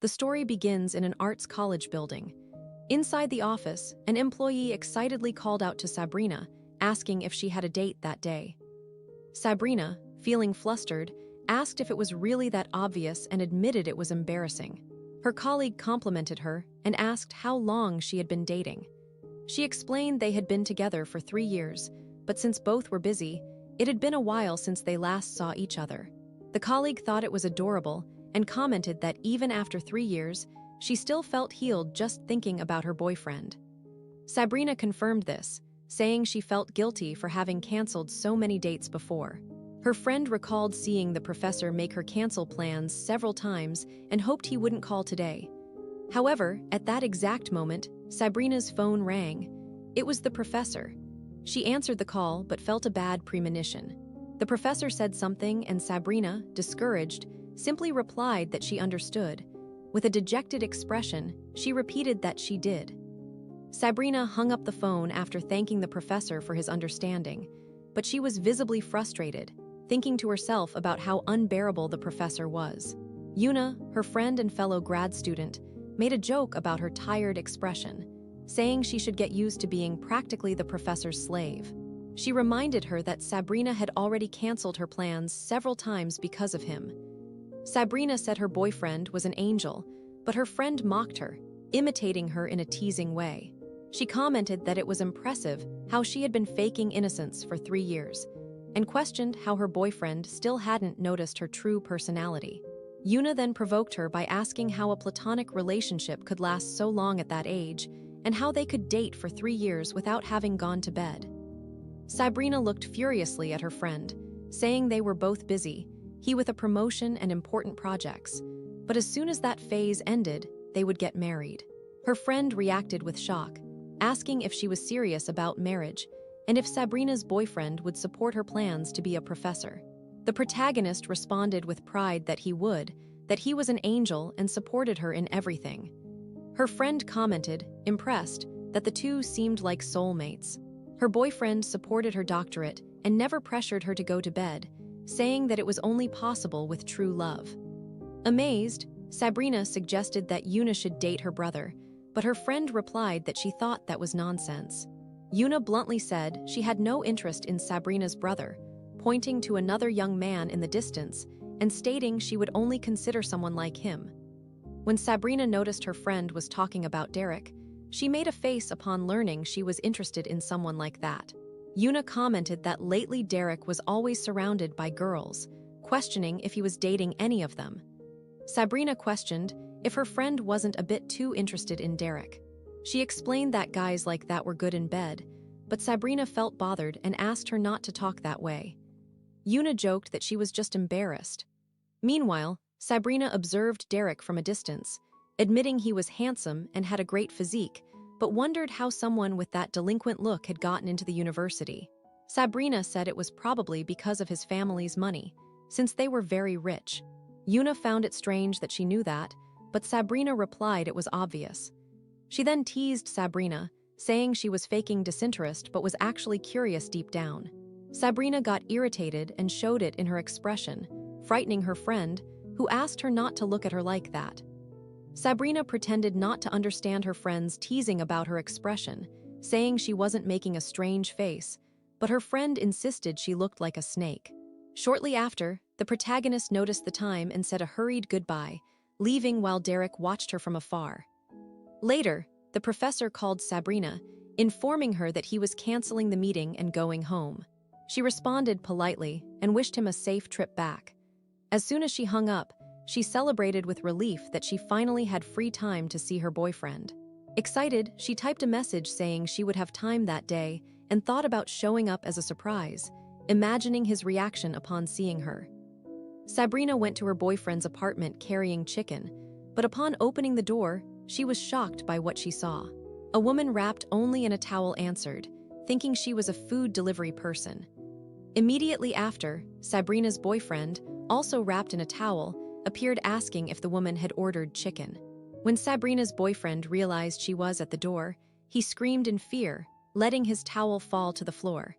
The story begins in an arts college building. Inside the office, an employee excitedly called out to Sabrina, asking if she had a date that day. Sabrina, feeling flustered, asked if it was really that obvious and admitted it was embarrassing. Her colleague complimented her and asked how long she had been dating. She explained they had been together for 3 years, but since both were busy, it had been a while since they last saw each other. The colleague thought it was adorable and commented that even after 3 years, she still felt healed just thinking about her boyfriend. Sabrina confirmed this, saying she felt guilty for having canceled so many dates before. Her friend recalled seeing the professor make her cancel plans several times and hoped he wouldn't call today. However, at that exact moment, Sabrina's phone rang. It was the professor. She answered the call but felt a bad premonition. The professor said something and Sabrina, discouraged, simply replied that she understood. With a dejected expression, she repeated that she did. Sabrina hung up the phone after thanking the professor for his understanding, but she was visibly frustrated, thinking to herself about how unbearable the professor was. Yuna, her friend and fellow grad student, made a joke about her tired expression, saying she should get used to being practically the professor's slave. She reminded her that Sabrina had already canceled her plans several times because of him. Sabrina said her boyfriend was an angel, but her friend mocked her, imitating her in a teasing way. She commented that it was impressive how she had been faking innocence for 3 years, and questioned how her boyfriend still hadn't noticed her true personality. Yuna then provoked her by asking how a platonic relationship could last so long at that age, and how they could date for 3 years without having gone to bed. Sabrina looked furiously at her friend, saying they were both busy, he with a promotion and important projects, but as soon as that phase ended, they would get married. Her friend reacted with shock, asking if she was serious about marriage, and if Sabrina's boyfriend would support her plans to be a professor. The protagonist responded with pride that he would, that he was an angel and supported her in everything. Her friend commented, impressed, that the two seemed like soulmates. Her boyfriend supported her doctorate and never pressured her to go to bed, saying that it was only possible with true love. Amazed, Sabrina suggested that Yuna should date her brother, but her friend replied that she thought that was nonsense. Yuna bluntly said she had no interest in Sabrina's brother, pointing to another young man in the distance and stating she would only consider someone like him. When Sabrina noticed her friend was talking about Derek, she made a face upon learning she was interested in someone like that. Yuna commented that lately Derek was always surrounded by girls, questioning if he was dating any of them. Sabrina questioned if her friend wasn't a bit too interested in Derek. She explained that guys like that were good in bed, but Sabrina felt bothered and asked her not to talk that way. Yuna joked that she was just embarrassed. Meanwhile, Sabrina observed Derek from a distance, admitting he was handsome and had a great physique, but wondered how someone with that delinquent look had gotten into the university. Sabrina said it was probably because of his family's money, since they were very rich. Yuna found it strange that she knew that, but Sabrina replied it was obvious. She then teased Sabrina, saying she was faking disinterest but was actually curious deep down. Sabrina got irritated and showed it in her expression, frightening her friend, who asked her not to look at her like that. Sabrina pretended not to understand her friend's teasing about her expression, saying she wasn't making a strange face, but her friend insisted she looked like a snake. Shortly after, the protagonist noticed the time and said a hurried goodbye, leaving while Derek watched her from afar. Later, the professor called Sabrina, informing her that he was canceling the meeting and going home. She responded politely and wished him a safe trip back. As soon as she hung up, she celebrated with relief that she finally had free time to see her boyfriend. Excited, she typed a message saying she would have time that day and thought about showing up as a surprise, imagining his reaction upon seeing her. Sabrina went to her boyfriend's apartment carrying chicken, but upon opening the door, she was shocked by what she saw. A woman wrapped only in a towel answered, thinking she was a food delivery person. Immediately after, Sabrina's boyfriend, also wrapped in a towel, appeared asking if the woman had ordered chicken. When Sabrina's boyfriend realized she was at the door, he screamed in fear, letting his towel fall to the floor.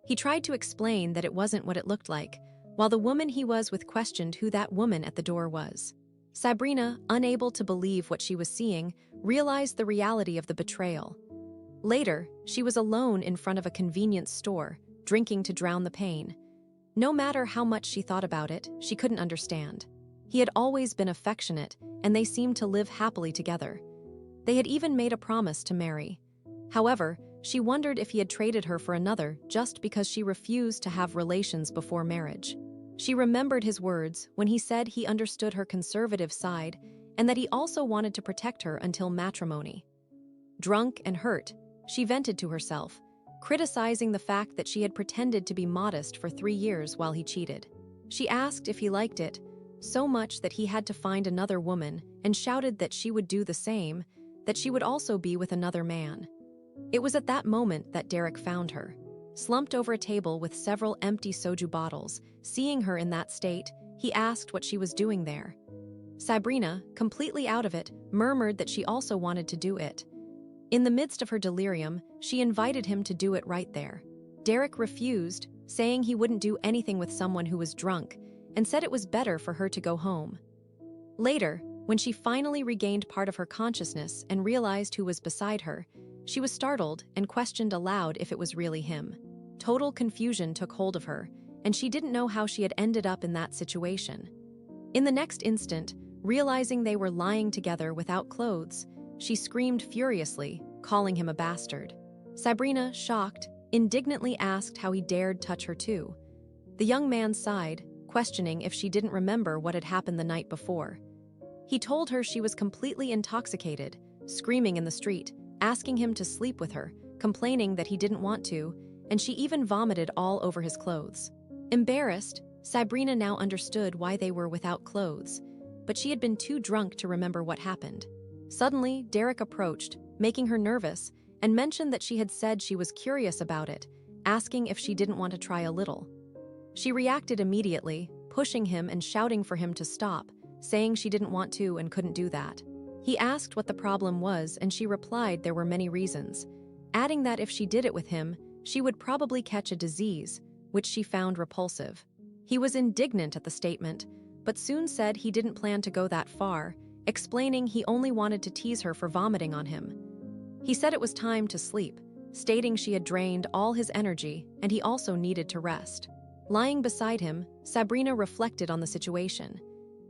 He tried to explain that it wasn't what it looked like, while the woman he was with questioned who that woman at the door was. Sabrina, unable to believe what she was seeing, realized the reality of the betrayal. Later, she was alone in front of a convenience store, drinking to drown the pain. No matter how much she thought about it, she couldn't understand. He had always been affectionate, and they seemed to live happily together. They had even made a promise to marry. However, she wondered if he had traded her for another just because she refused to have relations before marriage. She remembered his words when he said he understood her conservative side and that he also wanted to protect her until matrimony. Drunk and hurt, she vented to herself, criticizing the fact that she had pretended to be modest for 3 years while he cheated. She asked if he liked it, so much that he had to find another woman, and shouted that she would do the same, that she would also be with another man. It was at that moment that Derek found her, slumped over a table with several empty soju bottles. Seeing her in that state, he asked what she was doing there. Sabrina, completely out of it, murmured that she also wanted to do it. In the midst of her delirium, she invited him to do it right there. Derek refused, saying he wouldn't do anything with someone who was drunk, and said it was better for her to go home. Later, when she finally regained part of her consciousness and realized who was beside her, she was startled and questioned aloud if it was really him. Total confusion took hold of her, and she didn't know how she had ended up in that situation. In the next instant, realizing they were lying together without clothes, she screamed furiously, calling him a bastard. Sabrina, shocked, indignantly asked how he dared touch her too. The young man sighed, questioning if she didn't remember what had happened the night before. He told her she was completely intoxicated, screaming in the street, asking him to sleep with her, complaining that he didn't want to, and she even vomited all over his clothes. Embarrassed, Sabrina now understood why they were without clothes, but she had been too drunk to remember what happened. Suddenly, Derek approached, making her nervous, and mentioned that she had said she was curious about it, asking if she didn't want to try a little. She reacted immediately, pushing him and shouting for him to stop, saying she didn't want to and couldn't do that. He asked what the problem was, and she replied there were many reasons, adding that if she did it with him, she would probably catch a disease, which she found repulsive. He was indignant at the statement, but soon said he didn't plan to go that far, explaining he only wanted to tease her for vomiting on him. He said it was time to sleep, stating she had drained all his energy and he also needed to rest. Lying beside him, Sabrina reflected on the situation.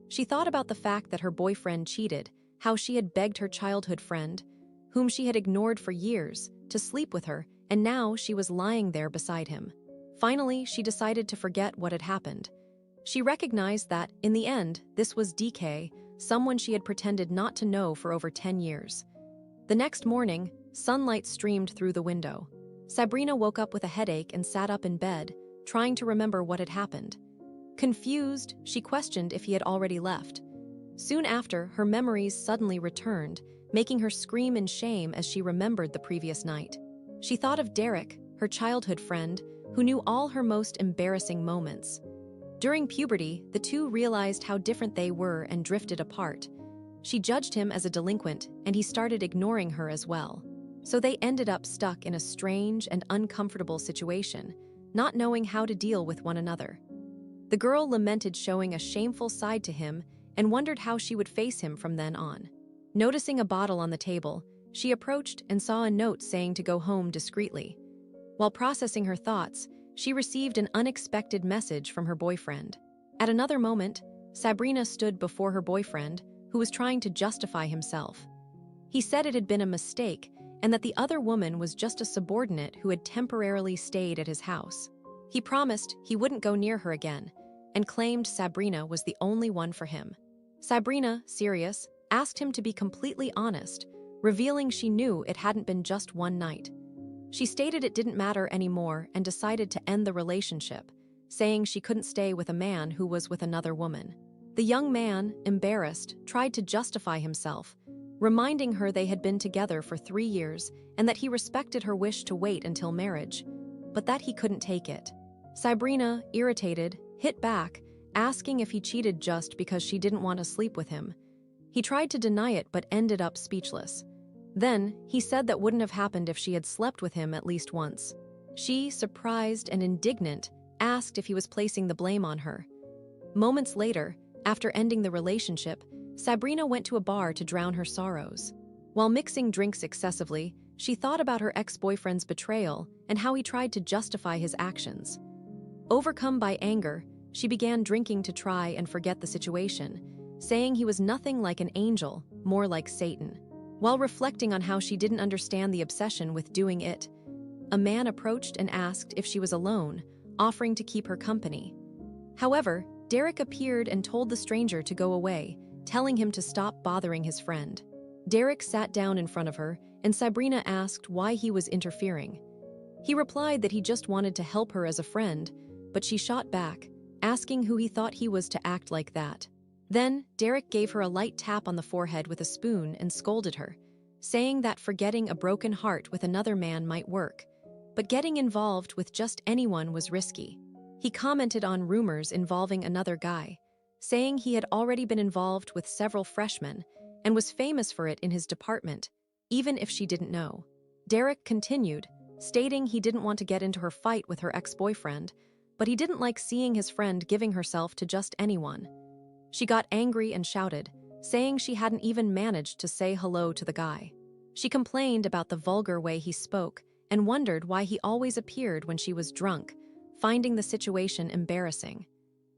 She thought about the fact that her boyfriend cheated, how she had begged her childhood friend, whom she had ignored for years, to sleep with her, and now she was lying there beside him. Finally, she decided to forget what had happened. She recognized that, in the end, this was DK, someone she had pretended not to know for over 10 years. The next morning, sunlight streamed through the window. Sabrina woke up with a headache and sat up in bed, trying to remember what had happened. Confused, she questioned if he had already left. Soon after, her memories suddenly returned, making her scream in shame as she remembered the previous night. She thought of Derek, her childhood friend, who knew all her most embarrassing moments. During puberty, the two realized how different they were and drifted apart. She judged him as a delinquent, and he started ignoring her as well. So they ended up stuck in a strange and uncomfortable situation, not knowing how to deal with one another. The girl lamented showing a shameful side to him and wondered how she would face him from then on. Noticing a bottle on the table, she approached and saw a note saying to go home discreetly. While processing her thoughts, she received an unexpected message from her boyfriend. At another moment, Sabrina stood before her boyfriend, who was trying to justify himself. He said it had been a mistake and that the other woman was just a subordinate who had temporarily stayed at his house. He promised he wouldn't go near her again and claimed Sabrina was the only one for him. Sabrina, serious, asked him to be completely honest, revealing she knew it hadn't been just one night. She stated it didn't matter anymore and decided to end the relationship, saying she couldn't stay with a man who was with another woman. The young man, embarrassed, tried to justify himself, reminding her they had been together for 3 years and that he respected her wish to wait until marriage, but that he couldn't take it. Sabrina, irritated, hit back, asking if he cheated just because she didn't want to sleep with him. He tried to deny it but ended up speechless. Then, he said that wouldn't have happened if she had slept with him at least once. She, surprised and indignant, asked if he was placing the blame on her. Moments later, after ending the relationship, Sabrina went to a bar to drown her sorrows. While mixing drinks excessively, she thought about her ex-boyfriend's betrayal and how he tried to justify his actions. Overcome by anger, she began drinking to try and forget the situation, saying he was nothing like an angel, more like Satan. While reflecting on how she didn't understand the obsession with doing it, a man approached and asked if she was alone, offering to keep her company. However, Derek appeared and told the stranger to go away, telling him to stop bothering his friend. Derek sat down in front of her, and Sabrina asked why he was interfering. He replied that he just wanted to help her as a friend, but she shot back, asking who he thought he was to act like that. Then, Derek gave her a light tap on the forehead with a spoon and scolded her, saying that forgetting a broken heart with another man might work, but getting involved with just anyone was risky. He commented on rumors involving another guy, saying he had already been involved with several freshmen and was famous for it in his department, even if she didn't know. Derek continued, stating he didn't want to get into her fight with her ex-boyfriend, but he didn't like seeing his friend giving herself to just anyone. She got angry and shouted, saying she hadn't even managed to say hello to the guy. She complained about the vulgar way he spoke and wondered why he always appeared when she was drunk, finding the situation embarrassing.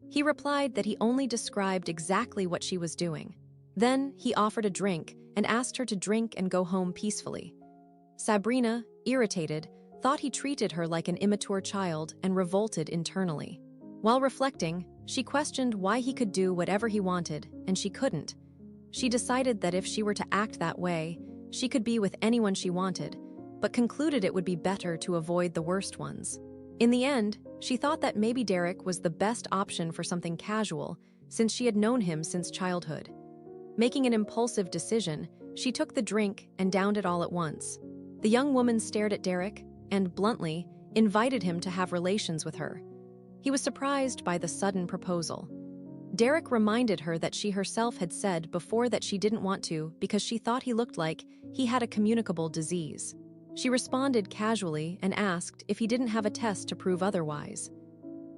He replied that he only described exactly what she was doing. Then he offered a drink and asked her to drink and go home peacefully. Sabrina, irritated, thought he treated her like an immature child and revolted internally. While reflecting, she questioned why he could do whatever he wanted and she couldn't. She decided that if she were to act that way, she could be with anyone she wanted, but concluded it would be better to avoid the worst ones. In the end, she thought that maybe Derek was the best option for something casual, since she had known him since childhood. Making an impulsive decision, she took the drink and downed it all at once. The young woman stared at Derek and, bluntly, invited him to have relations with her. He was surprised by the sudden proposal. Derek reminded her that she herself had said before that she didn't want to because she thought he looked like he had a communicable disease. She responded casually and asked if he didn't have a test to prove otherwise.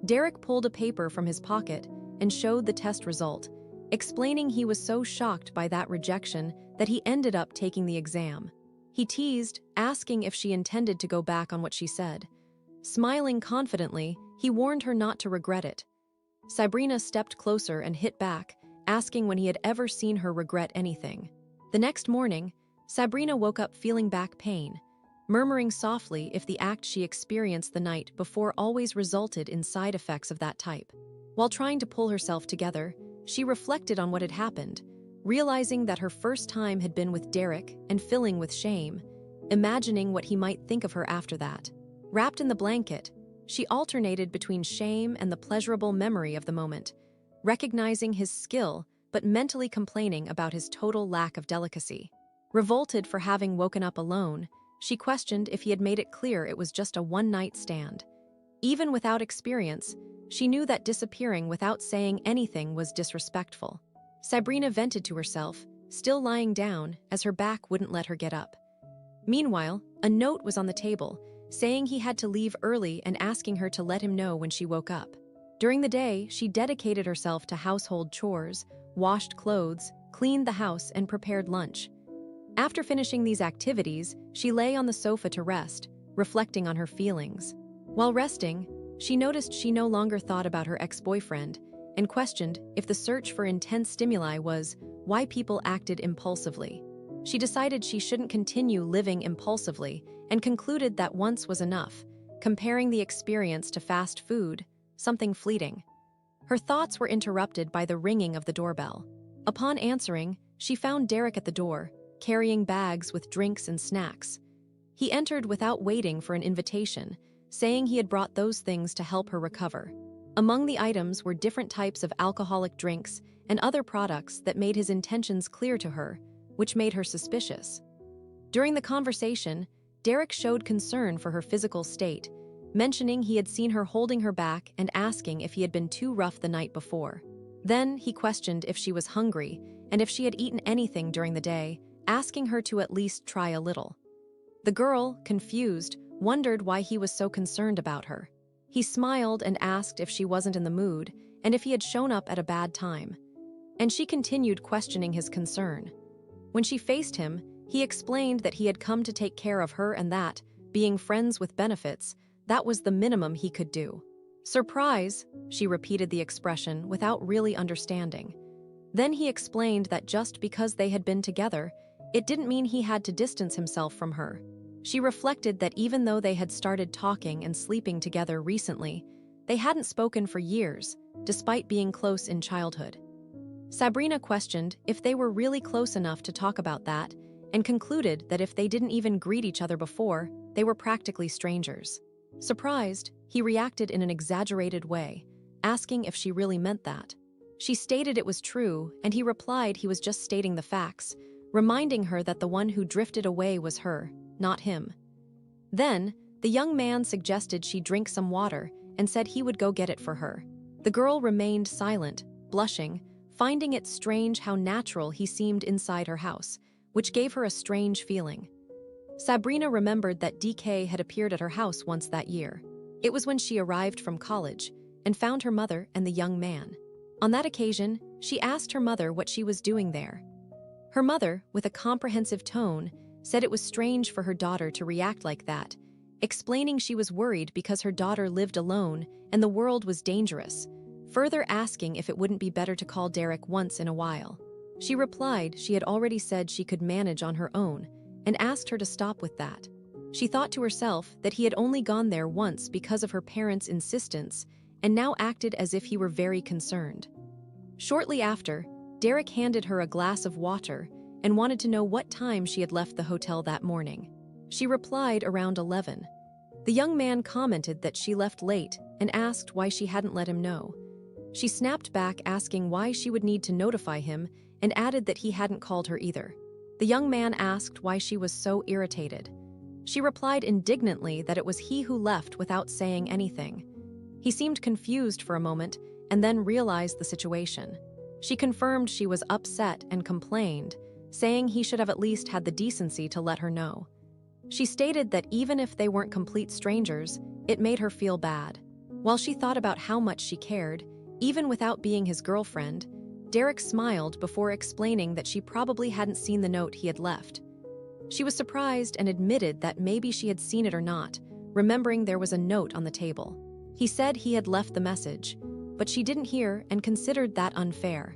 Derek pulled a paper from his pocket and showed the test result, explaining he was so shocked by that rejection that he ended up taking the exam. He teased, asking if she intended to go back on what she said. Smiling confidently, he warned her not to regret it. Sabrina stepped closer and hit back, asking when he had ever seen her regret anything. The next morning, Sabrina woke up feeling back pain, murmuring softly if the act she experienced the night before always resulted in side effects of that type. While trying to pull herself together, she reflected on what had happened, realizing that her first time had been with Derek and filling with shame, imagining what he might think of her after that. Wrapped in the blanket, she alternated between shame and the pleasurable memory of the moment, recognizing his skill but mentally complaining about his total lack of delicacy. Revolted for having woken up alone, she questioned if he had made it clear it was just a one-night stand. Even without experience, she knew that disappearing without saying anything was disrespectful. Sabrina vented to herself, still lying down as her back wouldn't let her get up. Meanwhile, a note was on the table, saying he had to leave early and asking her to let him know when she woke up. During the day, she dedicated herself to household chores, washed clothes, cleaned the house, and prepared lunch. After finishing these activities, she lay on the sofa to rest, reflecting on her feelings. While resting, she noticed she no longer thought about her ex-boyfriend and questioned if the search for intense stimuli was why people acted impulsively. She decided she shouldn't continue living impulsively and concluded that once was enough, comparing the experience to fast food, something fleeting. Her thoughts were interrupted by the ringing of the doorbell. Upon answering, she found Derek at the door, carrying bags with drinks and snacks. He entered without waiting for an invitation, saying he had brought those things to help her recover. Among the items were different types of alcoholic drinks and other products that made his intentions clear to her, which made her suspicious. During the conversation, Derek showed concern for her physical state, mentioning he had seen her holding her back and asking if he had been too rough the night before. Then he questioned if she was hungry and if she had eaten anything during the day, asking her to at least try a little. The girl, confused, wondered why he was so concerned about her. He smiled and asked if she wasn't in the mood and if he had shown up at a bad time. and she continued questioning his concern. When she faced him, he explained that he had come to take care of her and that, being friends with benefits, that was the minimum he could do. Surprise, she repeated the expression without really understanding. Then he explained that just because they had been together, it didn't mean he had to distance himself from her. She reflected that even though they had started talking and sleeping together recently, they hadn't spoken for years, despite being close in childhood. Sabrina questioned if they were really close enough to talk about that, and concluded that if they didn't even greet each other before, they were practically strangers. Surprised, he reacted in an exaggerated way, asking if she really meant that. She stated it was true, and he replied he was just stating the facts, reminding her that the one who drifted away was her, not him. Then, the young man suggested she drink some water and said he would go get it for her. The girl remained silent, blushing, finding it strange how natural he seemed inside her house, which gave her a strange feeling. Sabrina remembered that DK had appeared at her house once that year. It was when she arrived from college and found her mother and the young man. On that occasion, she asked her mother what she was doing there. Her mother, with a comprehensive tone, said it was strange for her daughter to react like that, explaining she was worried because her daughter lived alone and the world was dangerous, further asking if it wouldn't be better to call Derek once in a while. She replied she had already said she could manage on her own and asked her to stop with that. She thought to herself that he had only gone there once because of her parents' insistence and now acted as if he were very concerned. Shortly after, Derek handed her a glass of water and wanted to know what time she had left the hotel that morning. She replied around 11. The young man commented that she left late and asked why she hadn't let him know. She snapped back asking why she would need to notify him and added that he hadn't called her either. The young man asked why she was so irritated. She replied indignantly that it was he who left without saying anything. He seemed confused for a moment and then realized the situation. She confirmed she was upset and complained, saying he should have at least had the decency to let her know. She stated that even if they weren't complete strangers, it made her feel bad. While she thought about how much she cared, even without being his girlfriend, Derek smiled before explaining that she probably hadn't seen the note he had left. She was surprised and admitted that maybe she had seen it or not, remembering there was a note on the table. He said he had left the message, but she didn't hear and considered that unfair.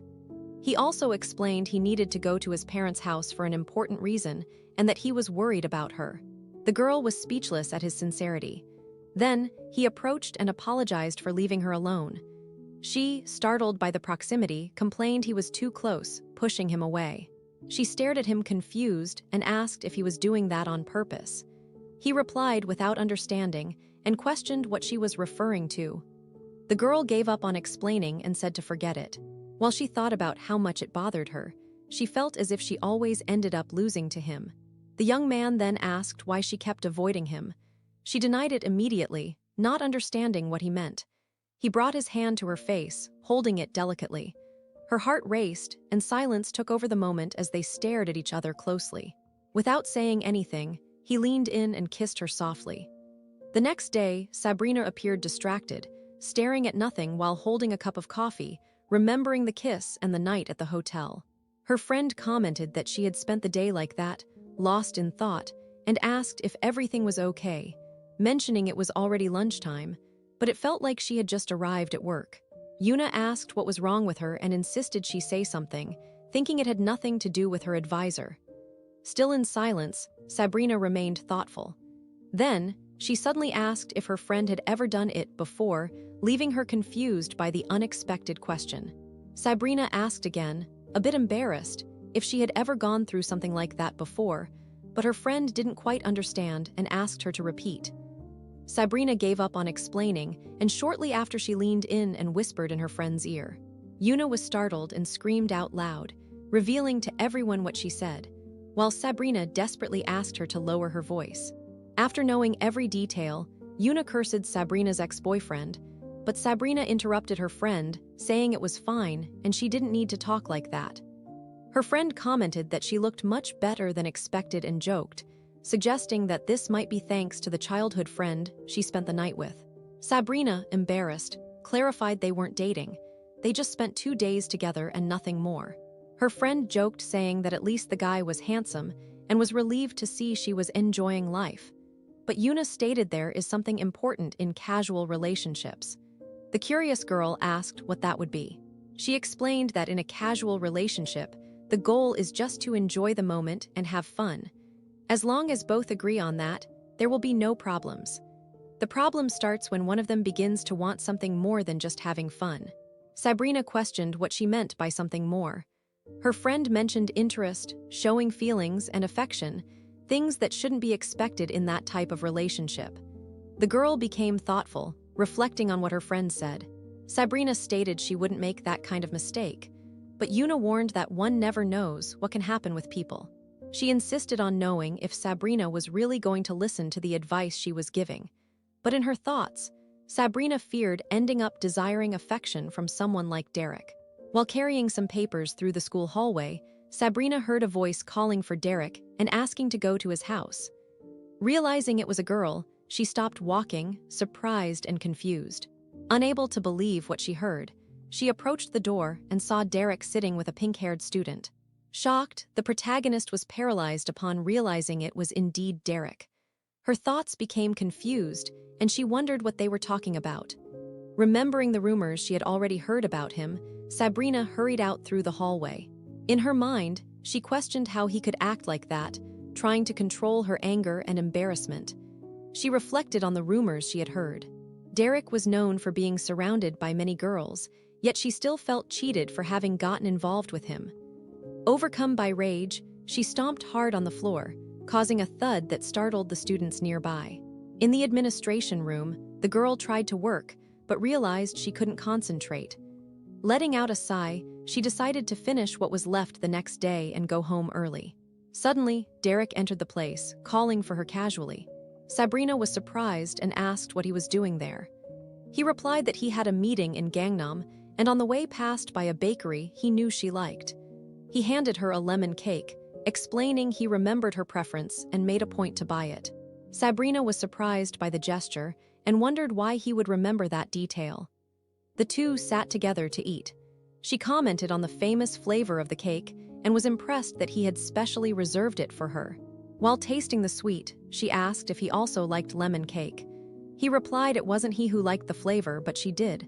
He also explained he needed to go to his parents' house for an important reason and that he was worried about her. The girl was speechless at his sincerity. Then, he approached and apologized for leaving her alone. She, startled by the proximity, complained he was too close, pushing him away. She stared at him confused and asked if he was doing that on purpose. He replied without understanding and questioned what she was referring to. The girl gave up on explaining and said to forget it. While she thought about how much it bothered her, she felt as if she always ended up losing to him. The young man then asked why she kept avoiding him. She denied it immediately, not understanding what he meant. He brought his hand to her face, holding it delicately. Her heart raced, and silence took over the moment as they stared at each other closely. Without saying anything, he leaned in and kissed her softly. The next day, Sabrina appeared distracted, staring at nothing while holding a cup of coffee, remembering the kiss and the night at the hotel. Her friend commented that she had spent the day like that, lost in thought, and asked if everything was okay, mentioning it was already lunchtime, but it felt like she had just arrived at work. Yuna asked what was wrong with her and insisted she say something, thinking it had nothing to do with her advisor. Still in silence, Sabrina remained thoughtful. Then, she suddenly asked if her friend had ever done it before, leaving her confused by the unexpected question. Sabrina asked again, a bit embarrassed, if she had ever gone through something like that before, but her friend didn't quite understand and asked her to repeat. Sabrina gave up on explaining, and shortly after she leaned in and whispered in her friend's ear. Yuna was startled and screamed out loud, revealing to everyone what she said, while Sabrina desperately asked her to lower her voice. After knowing every detail, Yuna cursed Sabrina's ex-boyfriend, but Sabrina interrupted her friend, saying it was fine and she didn't need to talk like that. Her friend commented that she looked much better than expected and joked, suggesting that this might be thanks to the childhood friend she spent the night with. Sabrina, embarrassed, clarified they weren't dating, they just spent 2 days together and nothing more. Her friend joked, saying that at least the guy was handsome and was relieved to see she was enjoying life. But Yuna stated there is something important in casual relationships. The curious girl asked what that would be. She explained that in a casual relationship, the goal is just to enjoy the moment and have fun. As long as both agree on that, there will be no problems. The problem starts when one of them begins to want something more than just having fun. Sabrina questioned what she meant by something more. Her friend mentioned interest, showing feelings, and affection, things that shouldn't be expected in that type of relationship. The girl became thoughtful, reflecting on what her friend said. Sabrina stated she wouldn't make that kind of mistake, but Yuna warned that one never knows what can happen with people. She insisted on knowing if Sabrina was really going to listen to the advice she was giving. But in her thoughts, Sabrina feared ending up desiring affection from someone like Derek. While carrying some papers through the school hallway, Sabrina heard a voice calling for Derek and asking to go to his house. Realizing it was a girl, she stopped walking, surprised and confused. Unable to believe what she heard, she approached the door and saw Derek sitting with a pink-haired student. Shocked, the protagonist was paralyzed upon realizing it was indeed Derek. Her thoughts became confused, and she wondered what they were talking about. Remembering the rumors she had already heard about him, Sabrina hurried out through the hallway. In her mind, she questioned how he could act like that, trying to control her anger and embarrassment. She reflected on the rumors she had heard. Derek was known for being surrounded by many girls, yet she still felt cheated for having gotten involved with him. Overcome by rage, she stomped hard on the floor, causing a thud that startled the students nearby. In the administration room, the girl tried to work, but realized she couldn't concentrate. Letting out a sigh, she decided to finish what was left the next day and go home early. Suddenly, Derek entered the place, calling for her casually. Sabrina was surprised and asked what he was doing there. He replied that he had a meeting in Gangnam, and on the way passed by a bakery he knew she liked. He handed her a lemon cake, explaining he remembered her preference and made a point to buy it. Sabrina was surprised by the gesture and wondered why he would remember that detail. The two sat together to eat. She commented on the famous flavor of the cake and was impressed that he had specially reserved it for her. While tasting the sweet, she asked if he also liked lemon cake. He replied it wasn't he who liked the flavor, but she did.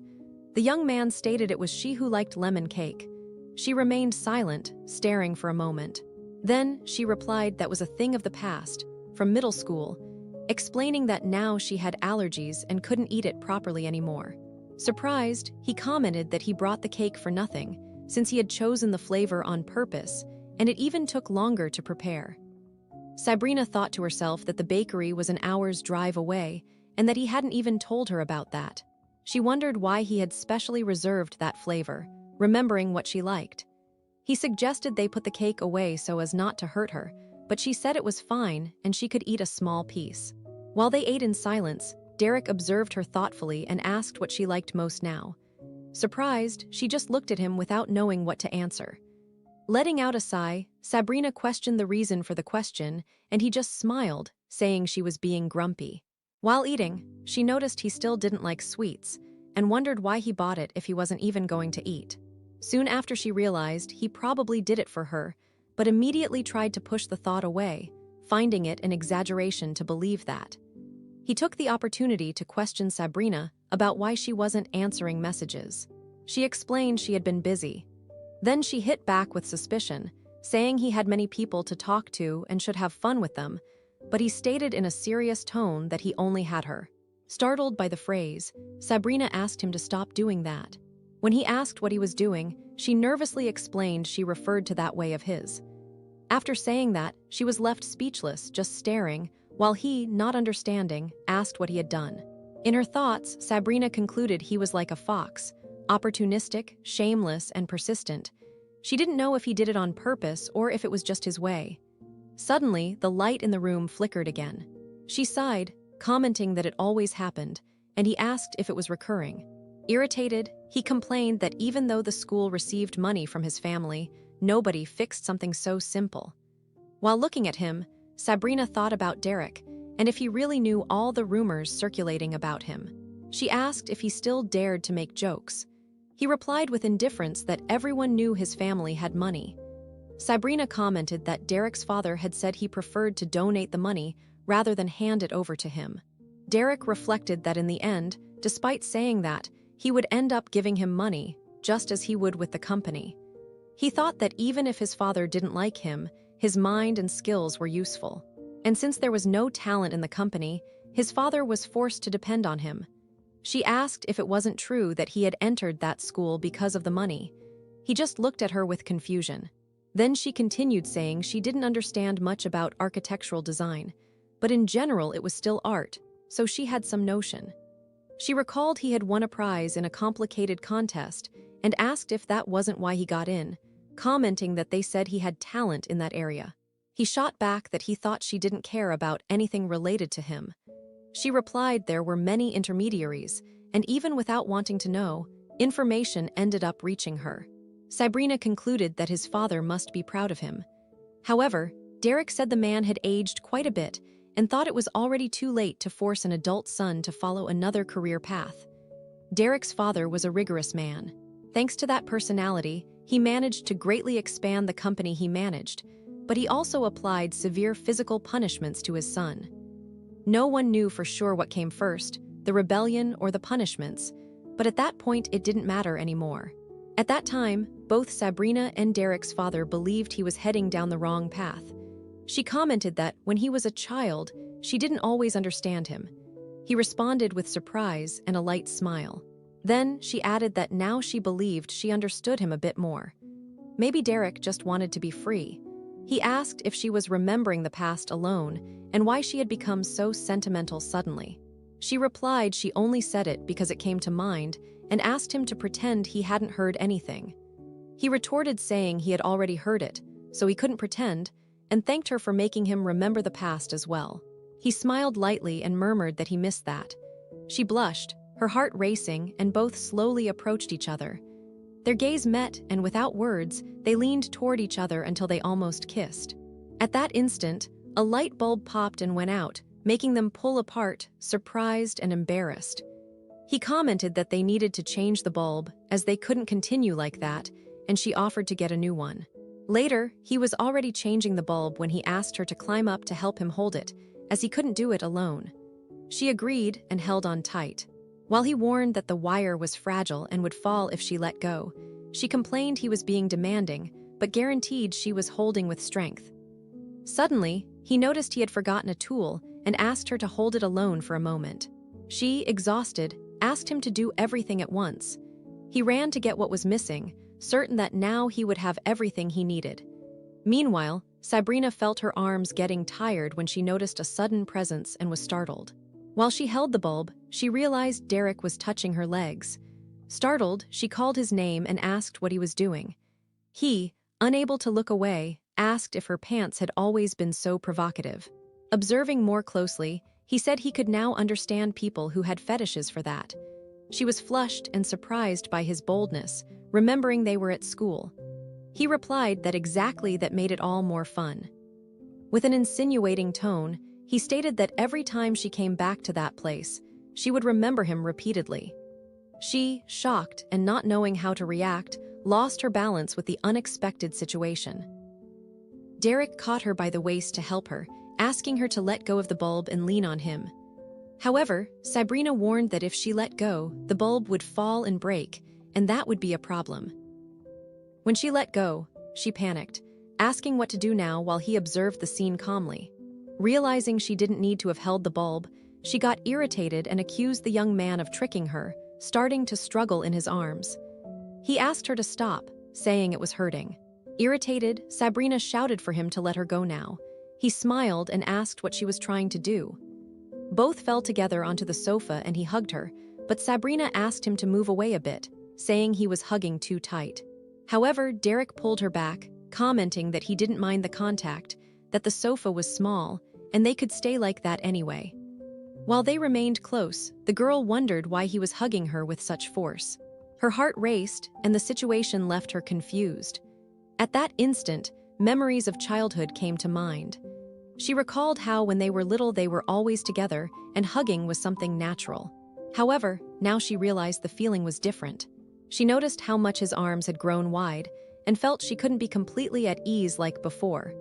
The young man stated it was she who liked lemon cake. She remained silent, staring for a moment. Then she replied that was a thing of the past, from middle school, explaining that now she had allergies and couldn't eat it properly anymore. Surprised, he commented that he brought the cake for nothing, since he had chosen the flavor on purpose, and it even took longer to prepare. Sabrina thought to herself that the bakery was an hour's drive away, and that he hadn't even told her about that. She wondered why he had specially reserved that flavor, remembering what she liked. He suggested they put the cake away so as not to hurt her, but she said it was fine and she could eat a small piece. While they ate in silence, Derek observed her thoughtfully and asked what she liked most now. Surprised, she just looked at him without knowing what to answer. Letting out a sigh, Sabrina questioned the reason for the question, and he just smiled, saying she was being grumpy. While eating, she noticed he still didn't like sweets, and wondered why he bought it if he wasn't even going to eat. Soon after she realized he probably did it for her, but immediately tried to push the thought away, finding it an exaggeration to believe that. He took the opportunity to question Sabrina about why she wasn't answering messages. She explained she had been busy. Then she hit back with suspicion, saying he had many people to talk to and should have fun with them, but he stated in a serious tone that he only had her. Startled by the phrase, Sabrina asked him to stop doing that. When he asked what he was doing, she nervously explained she referred to that way of his. After saying that, she was left speechless, just staring, while he, not understanding, asked what he had done. In her thoughts, Sabrina concluded he was like a fox, opportunistic, shameless, and persistent. She didn't know if he did it on purpose or if it was just his way. Suddenly, the light in the room flickered again. She sighed, commenting that it always happened, and he asked if it was recurring. Irritated, he complained that even though the school received money from his family, nobody fixed something so simple. While looking at him, Sabrina thought about Derek, and if he really knew all the rumors circulating about him. She asked if he still dared to make jokes. He replied with indifference that everyone knew his family had money. Sabrina commented that Derek's father had said he preferred to donate the money rather than hand it over to him. Derek reflected that in the end, despite saying that, he would end up giving him money, just as he would with the company. He thought that even if his father didn't like him, his mind and skills were useful. And since there was no talent in the company, his father was forced to depend on him. She asked if it wasn't true that he had entered that school because of the money. He just looked at her with confusion. Then she continued saying she didn't understand much about architectural design, but in general it was still art, so she had some notion. She recalled he had won a prize in a complicated contest and asked if that wasn't why he got in, commenting that they said he had talent in that area. He shot back that he thought she didn't care about anything related to him. She replied there were many intermediaries, and even without wanting to know, information ended up reaching her. Sabrina concluded that his father must be proud of him. However, Derek said the man had aged quite a bit and thought it was already too late to force an adult son to follow another career path. Derek's father was a rigorous man. Thanks to that personality, he managed to greatly expand the company he managed, but he also applied severe physical punishments to his son. No one knew for sure what came first, the rebellion or the punishments, but at that point it didn't matter anymore. At that time, both Sabrina and Derek's father believed he was heading down the wrong path. She commented that when he was a child, she didn't always understand him. He responded with surprise and a light smile. Then she added that now she believed she understood him a bit more. Maybe Derek just wanted to be free. He asked if she was remembering the past alone and why she had become so sentimental suddenly. She replied she only said it because it came to mind and asked him to pretend he hadn't heard anything. He retorted saying he had already heard it, so he couldn't pretend, and thanked her for making him remember the past as well. He smiled lightly and murmured that he missed that. She blushed, her heart racing, and both slowly approached each other. Their gaze met, and without words, they leaned toward each other until they almost kissed. At that instant, a light bulb popped and went out, making them pull apart, surprised and embarrassed. He commented that they needed to change the bulb, as they couldn't continue like that, and she offered to get a new one. Later, he was already changing the bulb when he asked her to climb up to help him hold it, as he couldn't do it alone. She agreed and held on tight. While he warned that the wire was fragile and would fall if she let go, she complained he was being demanding, but guaranteed she was holding with strength. Suddenly, he noticed he had forgotten a tool and asked her to hold it alone for a moment. She, exhausted, asked him to do everything at once. He ran to get what was missing, certain that now he would have everything he needed. Meanwhile, Sabrina felt her arms getting tired when she noticed a sudden presence and was startled. While she held the bulb, she realized Derek was touching her legs. Startled, she called his name and asked what he was doing. He, unable to look away, asked if her pants had always been so provocative. Observing more closely, he said he could now understand people who had fetishes for that. She was flushed and surprised by his boldness, remembering they were at school. He replied that exactly that made it all more fun. With an insinuating tone, he stated that every time she came back to that place, she would remember him repeatedly. She, shocked and not knowing how to react, lost her balance with the unexpected situation. Derek caught her by the waist to help her, asking her to let go of the bulb and lean on him. However, Sabrina warned that if she let go, the bulb would fall and break, and that would be a problem. When she let go, she panicked, asking what to do now while he observed the scene calmly. Realizing she didn't need to have held the bulb, she got irritated and accused the young man of tricking her, starting to struggle in his arms. He asked her to stop, saying it was hurting. Irritated, Sabrina shouted for him to let her go now. He smiled and asked what she was trying to do. Both fell together onto the sofa and he hugged her, but Sabrina asked him to move away a bit, saying he was hugging too tight. However, Derek pulled her back, commenting that he didn't mind the contact, that the sofa was small, and they could stay like that anyway. While they remained close, the girl wondered why he was hugging her with such force. Her heart raced, and the situation left her confused. At that instant, memories of childhood came to mind. She recalled how when they were little they were always together, and hugging was something natural. However, now she realized the feeling was different. She noticed how much his arms had grown wide and felt she couldn't be completely at ease like before.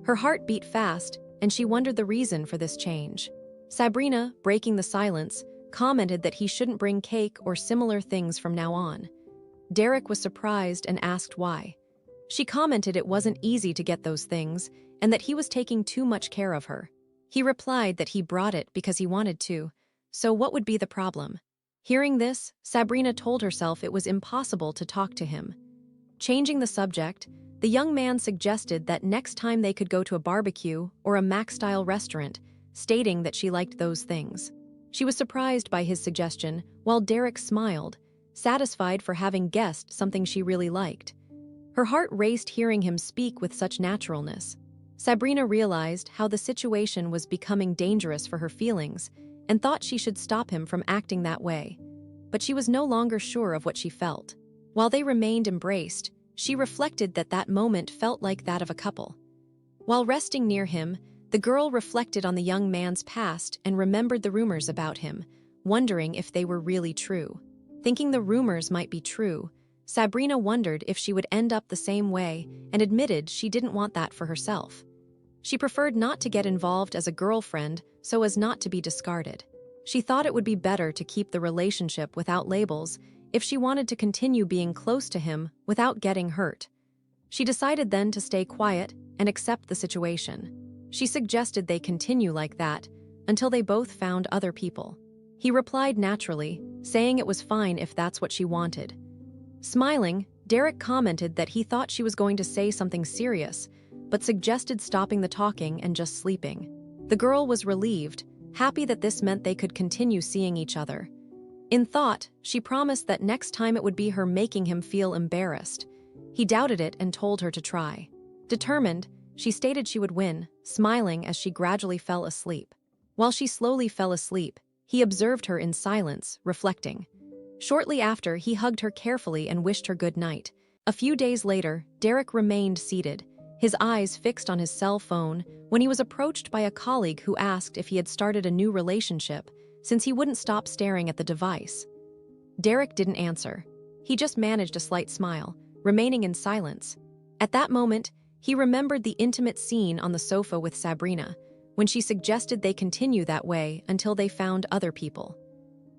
Her heart beat fast, and she wondered the reason for this change. Sabrina, breaking the silence, commented that he shouldn't bring cake or similar things from now on. Derek was surprised and asked why. She commented it wasn't easy to get those things and that he was taking too much care of her. He replied that he brought it because he wanted to, so what would be the problem? Hearing this, Sabrina told herself it was impossible to talk to him. Changing the subject, the young man suggested that next time they could go to a barbecue or a Mac-style restaurant, stating that she liked those things. She was surprised by his suggestion, while Derek smiled, satisfied for having guessed something she really liked. Her heart raced hearing him speak with such naturalness. Sabrina realized how the situation was becoming dangerous for her feelings and thought she should stop him from acting that way. But she was no longer sure of what she felt. While they remained embraced, she reflected that that moment felt like that of a couple. While resting near him, the girl reflected on the young man's past and remembered the rumors about him, wondering if they were really true. Thinking the rumors might be true, Sabrina wondered if she would end up the same way and admitted she didn't want that for herself. She preferred not to get involved as a girlfriend so as not to be discarded. She thought it would be better to keep the relationship without labels if she wanted to continue being close to him without getting hurt. She decided then to stay quiet and accept the situation. She suggested they continue like that until they both found other people. He replied naturally, saying it was fine if that's what she wanted. Smiling, Derek commented that he thought she was going to say something serious, but suggested stopping the talking and just sleeping. The girl was relieved, happy that this meant they could continue seeing each other. In thought, she promised that next time it would be her making him feel embarrassed. He doubted it and told her to try. Determined, she stated she would win, smiling as she gradually fell asleep. While she slowly fell asleep, he observed her in silence, reflecting. Shortly after, he hugged her carefully and wished her good night. A few days later, Derek remained seated, his eyes fixed on his cell phone, when he was approached by a colleague who asked if he had started a new relationship, since he wouldn't stop staring at the device. Derek didn't answer. He just managed a slight smile, remaining in silence. At that moment, he remembered the intimate scene on the sofa with Sabrina, when she suggested they continue that way until they found other people.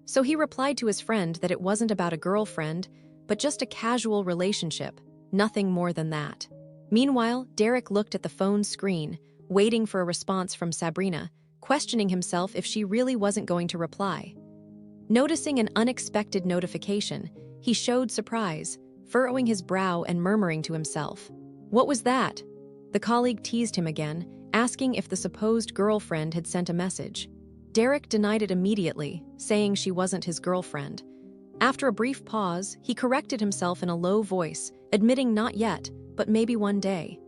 So he replied to his friend that it wasn't about a girlfriend, but just a casual relationship, nothing more than that. Meanwhile, Derek looked at the phone screen, waiting for a response from Sabrina, questioning himself if she really wasn't going to reply. Noticing an unexpected notification, he showed surprise, furrowing his brow and murmuring to himself. What was that? The colleague teased him again, asking if the supposed girlfriend had sent a message. Derek denied it immediately, saying she wasn't his girlfriend. After a brief pause, he corrected himself in a low voice, admitting not yet, but maybe one day.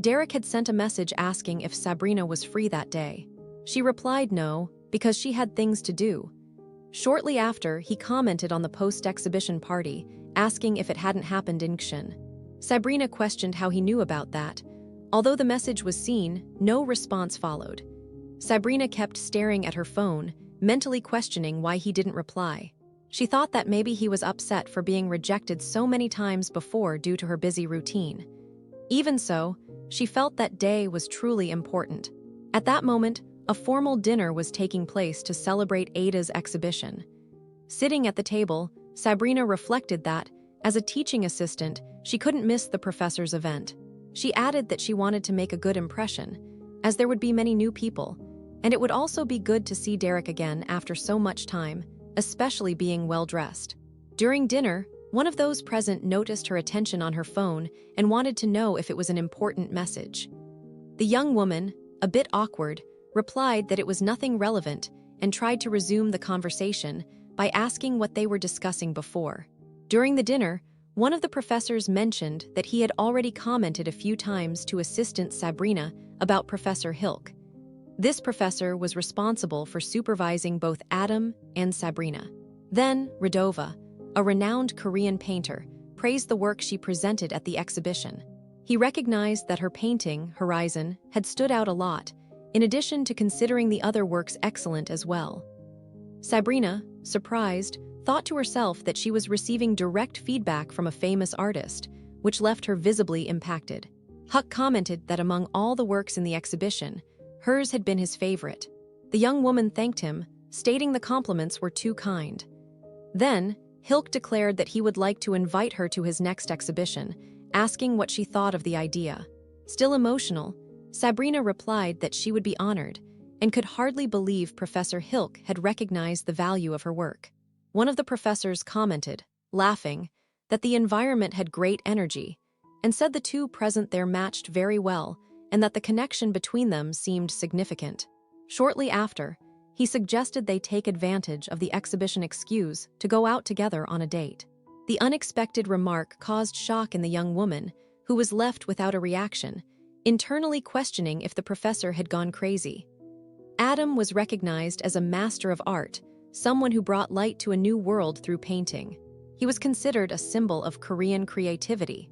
Derek had sent a message asking if Sabrina was free that day. She replied no, because she had things to do. Shortly after, he commented on the post-exhibition party, asking if it hadn't happened in Xi'an. Sabrina questioned how he knew about that. Although the message was seen, no response followed. Sabrina kept staring at her phone, mentally questioning why he didn't reply. She thought that maybe he was upset for being rejected so many times before due to her busy routine. Even so, she felt that day was truly important. At that moment, a formal dinner was taking place to celebrate Ada's exhibition. Sitting at the table, Sabrina reflected that, as a teaching assistant, she couldn't miss the professor's event. She added that she wanted to make a good impression, as there would be many new people, and it would also be good to see Derek again after so much time, especially being well-dressed. During dinner, one of those present noticed her attention on her phone and wanted to know if it was an important message. The young woman, a bit awkward, replied that it was nothing relevant and tried to resume the conversation by asking what they were discussing before. During the dinner, one of the professors mentioned that he had already commented a few times to assistant Sabrina about Professor Hilk. This professor was responsible for supervising both Adam and Sabrina. Then, Radova, a renowned Korean painter, praised the work she presented at the exhibition. He recognized that her painting, Horizon, had stood out a lot, in addition to considering the other works excellent as well. Sabrina, surprised, thought to herself that she was receiving direct feedback from a famous artist, which left her visibly impacted. Huck commented that among all the works in the exhibition, hers had been his favorite. The young woman thanked him, stating the compliments were too kind. Then, Hilk declared that he would like to invite her to his next exhibition, asking what she thought of the idea. Still emotional, Sabrina replied that she would be honored and could hardly believe Professor Hilk had recognized the value of her work. One of the professors commented, laughing, that the environment had great energy, and said the two present there matched very well and that the connection between them seemed significant. Shortly after, he suggested they take advantage of the exhibition excuse to go out together on a date. The unexpected remark caused shock in the young woman, who was left without a reaction, internally questioning if the professor had gone crazy. Adam was recognized as a master of art, someone who brought light to a new world through painting. He was considered a symbol of Korean creativity,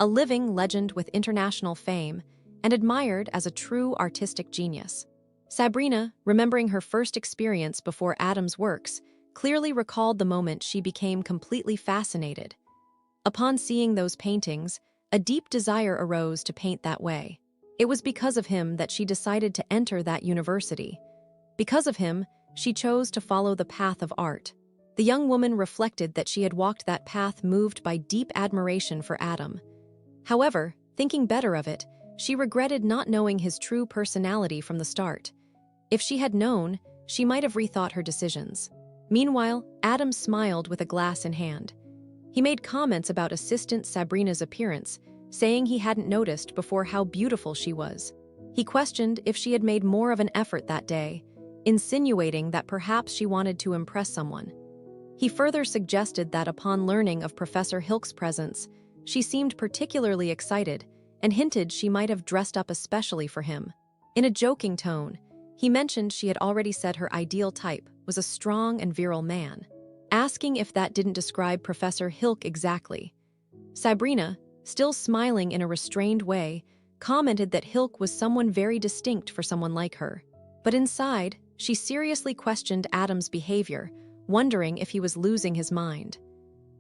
a living legend with international fame, and admired as a true artistic genius. Sabrina, remembering her first experience before Adam's works, clearly recalled the moment she became completely fascinated. Upon seeing those paintings, a deep desire arose to paint that way. It was because of him that she decided to enter that university. Because of him, she chose to follow the path of art. The young woman reflected that she had walked that path moved by deep admiration for Adam. However, thinking better of it, she regretted not knowing his true personality from the start. If she had known, she might have rethought her decisions. Meanwhile, Adam smiled with a glass in hand. He made comments about assistant Sabrina's appearance, saying he hadn't noticed before how beautiful she was. He questioned if she had made more of an effort that day, insinuating that perhaps she wanted to impress someone. He further suggested that upon learning of Professor Hilk's presence, she seemed particularly excited and hinted she might have dressed up especially for him. In a joking tone, he mentioned she had already said her ideal type was a strong and virile man, asking if that didn't describe Professor Hilk exactly. Sabrina, still smiling in a restrained way, commented that Hilk was someone very distinct for someone like her. But inside, she seriously questioned Adam's behavior, wondering if he was losing his mind.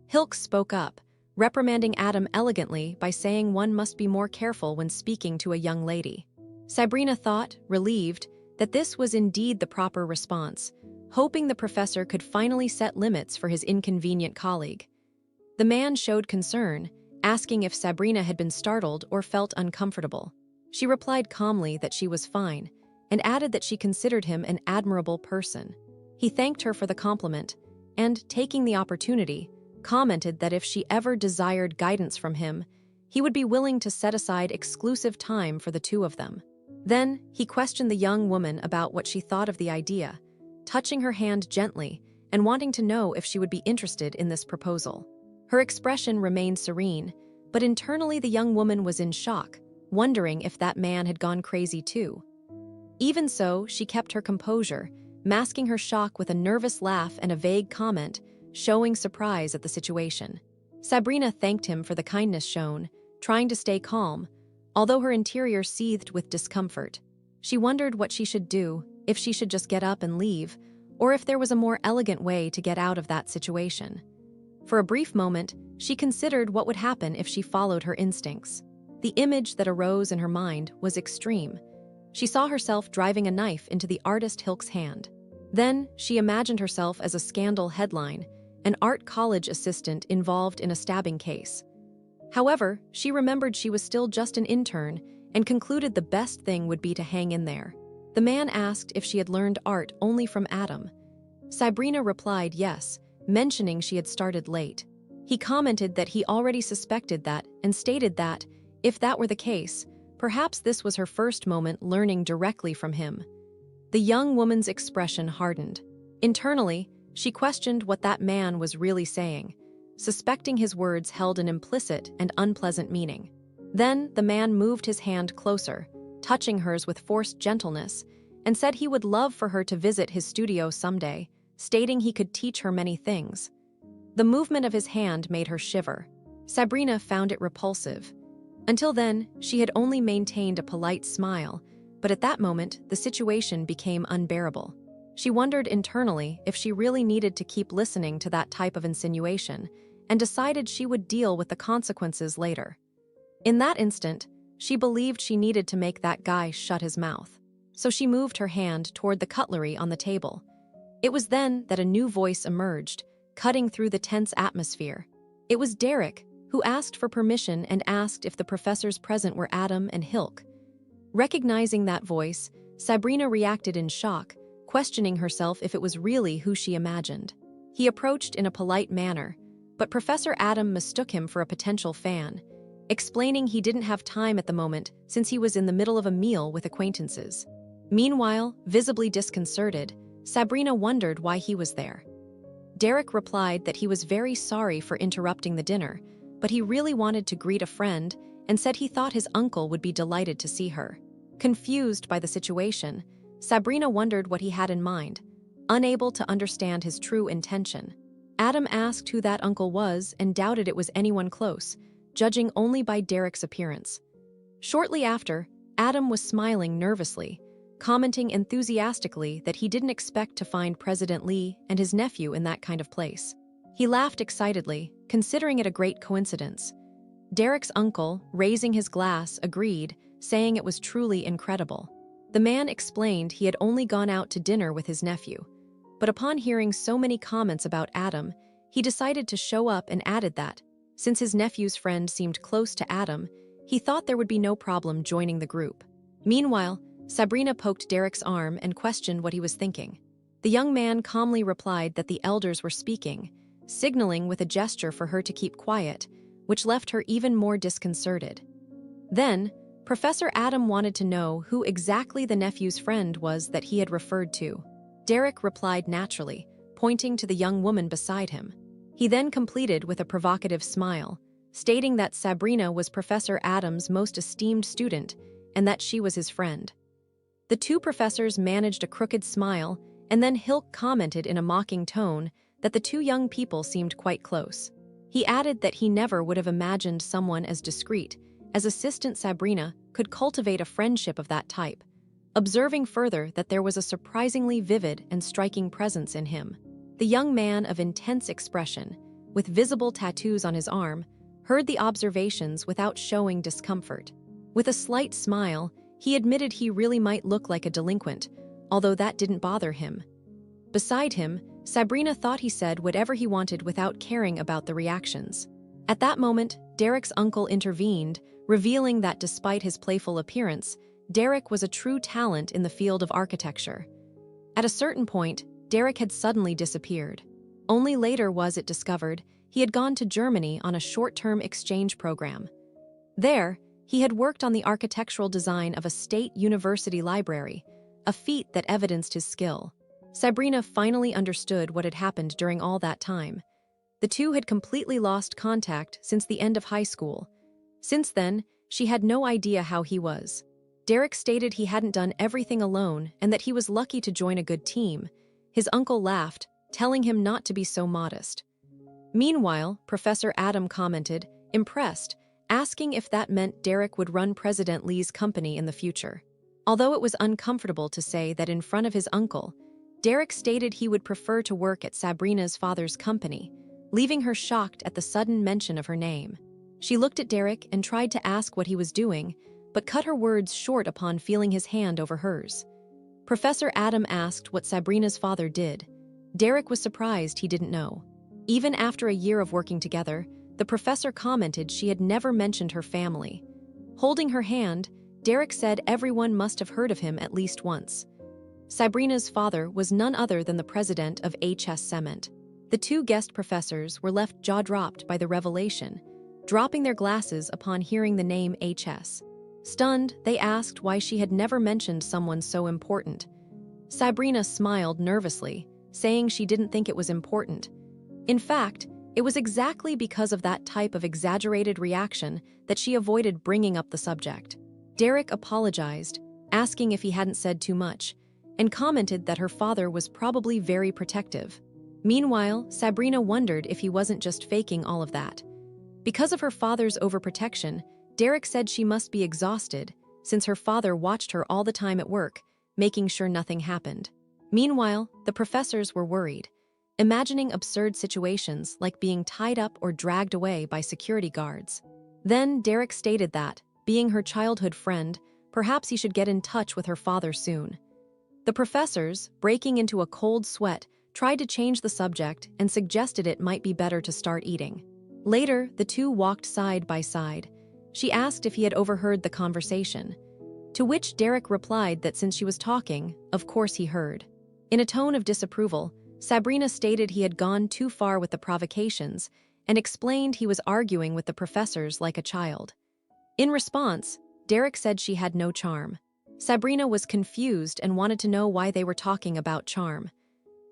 Hilk spoke up, reprimanding Adam elegantly by saying one must be more careful when speaking to a young lady. Sabrina thought, relieved, that this was indeed the proper response, hoping the professor could finally set limits for his inconvenient colleague. The man showed concern, asking if Sabrina had been startled or felt uncomfortable. She replied calmly that she was fine, and added that she considered him an admirable person. He thanked her for the compliment, and, taking the opportunity, commented that if she ever desired guidance from him, he would be willing to set aside exclusive time for the two of them. Then, he questioned the young woman about what she thought of the idea, touching her hand gently and wanting to know if she would be interested in this proposal. Her expression remained serene, but internally the young woman was in shock, wondering if that man had gone crazy too. Even so, she kept her composure, masking her shock with a nervous laugh and a vague comment, showing surprise at the situation. Sabrina thanked him for the kindness shown, trying to stay calm, although her interior seethed with discomfort. She wondered what she should do, if she should just get up and leave, or if there was a more elegant way to get out of that situation. For a brief moment, she considered what would happen if she followed her instincts. The image that arose in her mind was extreme. She saw herself driving a knife into the artist Hilk's hand. Then, she imagined herself as a scandal headline, an art college assistant involved in a stabbing case. However, she remembered she was still just an intern and concluded the best thing would be to hang in there. The man asked if she had learned art only from Adam. Sabrina replied yes, mentioning she had started late. He commented that he already suspected that and stated that, if that were the case, perhaps this was her first moment learning directly from him. The young woman's expression hardened. Internally, she questioned what that man was really saying, suspecting his words held an implicit and unpleasant meaning. Then the man moved his hand closer, touching hers with forced gentleness, and said he would love for her to visit his studio someday, stating he could teach her many things. The movement of his hand made her shiver. Sabrina found it repulsive. Until then, she had only maintained a polite smile, but at that moment, the situation became unbearable. She wondered internally if she really needed to keep listening to that type of insinuation, and decided she would deal with the consequences later. In that instant, she believed she needed to make that guy shut his mouth. So she moved her hand toward the cutlery on the table. It was then that a new voice emerged, cutting through the tense atmosphere. It was Derek, who asked for permission and asked if the professors present were Adam and Hilk. Recognizing that voice, Sabrina reacted in shock, questioning herself if it was really who she imagined. He approached in a polite manner, but Professor Adam mistook him for a potential fan, explaining he didn't have time at the moment since he was in the middle of a meal with acquaintances. Meanwhile, visibly disconcerted, Sabrina wondered why he was there. Derek replied that he was very sorry for interrupting the dinner, but he really wanted to greet a friend and said he thought his uncle would be delighted to see her. Confused by the situation, Sabrina wondered what he had in mind, unable to understand his true intention. Adam asked who that uncle was and doubted it was anyone close, judging only by Derek's appearance. Shortly after, Adam was smiling nervously, commenting enthusiastically that he didn't expect to find President Lee and his nephew in that kind of place. He laughed excitedly, considering it a great coincidence. Derek's uncle, raising his glass, agreed, saying it was truly incredible. The man explained he had only gone out to dinner with his nephew, but upon hearing so many comments about Adam, he decided to show up and added that, since his nephew's friend seemed close to Adam, he thought there would be no problem joining the group. Meanwhile, Sabrina poked Derek's arm and questioned what he was thinking. The young man calmly replied that the elders were speaking, signaling with a gesture for her to keep quiet, which left her even more disconcerted. Then, Professor Adam wanted to know who exactly the nephew's friend was that he had referred to. Derek replied naturally, pointing to the young woman beside him. He then completed with a provocative smile, stating that Sabrina was Professor Adam's most esteemed student and that she was his friend. The two professors managed a crooked smile, and then Hilk commented in a mocking tone that the two young people seemed quite close. He added that he never would have imagined someone as discreet as Assistant Sabrina could cultivate a friendship of that type, observing further that there was a surprisingly vivid and striking presence in him. The young man of intense expression, with visible tattoos on his arm, heard the observations without showing discomfort. With a slight smile, he admitted he really might look like a delinquent, although that didn't bother him. Beside him, Sabrina thought he said whatever he wanted without caring about the reactions. At that moment, Derek's uncle intervened, revealing that despite his playful appearance, Derek was a true talent in the field of architecture. At a certain point, Derek had suddenly disappeared. Only later was it discovered he had gone to Germany on a short-term exchange program. There, he had worked on the architectural design of a state university library, a feat that evidenced his skill. Sabrina finally understood what had happened during all that time. The two had completely lost contact since the end of high school. Since then, she had no idea how he was. Derek stated he hadn't done everything alone and that he was lucky to join a good team. His uncle laughed, telling him not to be so modest. Meanwhile, Professor Adam commented, impressed, asking if that meant Derek would run President Lee's company in the future. Although it was uncomfortable to say that in front of his uncle, Derek stated he would prefer to work at Sabrina's father's company, leaving her shocked at the sudden mention of her name. She looked at Derek and tried to ask what he was doing, but cut her words short upon feeling his hand over hers. Professor Adam asked what Sabrina's father did. Derek was surprised he didn't know. Even after a year of working together, the professor commented she had never mentioned her family. Holding her hand, Derek said everyone must have heard of him at least once. Sabrina's father was none other than the president of HS Cement. The two guest professors were left jaw-dropped by the revelation, dropping their glasses upon hearing the name HS. Stunned, they asked why she had never mentioned someone so important. Sabrina smiled nervously, saying she didn't think it was important. In fact, it was exactly because of that type of exaggerated reaction that she avoided bringing up the subject. Derek apologized, asking if he hadn't said too much, and commented that her father was probably very protective. Meanwhile, Sabrina wondered if he wasn't just faking all of that. Because of her father's overprotection, Derek said she must be exhausted, since her father watched her all the time at work, making sure nothing happened. Meanwhile, the professors were worried, imagining absurd situations like being tied up or dragged away by security guards. Then Derek stated that, being her childhood friend, perhaps he should get in touch with her father soon. The professors, breaking into a cold sweat, tried to change the subject and suggested it might be better to start eating. Later, the two walked side by side. She asked if he had overheard the conversation, to which Derek replied that since she was talking, of course he heard. In a tone of disapproval, Sabrina stated he had gone too far with the provocations and explained he was arguing with the professors like a child. In response, Derek said she had no charm. Sabrina was confused and wanted to know why they were talking about charm.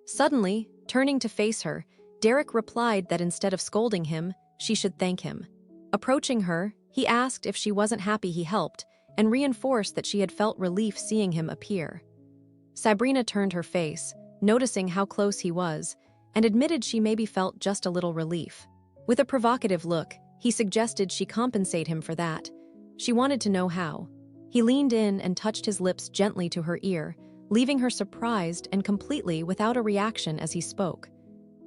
Suddenly, turning to face her, Derek replied that instead of scolding him, she should thank him. Approaching her, he asked if she wasn't happy he helped and reinforced that she had felt relief seeing him appear. Sabrina turned her face, noticing how close he was, and admitted she maybe felt just a little relief. With a provocative look, he suggested she compensate him for that. She wanted to know how. He leaned in and touched his lips gently to her ear, leaving her surprised and completely without a reaction as he spoke.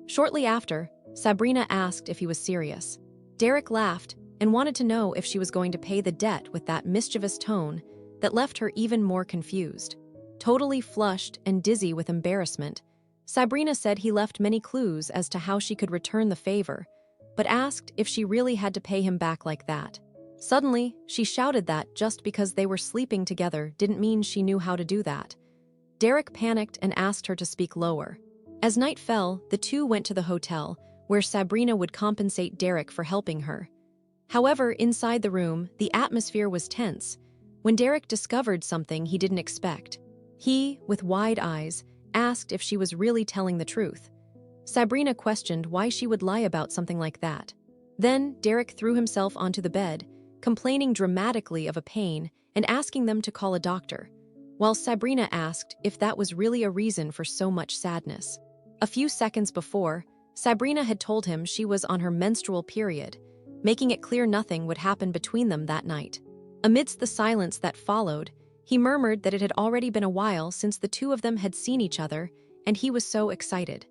Shortly after, Sabrina asked if he was serious. Derek laughed and wanted to know if she was going to pay the debt with that mischievous tone that left her even more confused. Totally flushed and dizzy with embarrassment, Sabrina said he left many clues as to how she could return the favor, but asked if she really had to pay him back like that. Suddenly, she shouted that just because they were sleeping together didn't mean she knew how to do that. Derek panicked and asked her to speak lower. As night fell, the two went to the hotel, where Sabrina would compensate Derek for helping her. However, inside the room, the atmosphere was tense when Derek discovered something he didn't expect. He, with wide eyes, asked if she was really telling the truth. Sabrina questioned why she would lie about something like that. Then, Derek threw himself onto the bed, complaining dramatically of a pain and asking them to call a doctor, while Sabrina asked if that was really a reason for so much sadness. A few seconds before, Sabrina had told him she was on her menstrual period, making it clear nothing would happen between them that night. Amidst the silence that followed, he murmured that it had already been a while since the two of them had seen each other, and he was so excited.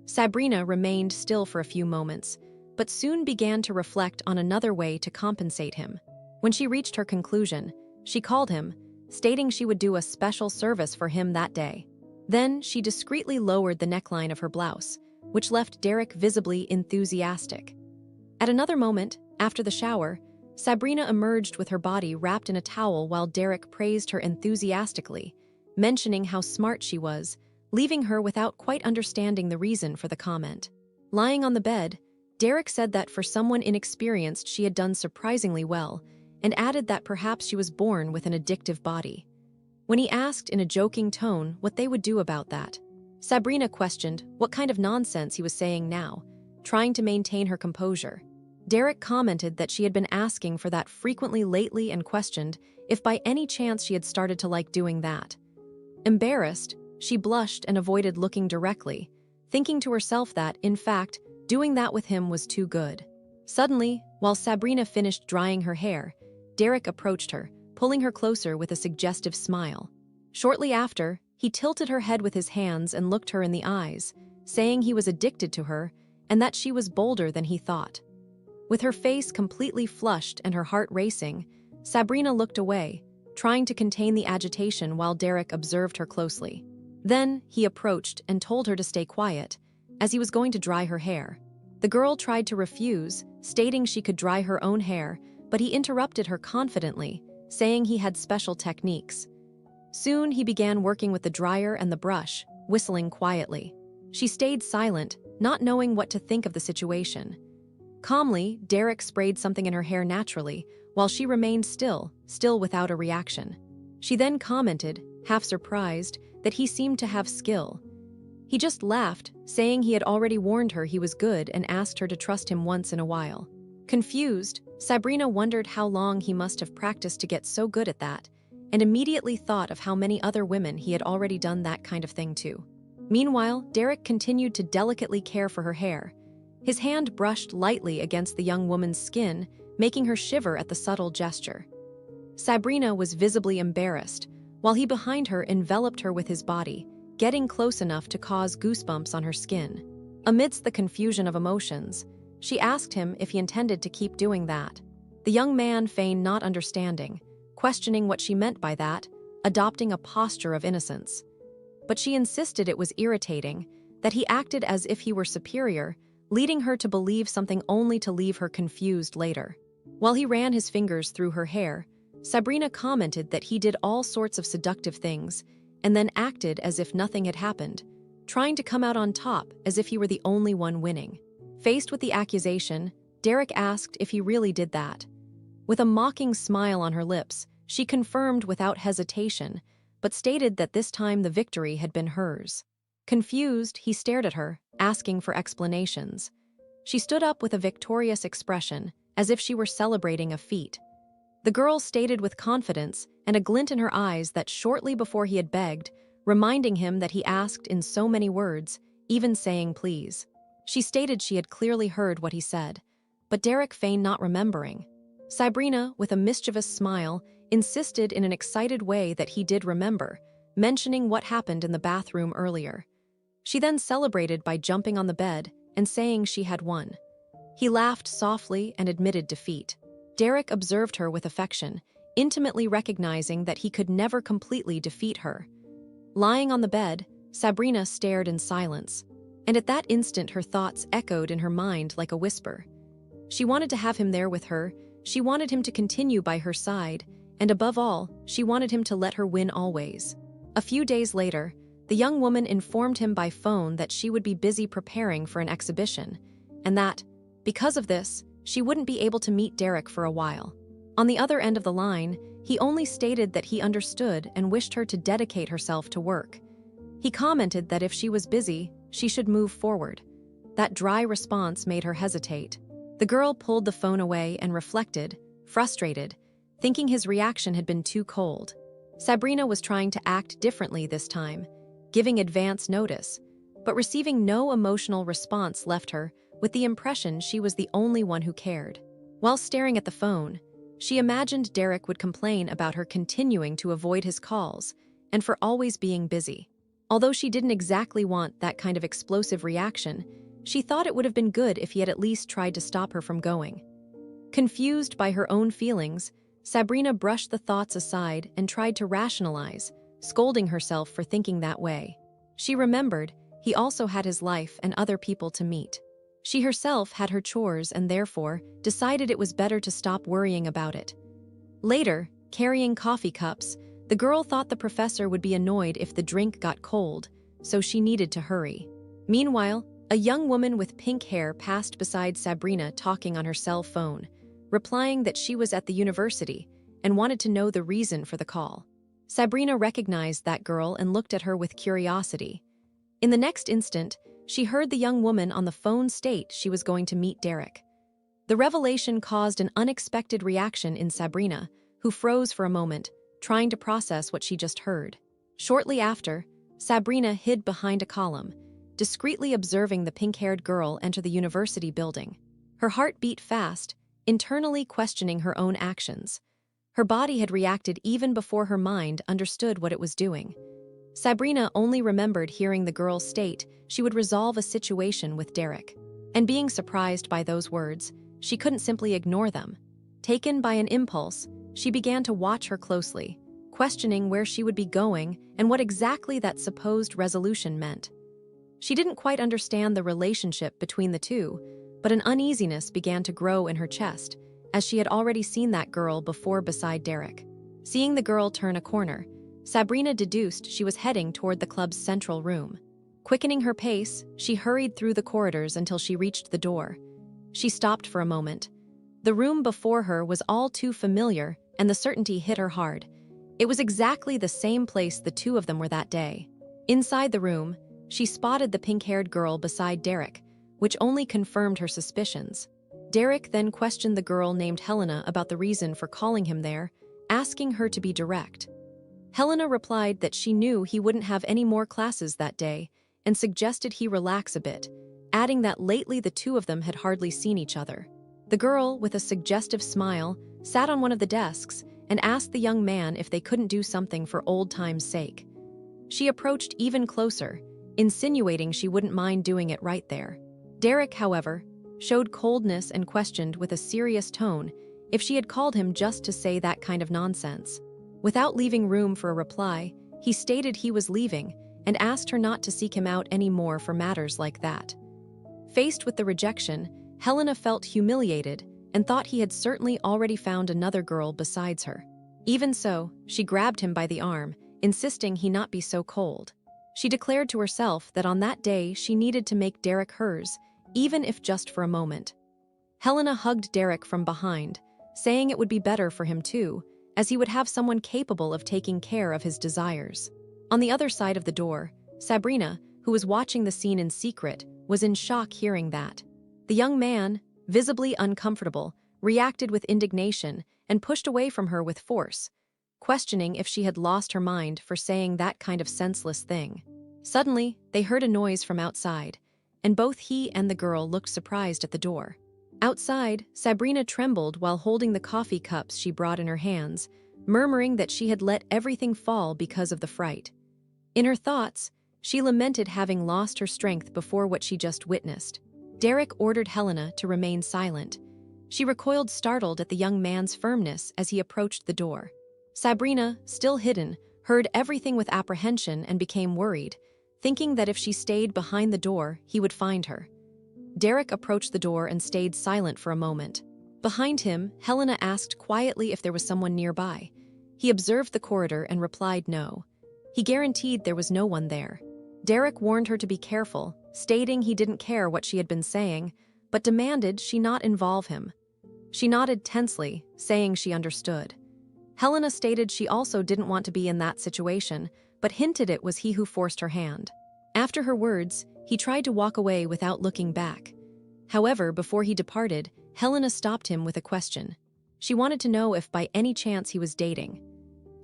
Sabrina remained still for a few moments, but soon began to reflect on another way to compensate him. When she reached her conclusion, she called him, stating she would do a special service for him that day. Then she discreetly lowered the neckline of her blouse, which left Derek visibly enthusiastic. At another moment, after the shower, Sabrina emerged with her body wrapped in a towel while Derek praised her enthusiastically, mentioning how smart she was, leaving her without quite understanding the reason for the comment. Lying on the bed, Derek said that for someone inexperienced she had done surprisingly well, and added that perhaps she was born with an addictive body. When he asked in a joking tone what they would do about that, Sabrina questioned what kind of nonsense he was saying now, trying to maintain her composure. Derek commented that she had been asking for that frequently lately and questioned if by any chance she had started to like doing that. Embarrassed, she blushed and avoided looking directly, thinking to herself that, in fact, doing that with him was too good. Suddenly, while Sabrina finished drying her hair, Derek approached her, pulling her closer with a suggestive smile. Shortly after, he tilted her head with his hands and looked her in the eyes, saying he was addicted to her and that she was bolder than he thought. With her face completely flushed and her heart racing, Sabrina looked away, trying to contain the agitation while Derek observed her closely. Then, he approached and told her to stay quiet, as he was going to dry her hair. The girl tried to refuse, stating she could dry her own hair, but he interrupted her confidently, saying he had special techniques. Soon he began working with the dryer and the brush, whistling quietly. She stayed silent, not knowing what to think of the situation. Calmly, Derek sprayed something in her hair naturally, while she remained still without a reaction. She then commented, half surprised, that he seemed to have skill. He just laughed, saying he had already warned her he was good and asked her to trust him once in a while. Confused, Sabrina wondered how long he must have practiced to get so good at that, and immediately thought of how many other women he had already done that kind of thing to. Meanwhile, Derek continued to delicately care for her hair. His hand brushed lightly against the young woman's skin, making her shiver at the subtle gesture. Sabrina was visibly embarrassed, while he behind her enveloped her with his body, getting close enough to cause goosebumps on her skin. Amidst the confusion of emotions, she asked him if he intended to keep doing that. The young man feigned not understanding, questioning what she meant by that, adopting a posture of innocence. But she insisted it was irritating, that he acted as if he were superior, leading her to believe something only to leave her confused later. While he ran his fingers through her hair, Sabrina commented that he did all sorts of seductive things, and then acted as if nothing had happened, trying to come out on top as if he were the only one winning. Faced with the accusation, Derek asked if he really did that. With a mocking smile on her lips, she confirmed without hesitation, but stated that this time the victory had been hers. Confused, he stared at her, asking for explanations. She stood up with a victorious expression, as if she were celebrating a feat. The girl stated with confidence and a glint in her eyes that shortly before he had begged, reminding him that he asked in so many words, even saying please. She stated she had clearly heard what he said, but Derek feigned not remembering. Sabrina, with a mischievous smile, insisted in an excited way that he did remember, mentioning what happened in the bathroom earlier. She then celebrated by jumping on the bed and saying she had won. He laughed softly and admitted defeat. Derek observed her with affection, intimately recognizing that he could never completely defeat her. Lying on the bed, Sabrina stared in silence, and at that instant her thoughts echoed in her mind like a whisper. She wanted to have him there with her, she wanted him to continue by her side, and above all, she wanted him to let her win always. A few days later, the young woman informed him by phone that she would be busy preparing for an exhibition, and that, because of this, she wouldn't be able to meet Derek for a while. On the other end of the line, he only stated that he understood and wished her to dedicate herself to work. He commented that if she was busy, she should move forward. That dry response made her hesitate. The girl pulled the phone away and reflected, frustrated, thinking his reaction had been too cold. Sabrina was trying to act differently this time, giving advance notice, but receiving no emotional response left her with the impression she was the only one who cared. While staring at the phone, she imagined Derek would complain about her continuing to avoid his calls and for always being busy. Although she didn't exactly want that kind of explosive reaction, she thought it would have been good if he had at least tried to stop her from going. Confused by her own feelings, Sabrina brushed the thoughts aside and tried to rationalize, scolding herself for thinking that way. She remembered he also had his life and other people to meet. She herself had her chores and therefore decided it was better to stop worrying about it. Later, carrying coffee cups, the girl thought the professor would be annoyed if the drink got cold, so she needed to hurry. Meanwhile, a young woman with pink hair passed beside Sabrina talking on her cell phone, replying that she was at the university and wanted to know the reason for the call. Sabrina recognized that girl and looked at her with curiosity. In the next instant, she heard the young woman on the phone state she was going to meet Derek. The revelation caused an unexpected reaction in Sabrina, who froze for a moment, trying to process what she just heard. Shortly after, Sabrina hid behind a column, discreetly observing the pink-haired girl enter the university building. Her heart beat fast, internally questioning her own actions. Her body had reacted even before her mind understood what it was doing. Sabrina only remembered hearing the girl state she would resolve a situation with Derek. And being surprised by those words, she couldn't simply ignore them. Taken by an impulse, she began to watch her closely, questioning where she would be going and what exactly that supposed resolution meant. She didn't quite understand the relationship between the two, but an uneasiness began to grow in her chest, as she had already seen that girl before beside Derek. Seeing the girl turn a corner, Sabrina deduced she was heading toward the club's central room. Quickening her pace, she hurried through the corridors until she reached the door. She stopped for a moment. The room before her was all too familiar, and the certainty hit her hard. It was exactly the same place the two of them were that day. Inside the room, she spotted the pink-haired girl beside Derek, which only confirmed her suspicions. Derek then questioned the girl named Helena about the reason for calling him there, asking her to be direct. Helena replied that she knew he wouldn't have any more classes that day and suggested he relax a bit, adding that lately the two of them had hardly seen each other. The girl, with a suggestive smile, sat on one of the desks and asked the young man if they couldn't do something for old time's sake. She approached even closer, insinuating she wouldn't mind doing it right there. Derek, however, showed coldness and questioned with a serious tone if she had called him just to say that kind of nonsense. Without leaving room for a reply, he stated he was leaving and asked her not to seek him out anymore for matters like that. Faced with the rejection, Helena felt humiliated and thought he had certainly already found another girl besides her. Even so, she grabbed him by the arm, insisting he not be so cold. She declared to herself that on that day she needed to make Derek hers, even if just for a moment. Helena hugged Derek from behind, saying it would be better for him too, as he would have someone capable of taking care of his desires. On the other side of the door, Sabrina, who was watching the scene in secret, was in shock hearing that. The young man, visibly uncomfortable, reacted with indignation and pushed away from her with force, questioning if she had lost her mind for saying that kind of senseless thing. Suddenly, they heard a noise from outside, and both he and the girl looked surprised at the door. Outside, Sabrina trembled while holding the coffee cups she brought in her hands, murmuring that she had let everything fall because of the fright. In her thoughts, she lamented having lost her strength before what she just witnessed. Derek ordered Helena to remain silent. She recoiled, startled at the young man's firmness as he approached the door. Sabrina, still hidden, heard everything with apprehension and became worried, thinking that if she stayed behind the door, he would find her. Derek approached the door and stayed silent for a moment. Behind him, Helena asked quietly if there was someone nearby. He observed the corridor and replied no. He guaranteed there was no one there. Derek warned her to be careful, stating he didn't care what she had been saying, but demanded she not involve him. She nodded tensely, saying she understood. Helena stated she also didn't want to be in that situation, but hinted it was he who forced her hand. After her words, he tried to walk away without looking back. However, before he departed, Helena stopped him with a question. She wanted to know if by any chance he was dating.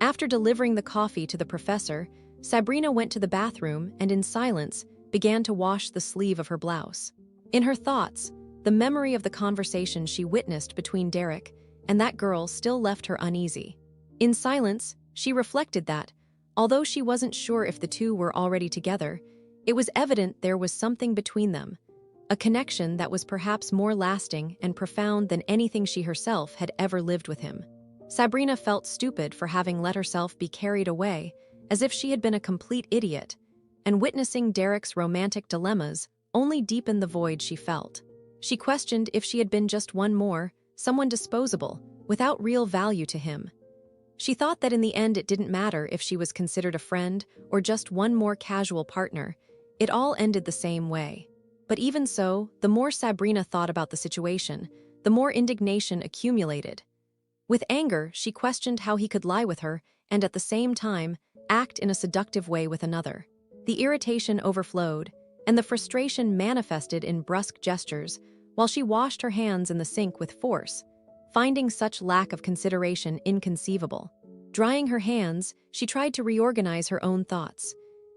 After delivering the coffee to the professor, Sabrina went to the bathroom and in silence began to wash the sleeve of her blouse. In her thoughts, the memory of the conversation she witnessed between Derek and that girl still left her uneasy. In silence, she reflected that, although she wasn't sure if the two were already together, it was evident there was something between them, a connection that was perhaps more lasting and profound than anything she herself had ever lived with him. Sabrina felt stupid for having let herself be carried away, as if she had been a complete idiot, and witnessing Derek's romantic dilemmas only deepened the void she felt. She questioned if she had been just someone disposable, without real value to him. She thought that in the end it didn't matter if she was considered a friend or just one more casual partner. It all ended the same way. But even so, the more Sabrina thought about the situation, the more indignation accumulated. With anger, she questioned how he could lie with her and at the same time act in a seductive way with another. The irritation overflowed, and the frustration manifested in brusque gestures while she washed her hands in the sink with force, finding such lack of consideration inconceivable. Drying her hands, she tried to reorganize her own thoughts.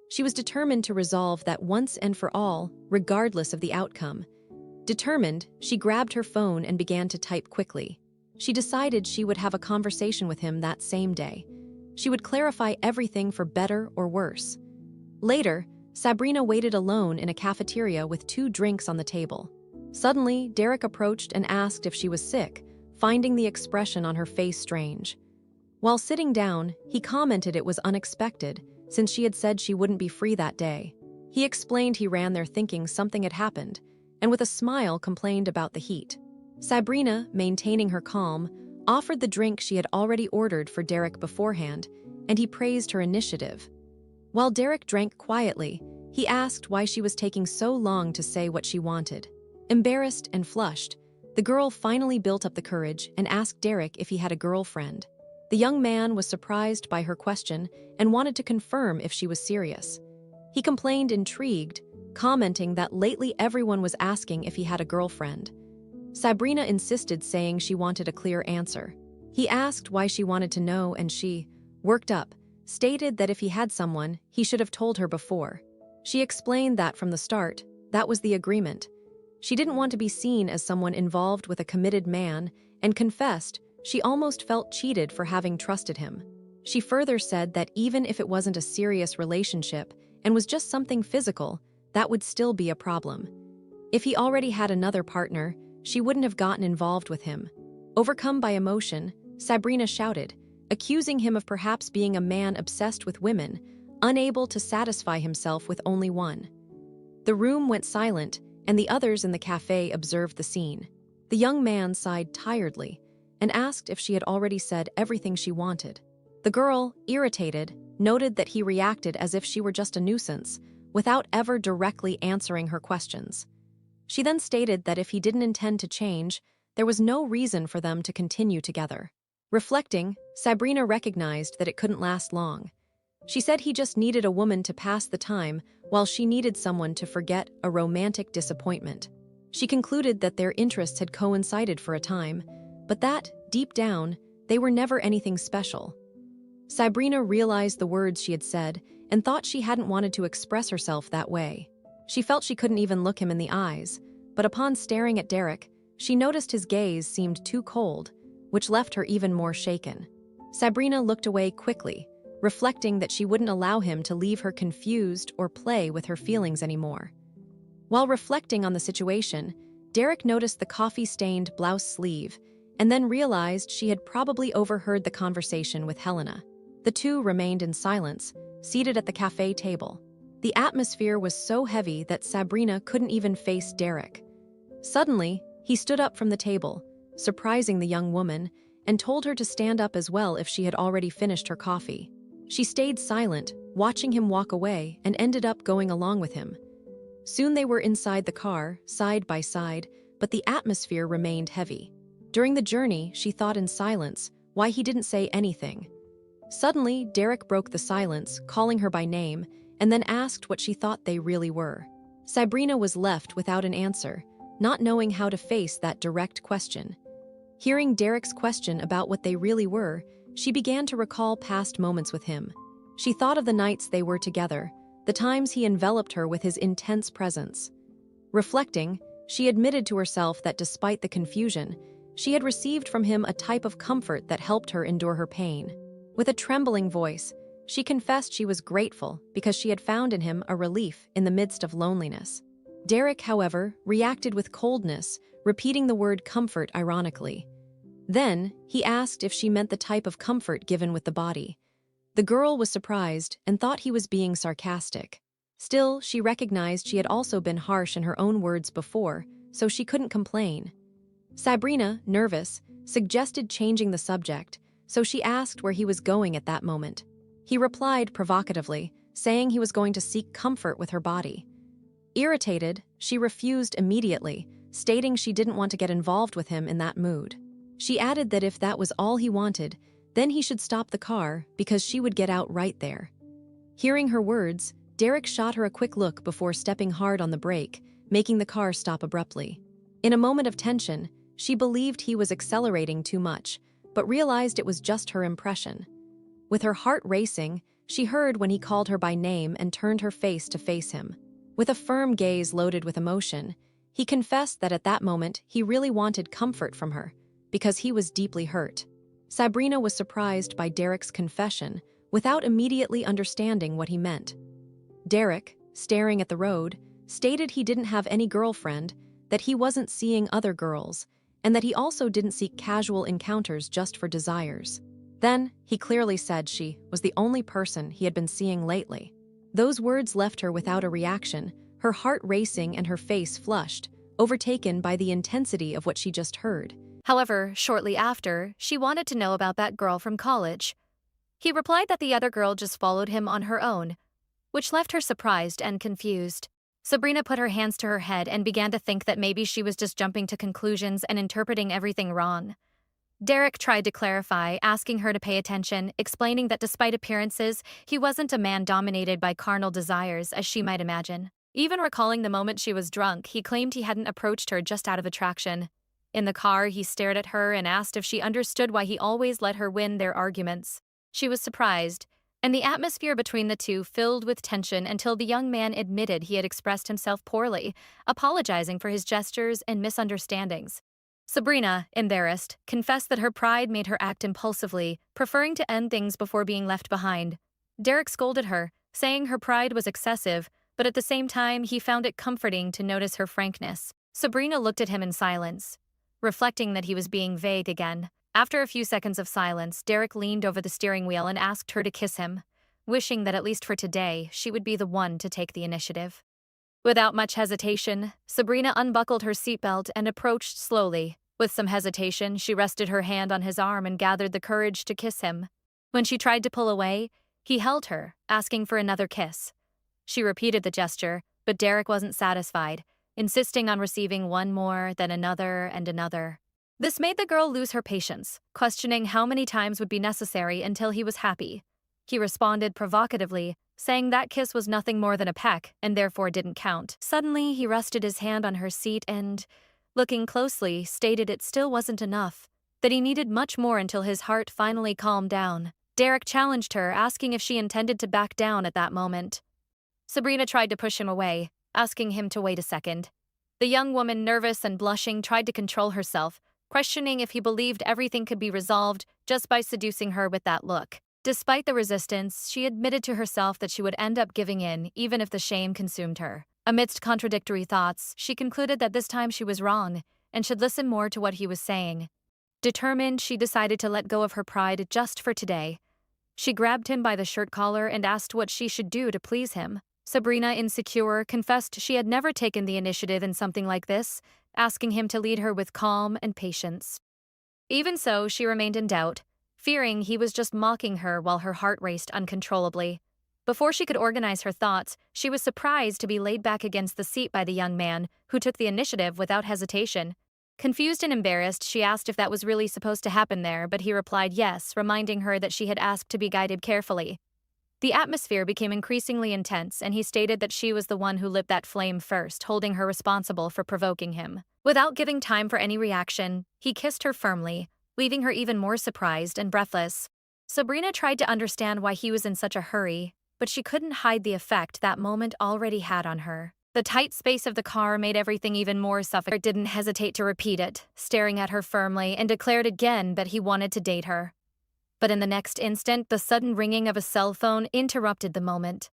She was determined to resolve that once and for all, regardless of the outcome. Determined, she grabbed her phone and began to type quickly. She decided she would have a conversation with him that same day. She would clarify everything for better or worse. Later, Sabrina waited alone in a cafeteria with 2 drinks on the table. Suddenly, Derek approached and asked if she was sick, finding the expression on her face strange. While sitting down, he commented it was unexpected, since she had said she wouldn't be free that day. He explained he ran there thinking something had happened, and with a smile complained about the heat. Sabrina, maintaining her calm, offered the drink she had already ordered for Derek beforehand, and he praised her initiative. While Derek drank quietly, he asked why she was taking so long to say what she wanted. Embarrassed and flushed, the girl finally built up the courage and asked Derek if he had a girlfriend. The young man was surprised by her question and wanted to confirm if she was serious. He complained intrigued, commenting that lately everyone was asking if he had a girlfriend. Sabrina insisted, saying she wanted a clear answer. He asked why she wanted to know, and she, worked up, stated that if he had someone, he should have told her before. She explained that from the start, that was the agreement. She didn't want to be seen as someone involved with a committed man, and confessed she almost felt cheated for having trusted him. She further said that even if it wasn't a serious relationship and was just something physical, that would still be a problem. If he already had another partner, she wouldn't have gotten involved with him. Overcome by emotion, Sabrina shouted, accusing him of perhaps being a man obsessed with women, unable to satisfy himself with only one. The room went silent, and the others in the cafe observed the scene. The young man sighed tiredly and asked if she had already said everything she wanted. The girl, irritated, noted that he reacted as if she were just a nuisance, without ever directly answering her questions. She then stated that if he didn't intend to change, there was no reason for them to continue together. Reflecting, Sabrina recognized that it couldn't last long. She said he just needed a woman to pass the time while she needed someone to forget a romantic disappointment. She concluded that their interests had coincided for a time, but that, deep down, they were never anything special. Sabrina realized the words she had said and thought she hadn't wanted to express herself that way. She felt she couldn't even look him in the eyes, but upon staring at Derek, she noticed his gaze seemed too cold, which left her even more shaken. Sabrina looked away quickly, reflecting that she wouldn't allow him to leave her confused or play with her feelings anymore. While reflecting on the situation, Derek noticed the coffee-stained blouse sleeve and then realized she had probably overheard the conversation with Helena. The two remained in silence, seated at the cafe table. The atmosphere was so heavy that Sabrina couldn't even face Derek. Suddenly, he stood up from the table, surprising the young woman, and told her to stand up as well if she had already finished her coffee. She stayed silent, watching him walk away, and ended up going along with him. Soon they were inside the car, side by side, but the atmosphere remained heavy. During the journey, she thought in silence why he didn't say anything. Suddenly, Derek broke the silence, calling her by name, and then asked what she thought they really were. Sabrina was left without an answer, not knowing how to face that direct question. Hearing Derek's question about what they really were, she began to recall past moments with him. She thought of the nights they were together, the times he enveloped her with his intense presence. Reflecting, she admitted to herself that despite the confusion, she had received from him a type of comfort that helped her endure her pain. With a trembling voice, she confessed she was grateful because she had found in him a relief in the midst of loneliness. Derek, however, reacted with coldness, repeating the word comfort ironically. Then, he asked if she meant the type of comfort given with the body. The girl was surprised and thought he was being sarcastic. Still, she recognized she had also been harsh in her own words before, so she couldn't complain. Sabrina, nervous, suggested changing the subject, so she asked where he was going at that moment. He replied provocatively, saying he was going to seek comfort with her body. Irritated, she refused immediately, stating she didn't want to get involved with him in that mood. She added that if that was all he wanted, then he should stop the car because she would get out right there. Hearing her words, Derek shot her a quick look before stepping hard on the brake, making the car stop abruptly. In a moment of tension, she believed he was accelerating too much, but realized it was just her impression. With her heart racing, she heard when he called her by name and turned her face to face him. With a firm gaze loaded with emotion, he confessed that at that moment he really wanted comfort from her, because he was deeply hurt. Sabrina was surprised by Derek's confession, without immediately understanding what he meant. Derek, staring at the road, stated he didn't have any girlfriend, that he wasn't seeing other girls, and that he also didn't seek casual encounters just for desires. Then, he clearly said she was the only person he had been seeing lately. Those words left her without a reaction, her heart racing and her face flushed, overtaken by the intensity of what she just heard. However, shortly after, she wanted to know about that girl from college. He replied that the other girl just followed him on her own, which left her surprised and confused. Sabrina put her hands to her head and began to think that maybe she was just jumping to conclusions and interpreting everything wrong. Derek tried to clarify, asking her to pay attention, explaining that despite appearances, he wasn't a man dominated by carnal desires, as she might imagine. Even recalling the moment she was drunk, he claimed he hadn't approached her just out of attraction. In the car, he stared at her and asked if she understood why he always let her win their arguments. She was surprised, and the atmosphere between the two filled with tension until the young man admitted he had expressed himself poorly, apologizing for his gestures and misunderstandings. Sabrina, embarrassed, confessed that her pride made her act impulsively, preferring to end things before being left behind. Derek scolded her, saying her pride was excessive, but at the same time he found it comforting to notice her frankness. Sabrina looked at him in silence, reflecting that he was being vague again. After a few seconds of silence, Derek leaned over the steering wheel and asked her to kiss him, wishing that at least for today she would be the one to take the initiative. Without much hesitation, Sabrina unbuckled her seatbelt and approached slowly. With some hesitation, she rested her hand on his arm and gathered the courage to kiss him. When she tried to pull away, he held her, asking for another kiss. She repeated the gesture, but Derek wasn't satisfied, insisting on receiving one more, then another and another. This made the girl lose her patience, questioning how many times would be necessary until he was happy. He responded provocatively, saying that kiss was nothing more than a peck and therefore didn't count. Suddenly, he rested his hand on her seat and, looking closely, stated it still wasn't enough, that he needed much more until his heart finally calmed down. Derek challenged her, asking if she intended to back down at that moment. Sabrina tried to push him away, asking him to wait a second. The young woman, nervous and blushing, tried to control herself, questioning if he believed everything could be resolved just by seducing her with that look. Despite the resistance, she admitted to herself that she would end up giving in, even if the shame consumed her. Amidst contradictory thoughts, she concluded that this time she was wrong and should listen more to what he was saying. Determined, she decided to let go of her pride just for today. She grabbed him by the shirt collar and asked what she should do to please him. Sabrina, insecure, confessed she had never taken the initiative in something like this, asking him to lead her with calm and patience. Even so, she remained in doubt, fearing he was just mocking her while her heart raced uncontrollably. Before she could organize her thoughts, she was surprised to be laid back against the seat by the young man, who took the initiative without hesitation. Confused and embarrassed, she asked if that was really supposed to happen there, but he replied yes, reminding her that she had asked to be guided carefully. The atmosphere became increasingly intense, and he stated that she was the one who lit that flame first, holding her responsible for provoking him. Without giving time for any reaction, he kissed her firmly, leaving her even more surprised and breathless. Sabrina tried to understand why he was in such a hurry, but she couldn't hide the effect that moment already had on her. The tight space of the car made everything even more suffocating. Didn't hesitate to repeat it, staring at her firmly, and declared again that he wanted to date her. But in the next instant, the sudden ringing of a cell phone interrupted the moment.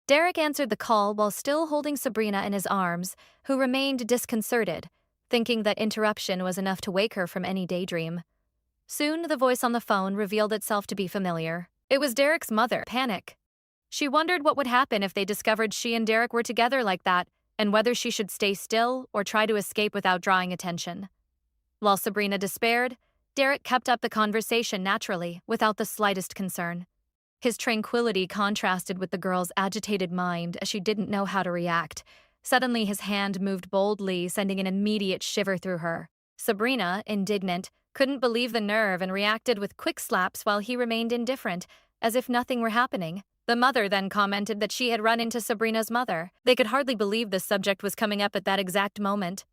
Derek answered the call while still holding Sabrina in his arms, who remained disconcerted, thinking that interruption was enough to wake her from any daydream. Soon, the voice on the phone revealed itself to be familiar. It was Derek's mother. Panic. She wondered what would happen if they discovered she and Derek were together like that, and whether she should stay still or try to escape without drawing attention. While Sabrina despaired, Derek kept up the conversation naturally, without the slightest concern. His tranquility contrasted with the girl's agitated mind as she didn't know how to react. Suddenly, his hand moved boldly, sending an immediate shiver through her. Sabrina, indignant, couldn't believe the nerve and reacted with quick slaps while he remained indifferent, as if nothing were happening. The mother then commented that she had run into Sabrina's mother. They could hardly believe this subject was coming up at that exact moment.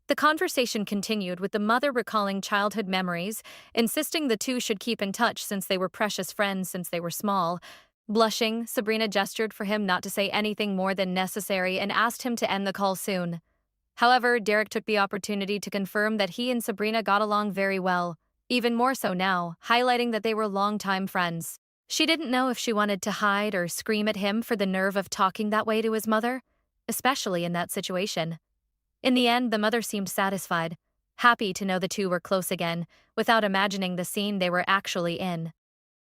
The conversation continued, with the mother recalling childhood memories, insisting the two should keep in touch since they were precious friends since they were small. Blushing, Sabrina gestured for him not to say anything more than necessary and asked him to end the call soon. However, Derek took the opportunity to confirm that he and Sabrina got along very well, even more so now, highlighting that they were longtime friends. She didn't know if she wanted to hide or scream at him for the nerve of talking that way to his mother, especially in that situation. In the end, the mother seemed satisfied, happy to know the two were close again, without imagining the scene they were actually in.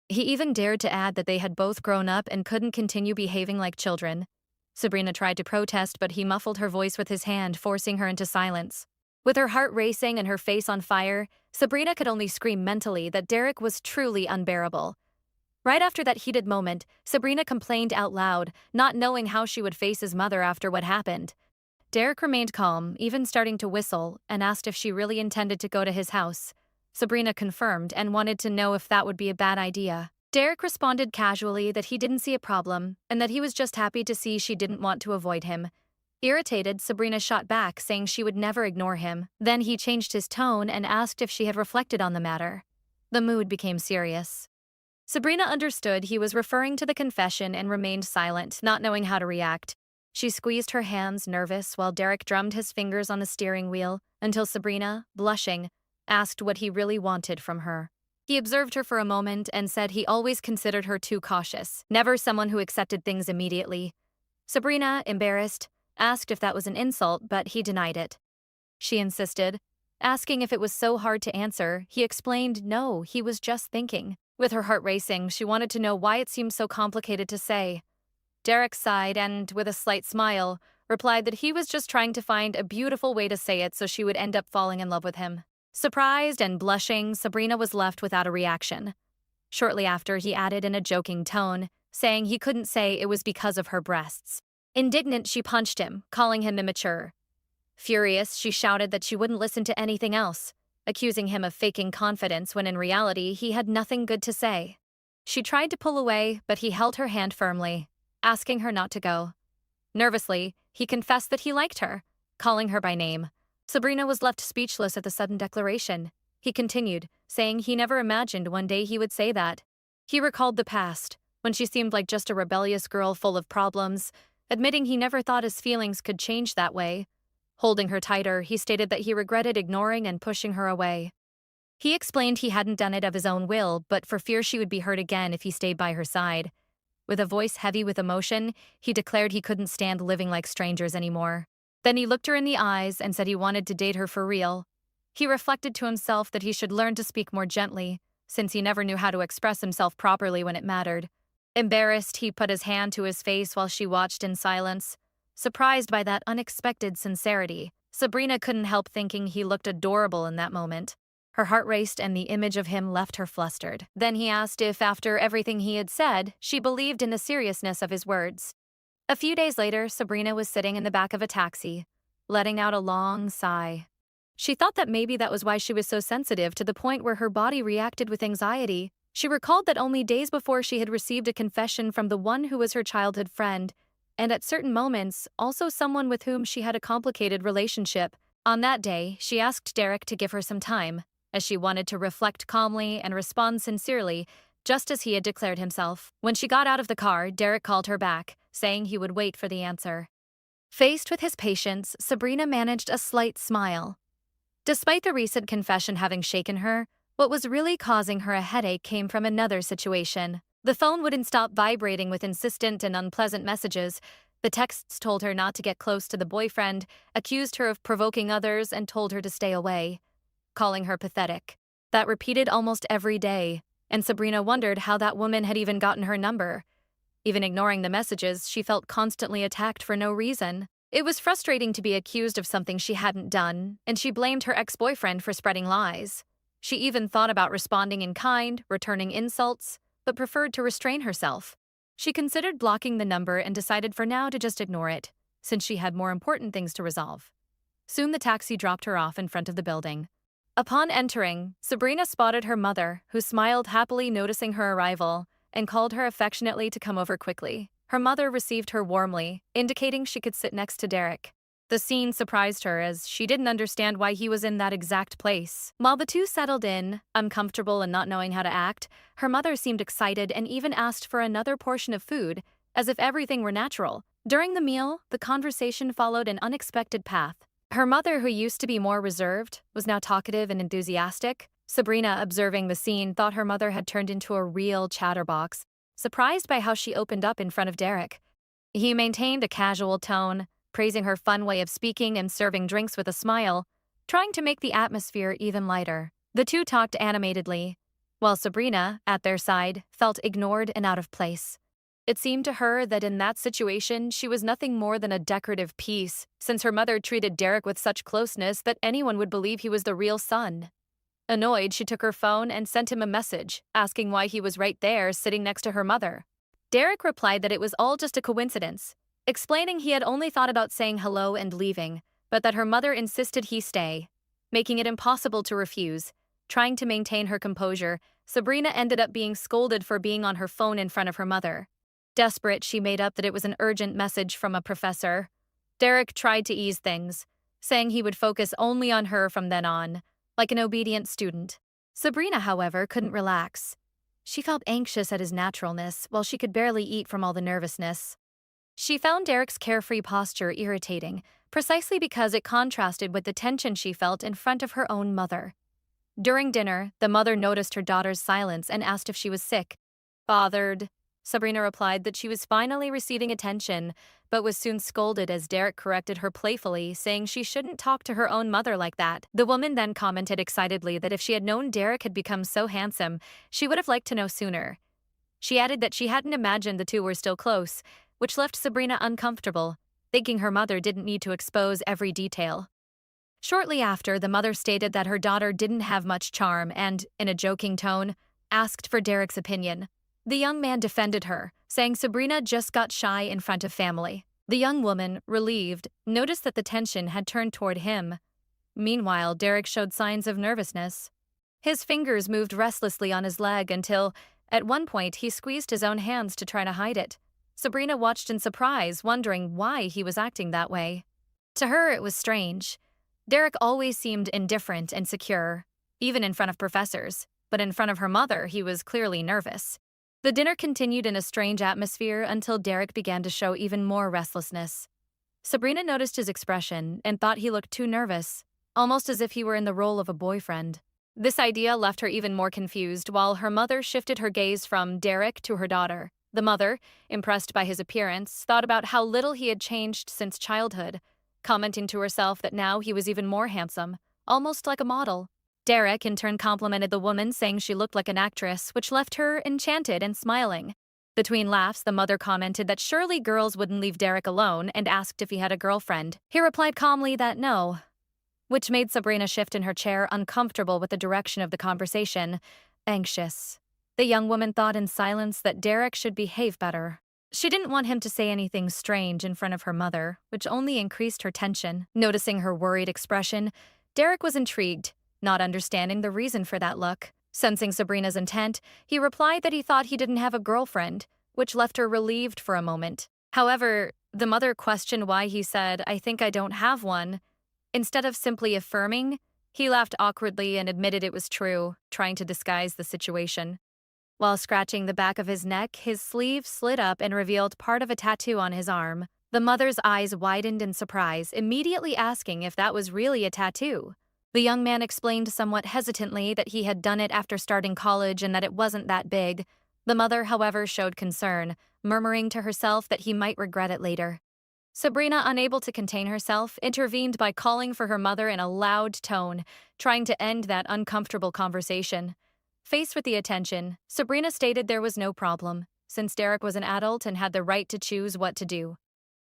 He even dared to add that they had both grown up and couldn't continue behaving like children. Sabrina tried to protest, but he muffled her voice with his hand, forcing her into silence. With her heart racing and her face on fire, Sabrina could only scream mentally that Derek was truly unbearable. Right after that heated moment, Sabrina complained out loud, not knowing how she would face his mother after what happened. Derek remained calm, even starting to whistle, and asked if she really intended to go to his house. Sabrina confirmed and wanted to know if that would be a bad idea. Derek responded casually that he didn't see a problem and that he was just happy to see she didn't want to avoid him. Irritated, Sabrina shot back, saying she would never ignore him. Then he changed his tone and asked if she had reflected on the matter. The mood became serious. Sabrina understood he was referring to the confession and remained silent, not knowing how to react. She squeezed her hands, nervous, while Derek drummed his fingers on the steering wheel until Sabrina, blushing, asked what he really wanted from her. He observed her for a moment and said he always considered her too cautious, never someone who accepted things immediately. Sabrina, embarrassed, asked if that was an insult, but he denied it. She insisted. Asking if it was so hard to answer, he explained no, he was just thinking. With her heart racing, she wanted to know why it seemed so complicated to say. Derek sighed and, with a slight smile, replied that he was just trying to find a beautiful way to say it so she would end up falling in love with him. Surprised and blushing, Sabrina was left without a reaction. Shortly after, he added in a joking tone, saying he couldn't say it was because of her breasts. Indignant, she punched him, calling him immature. Furious, she shouted that she wouldn't listen to anything else, accusing him of faking confidence when in reality he had nothing good to say. She tried to pull away, but he held her hand firmly, asking her not to go. Nervously, he confessed that he liked her, calling her by name. Sabrina was left speechless at the sudden declaration. He continued, saying he never imagined one day he would say that. He recalled the past, when she seemed like just a rebellious girl full of problems, admitting he never thought his feelings could change that way. Holding her tighter, he stated that he regretted ignoring and pushing her away. He explained he hadn't done it of his own will, but for fear she would be hurt again if he stayed by her side. With a voice heavy with emotion, he declared he couldn't stand living like strangers anymore. Then he looked her in the eyes and said he wanted to date her for real. He reflected to himself that he should learn to speak more gently, since he never knew how to express himself properly when it mattered. Embarrassed, he put his hand to his face while she watched in silence. Surprised by that unexpected sincerity, Sabrina couldn't help thinking he looked adorable in that moment. Her heart raced and the image of him left her flustered. Then he asked if, after everything he had said, she believed in the seriousness of his words. A few days later, Sabrina was sitting in the back of a taxi, letting out a long sigh. She thought that maybe that was why she was so sensitive to the point where her body reacted with anxiety. She recalled that only days before she had received a confession from the one who was her childhood friend, and at certain moments, also someone with whom she had a complicated relationship. On that day, she asked Derek to give her some time, as she wanted to reflect calmly and respond sincerely, just as he had declared himself. When she got out of the car, Derek called her back, saying he would wait for the answer. Faced with his patience, Sabrina managed a slight smile. Despite the recent confession having shaken her, what was really causing her a headache came from another situation. The phone wouldn't stop vibrating with insistent and unpleasant messages. The texts told her not to get close to the boyfriend, accused her of provoking others, and told her to stay away, calling her pathetic. That repeated almost every day, and Sabrina wondered how that woman had even gotten her number. Even ignoring the messages, she felt constantly attacked for no reason. It was frustrating to be accused of something she hadn't done, and she blamed her ex-boyfriend for spreading lies. She even thought about responding in kind, returning insults, but preferred to restrain herself. She considered blocking the number and decided for now to just ignore it, since she had more important things to resolve. Soon the taxi dropped her off in front of the building. Upon entering, Sabrina spotted her mother, who smiled happily noticing her arrival, and called her affectionately to come over quickly. Her mother received her warmly, indicating she could sit next to Derek. The scene surprised her as she didn't understand why he was in that exact place. While the two settled in, uncomfortable and not knowing how to act, her mother seemed excited and even asked for another portion of food, as if everything were natural. During the meal, the conversation followed an unexpected path. Her mother, who used to be more reserved, was now talkative and enthusiastic. Sabrina, observing the scene, thought her mother had turned into a real chatterbox, surprised by how she opened up in front of Derek. He maintained a casual tone, praising her fun way of speaking and serving drinks with a smile, trying to make the atmosphere even lighter. The two talked animatedly, while Sabrina, at their side, felt ignored and out of place. It seemed to her that in that situation, she was nothing more than a decorative piece, since her mother treated Derek with such closeness that anyone would believe he was the real son. Annoyed, she took her phone and sent him a message, asking why he was right there, sitting next to her mother. Derek replied that it was all just a coincidence, explaining he had only thought about saying hello and leaving, but that her mother insisted he stay, making it impossible to refuse. Trying to maintain her composure, Sabrina ended up being scolded for being on her phone in front of her mother. Desperate, she made up that it was an urgent message from a professor. Derek tried to ease things, saying he would focus only on her from then on, like an obedient student. Sabrina, however, couldn't relax. She felt anxious at his naturalness, while she could barely eat from all the nervousness. She found Derek's carefree posture irritating, precisely because it contrasted with the tension she felt in front of her own mother. During dinner, the mother noticed her daughter's silence and asked if she was sick. Bothered, Sabrina replied that she was finally receiving attention, but was soon scolded as Derek corrected her playfully, saying she shouldn't talk to her own mother like that. The woman then commented excitedly that if she had known Derek had become so handsome, she would have liked to know sooner. She added that she hadn't imagined the two were still close, which left Sabrina uncomfortable, thinking her mother didn't need to expose every detail. Shortly after, the mother stated that her daughter didn't have much charm and, in a joking tone, asked for Derek's opinion. The young man defended her, saying Sabrina just got shy in front of family. The young woman, relieved, noticed that the tension had turned toward him. Meanwhile, Derek showed signs of nervousness. His fingers moved restlessly on his leg until, at one point, he squeezed his own hands to try to hide it. Sabrina watched in surprise, wondering why he was acting that way. To her, it was strange. Derek always seemed indifferent and secure, even in front of professors, but in front of her mother, he was clearly nervous. The dinner continued in a strange atmosphere until Derek began to show even more restlessness. Sabrina noticed his expression and thought he looked too nervous, almost as if he were in the role of a boyfriend. This idea left her even more confused, while her mother shifted her gaze from Derek to her daughter. The mother, impressed by his appearance, thought about how little he had changed since childhood, commenting to herself that now he was even more handsome, almost like a model. Derek in turn complimented the woman, saying she looked like an actress, which left her enchanted and smiling. Between laughs, the mother commented that surely girls wouldn't leave Derek alone and asked if he had a girlfriend. He replied calmly that no, which made Sabrina shift in her chair, uncomfortable with the direction of the conversation, anxious. The young woman thought in silence that Derek should behave better. She didn't want him to say anything strange in front of her mother, which only increased her tension. Noticing her worried expression, Derek was intrigued, not understanding the reason for that look. Sensing Sabrina's intent, he replied that he thought he didn't have a girlfriend, which left her relieved for a moment. However, the mother questioned why he said, "I think I don't have one." Instead of simply affirming, he laughed awkwardly and admitted it was true, trying to disguise the situation. While scratching the back of his neck, his sleeve slid up and revealed part of a tattoo on his arm. The mother's eyes widened in surprise, immediately asking if that was really a tattoo. The young man explained somewhat hesitantly that he had done it after starting college and that it wasn't that big. The mother, however, showed concern, murmuring to herself that he might regret it later. Sabrina, unable to contain herself, intervened by calling for her mother in a loud tone, trying to end that uncomfortable conversation. Faced with the attention, Sabrina stated there was no problem, since Derek was an adult and had the right to choose what to do.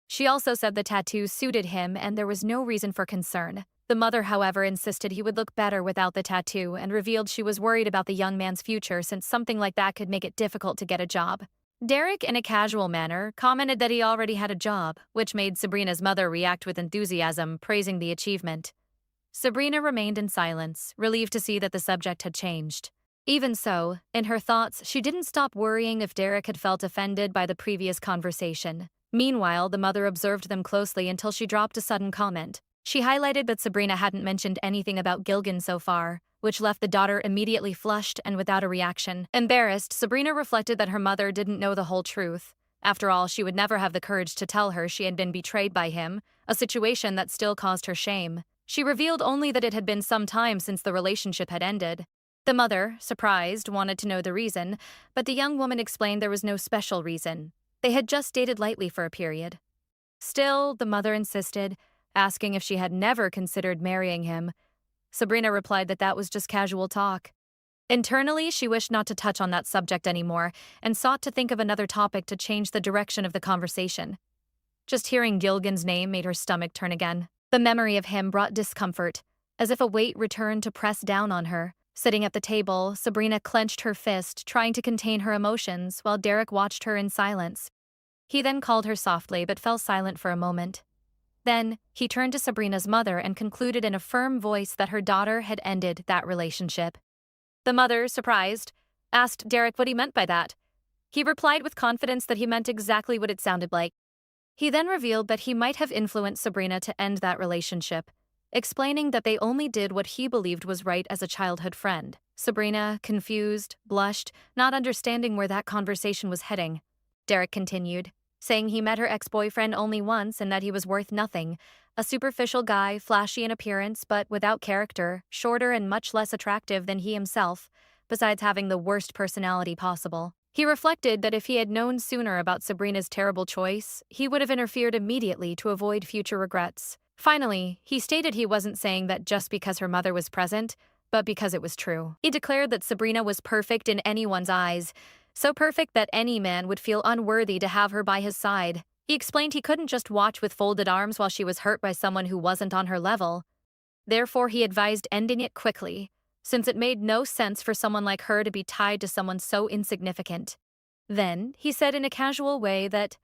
She also said the tattoo suited him and there was no reason for concern. The mother, however, insisted he would look better without the tattoo and revealed she was worried about the young man's future since something like that could make it difficult to get a job. Derek, in a casual manner, commented that he already had a job, which made Sabrina's mother react with enthusiasm, praising the achievement. Sabrina remained in silence, relieved to see that the subject had changed. Even so, in her thoughts, she didn't stop worrying if Derek had felt offended by the previous conversation. Meanwhile, the mother observed them closely until she dropped a sudden comment. She highlighted that Sabrina hadn't mentioned anything about Gilgan so far, which left the daughter immediately flushed and without a reaction. Embarrassed, Sabrina reflected that her mother didn't know the whole truth. After all, she would never have the courage to tell her she had been betrayed by him, a situation that still caused her shame. She revealed only that it had been some time since the relationship had ended. The mother, surprised, wanted to know the reason, but the young woman explained there was no special reason. They had just dated lightly for a period. Still, the mother insisted, asking if she had never considered marrying him. Sabrina replied that that was just casual talk. Internally, she wished not to touch on that subject anymore and sought to think of another topic to change the direction of the conversation. Just hearing Gilgan's name made her stomach turn again. The memory of him brought discomfort, as if a weight returned to press down on her. Sitting at the table, Sabrina clenched her fist, trying to contain her emotions, while Derek watched her in silence. He then called her softly but fell silent for a moment. Then, he turned to Sabrina's mother and concluded in a firm voice that her daughter had ended that relationship. The mother, surprised, asked Derek what he meant by that. He replied with confidence that he meant exactly what it sounded like. He then revealed that he might have influenced Sabrina to end that relationship, explaining that they only did what he believed was right as a childhood friend. Sabrina, confused, blushed, not understanding where that conversation was heading. Derek continued, saying he met her ex-boyfriend only once and that he was worth nothing. A superficial guy, flashy in appearance but without character, shorter and much less attractive than he himself, besides having the worst personality possible. He reflected that if he had known sooner about Sabrina's terrible choice, he would have interfered immediately to avoid future regrets. Finally, he stated he wasn't saying that just because her mother was present, but because it was true. He declared that Sabrina was perfect in anyone's eyes, so perfect that any man would feel unworthy to have her by his side. He explained he couldn't just watch with folded arms while she was hurt by someone who wasn't on her level. Therefore, he advised ending it quickly, since it made no sense for someone like her to be tied to someone so insignificant. Then, he said in a casual way that,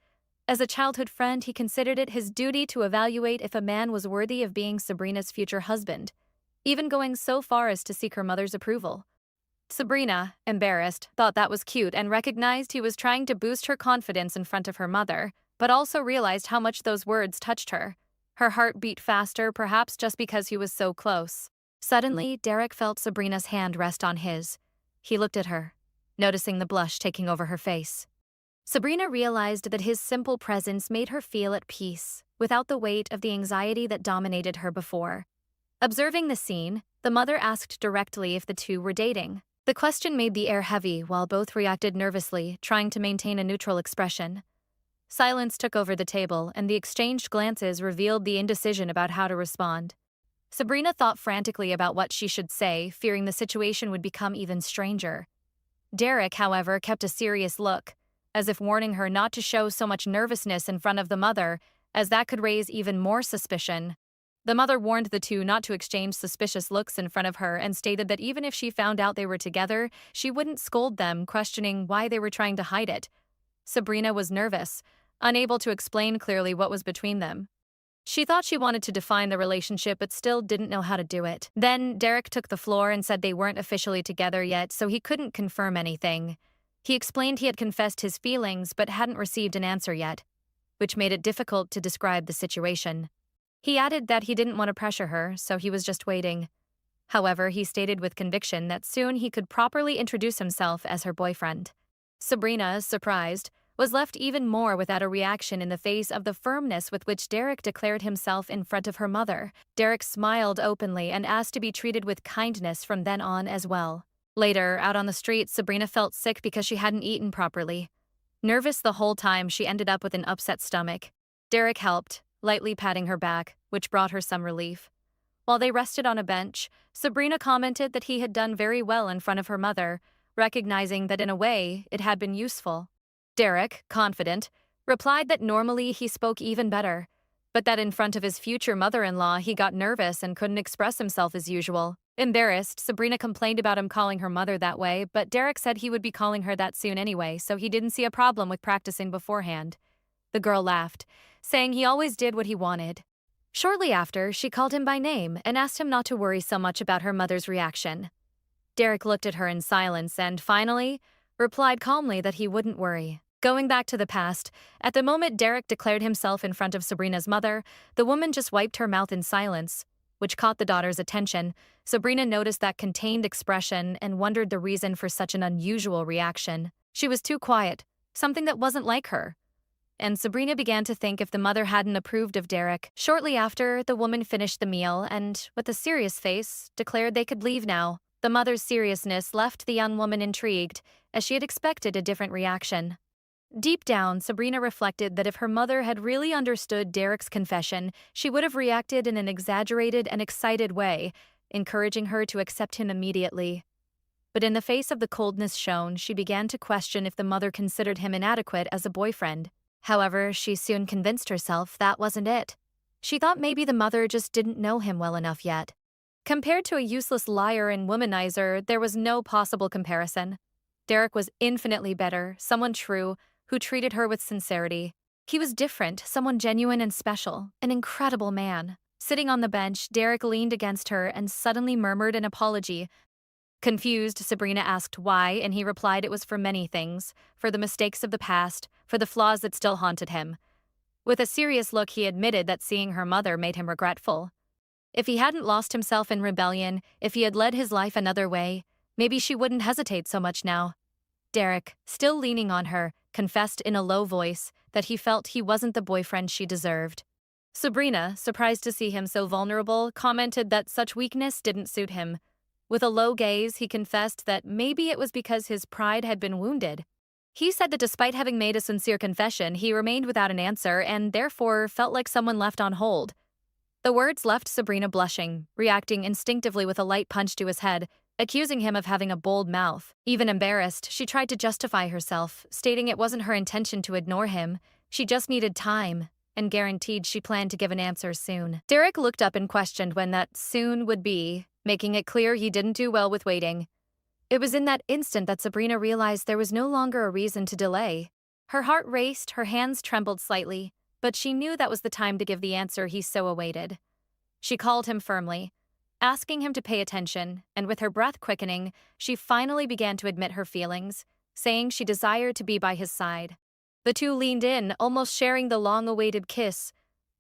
as a childhood friend, he considered it his duty to evaluate if a man was worthy of being Sabrina's future husband, even going so far as to seek her mother's approval. Sabrina, embarrassed, thought that was cute and recognized he was trying to boost her confidence in front of her mother, but also realized how much those words touched her. Her heart beat faster, perhaps just because he was so close. Suddenly, Derek felt Sabrina's hand rest on his. He looked at her, noticing the blush taking over her face. Sabrina realized that his simple presence made her feel at peace, without the weight of the anxiety that dominated her before. Observing the scene, the mother asked directly if the two were dating. The question made the air heavy while both reacted nervously, trying to maintain a neutral expression. Silence took over the table, and the exchanged glances revealed the indecision about how to respond. Sabrina thought frantically about what she should say, fearing the situation would become even stranger. Derek, however, kept a serious look, as if warning her not to show so much nervousness in front of the mother, as that could raise even more suspicion. The mother warned the two not to exchange suspicious looks in front of her and stated that even if she found out they were together, she wouldn't scold them, questioning why they were trying to hide it. Sabrina was nervous, unable to explain clearly what was between them. She thought she wanted to define the relationship but still didn't know how to do it. Then Derek took the floor and said they weren't officially together yet, so he couldn't confirm anything. He explained he had confessed his feelings but hadn't received an answer yet, which made it difficult to describe the situation. He added that he didn't want to pressure her, so he was just waiting. However, he stated with conviction that soon he could properly introduce himself as her boyfriend. Sabrina, surprised, was left even more without a reaction in the face of the firmness with which Derek declared himself in front of her mother. Derek smiled openly and asked to be treated with kindness from then on as well. Later, out on the street, Sabrina felt sick because she hadn't eaten properly. Nervous the whole time, she ended up with an upset stomach. Derek helped, lightly patting her back, which brought her some relief. While they rested on a bench, Sabrina commented that he had done very well in front of her mother, recognizing that in a way it had been useful. Derek, confident, replied that normally he spoke even better, but that in front of his future mother-in-law he got nervous and couldn't express himself as usual. Embarrassed, Sabrina complained about him calling her mother that way, but Derek said he would be calling her that soon anyway, so he didn't see a problem with practicing beforehand. The girl laughed, saying he always did what he wanted. Shortly after, she called him by name and asked him not to worry so much about her mother's reaction. Derek looked at her in silence and, finally, replied calmly that he wouldn't worry. Going back to the past, at the moment Derek declared himself in front of Sabrina's mother, the woman just wiped her mouth in silence, which caught the daughter's attention. Sabrina noticed that contained expression and wondered the reason for such an unusual reaction. She was too quiet, something that wasn't like her. And Sabrina began to think if the mother hadn't approved of Derek. Shortly after, the woman finished the meal and, with a serious face, declared they could leave now. The mother's seriousness left the young woman intrigued, as she had expected a different reaction. Deep down, Sabrina reflected that if her mother had really understood Derek's confession, she would have reacted in an exaggerated and excited way, encouraging her to accept him immediately. But in the face of the coldness shown, she began to question if the mother considered him inadequate as a boyfriend. However, she soon convinced herself that wasn't it. She thought maybe the mother just didn't know him well enough yet. Compared to a useless liar and womanizer, there was no possible comparison. Derek was infinitely better, someone true, who treated her with sincerity. He was different, someone genuine and special, an incredible man. Sitting on the bench, Derek leaned against her and suddenly murmured an apology. Confused, Sabrina asked why, and he replied it was for many things, for the mistakes of the past, for the flaws that still haunted him. With a serious look, he admitted that seeing her mother made him regretful. If he hadn't lost himself in rebellion, if he had led his life another way, maybe she wouldn't hesitate so much now. Derek, still leaning on her, confessed in a low voice that he felt he wasn't the boyfriend she deserved. Sabrina, surprised to see him so vulnerable, commented that such weakness didn't suit him. With a low gaze, he confessed that maybe it was because his pride had been wounded. He said that despite having made a sincere confession, he remained without an answer and therefore felt like someone left on hold. The words left Sabrina blushing, reacting instinctively with a light punch to his head, accusing him of having a bold mouth. Even embarrassed, she tried to justify herself, stating it wasn't her intention to ignore him, she just needed time, and guaranteed she planned to give an answer soon. Derek looked up and questioned when that soon would be, making it clear he didn't do well with waiting. It was in that instant that Sabrina realized there was no longer a reason to delay. Her heart raced, her hands trembled slightly, but she knew that was the time to give the answer he so awaited. She called him firmly, asking him to pay attention, and with her breath quickening, she finally began to admit her feelings, saying she desired to be by his side. The two leaned in, almost sharing the long-awaited kiss,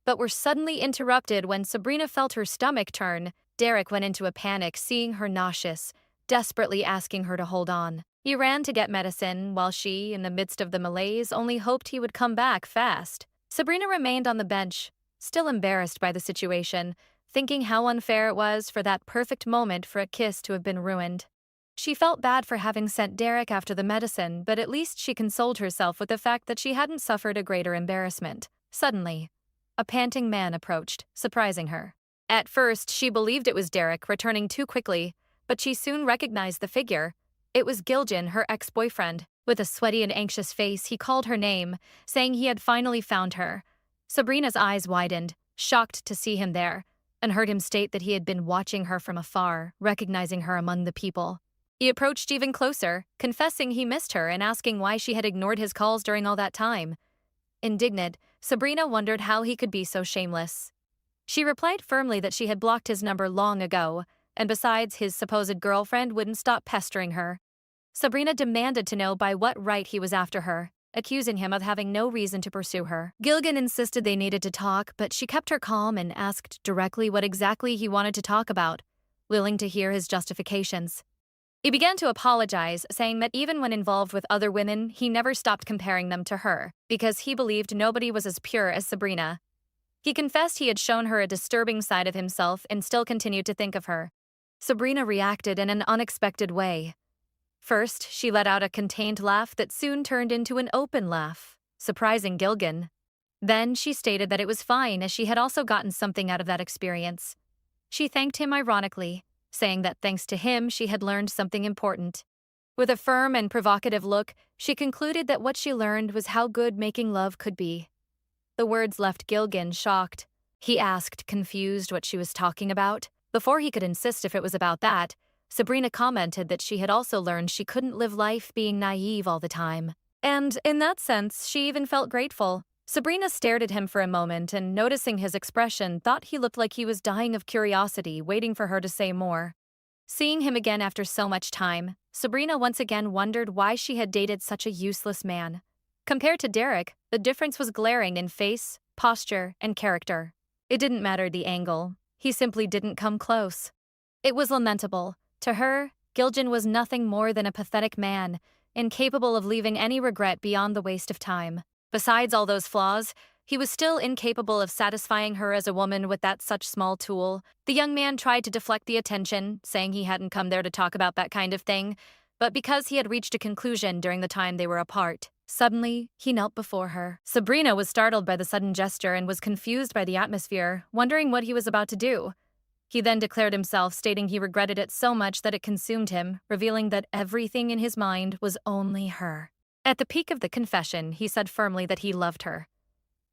but were suddenly interrupted when Sabrina felt her stomach turn. Derek went into a panic, seeing her nauseous, desperately asking her to hold on. He ran to get medicine, while she, in the midst of the malaise, only hoped he would come back fast. Sabrina remained on the bench, still embarrassed by the situation, thinking how unfair it was for that perfect moment for a kiss to have been ruined. She felt bad for having sent Derek after the medicine, but at least she consoled herself with the fact that she hadn't suffered a greater embarrassment. Suddenly, a panting man approached, surprising her. At first, she believed it was Derek returning too quickly, but she soon recognized the figure. It was Gilgen, her ex-boyfriend. With a sweaty and anxious face, he called her name, saying he had finally found her. Sabrina's eyes widened, shocked to see him there, and heard him state that he had been watching her from afar, recognizing her among the people. He approached even closer, confessing he missed her and asking why she had ignored his calls during all that time. Indignant, Sabrina wondered how he could be so shameless. She replied firmly that she had blocked his number long ago, and besides, his supposed girlfriend wouldn't stop pestering her. Sabrina demanded to know by what right he was after her, accusing him of having no reason to pursue her. Gilgen insisted they needed to talk, but she kept her calm and asked directly what exactly he wanted to talk about, willing to hear his justifications. He began to apologize, saying that even when involved with other women, he never stopped comparing them to her, because he believed nobody was as pure as Sabrina. He confessed he had shown her a disturbing side of himself and still continued to think of her. Sabrina reacted in an unexpected way. First, she let out a contained laugh that soon turned into an open laugh, surprising Gilgen. Then she stated that it was fine, as she had also gotten something out of that experience. She thanked him ironically, saying that thanks to him she had learned something important. With a firm and provocative look, she concluded that what she learned was how good making love could be. The words left Gilgen shocked. He asked, confused, what she was talking about. Before he could insist if it was about that, Sabrina commented that she had also learned she couldn't live life being naive all the time. And, in that sense, she even felt grateful. Sabrina stared at him for a moment and, noticing his expression, thought he looked like he was dying of curiosity, waiting for her to say more. Seeing him again after so much time, Sabrina once again wondered why she had dated such a useless man. Compared to Derek, the difference was glaring in face, posture, and character. It didn't matter the angle. He simply didn't come close. It was lamentable. To her, Gilgen was nothing more than a pathetic man, incapable of leaving any regret beyond the waste of time. Besides all those flaws, he was still incapable of satisfying her as a woman with that such small tool. The young man tried to deflect the attention, saying he hadn't come there to talk about that kind of thing, but because he had reached a conclusion during the time they were apart. Suddenly, he knelt before her. Sabrina was startled by the sudden gesture and was confused by the atmosphere, wondering what he was about to do. He then declared himself, stating he regretted it so much that it consumed him, revealing that everything in his mind was only her. At the peak of the confession, he said firmly that he loved her.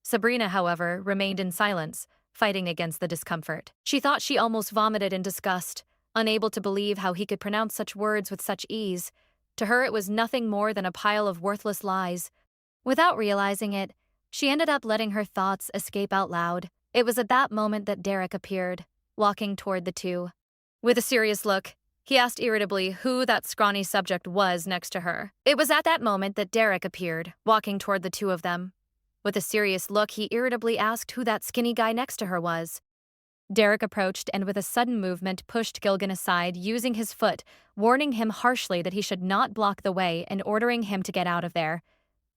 Sabrina, however, remained in silence, fighting against the discomfort. She thought she almost vomited in disgust, unable to believe how he could pronounce such words with such ease. To her, it was nothing more than a pile of worthless lies. Without realizing it, she ended up letting her thoughts escape out loud. It was at that moment that Derek appeared, walking toward the two. With a serious look, he asked irritably who that scrawny subject was next to her. It was at that moment that Derek appeared, walking toward the two of them. With a serious look, he irritably asked who that skinny guy next to her was. Derek approached and with a sudden movement pushed Gilgen aside, using his foot, warning him harshly that he should not block the way and ordering him to get out of there.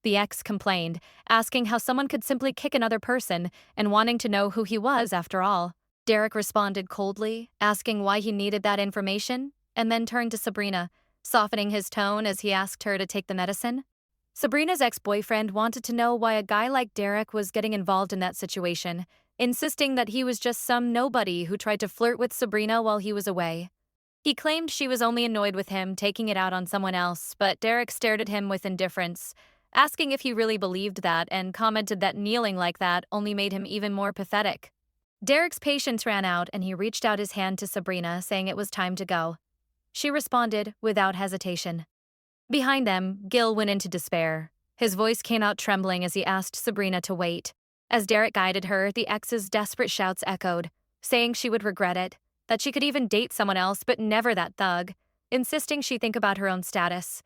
the ex complained, asking how someone could simply kick another person and wanting to know who he was after all. Derek responded coldly, asking why he needed that information, and then turned to Sabrina, softening his tone as he asked her to take the medicine. Sabrina's ex-boyfriend wanted to know why a guy like Derek was getting involved in that situation, insisting that he was just some nobody who tried to flirt with Sabrina while he was away. He claimed she was only annoyed with him taking it out on someone else, but Derek stared at him with indifference, asking if he really believed that and commented that kneeling like that only made him even more pathetic. Derek's patience ran out and he reached out his hand to Sabrina, saying it was time to go. She responded without hesitation. Behind them, Gil went into despair. His voice came out trembling as he asked Sabrina to wait. As Derek guided her, the ex's desperate shouts echoed, saying she would regret it, that she could even date someone else but never that thug, insisting she think about her own status.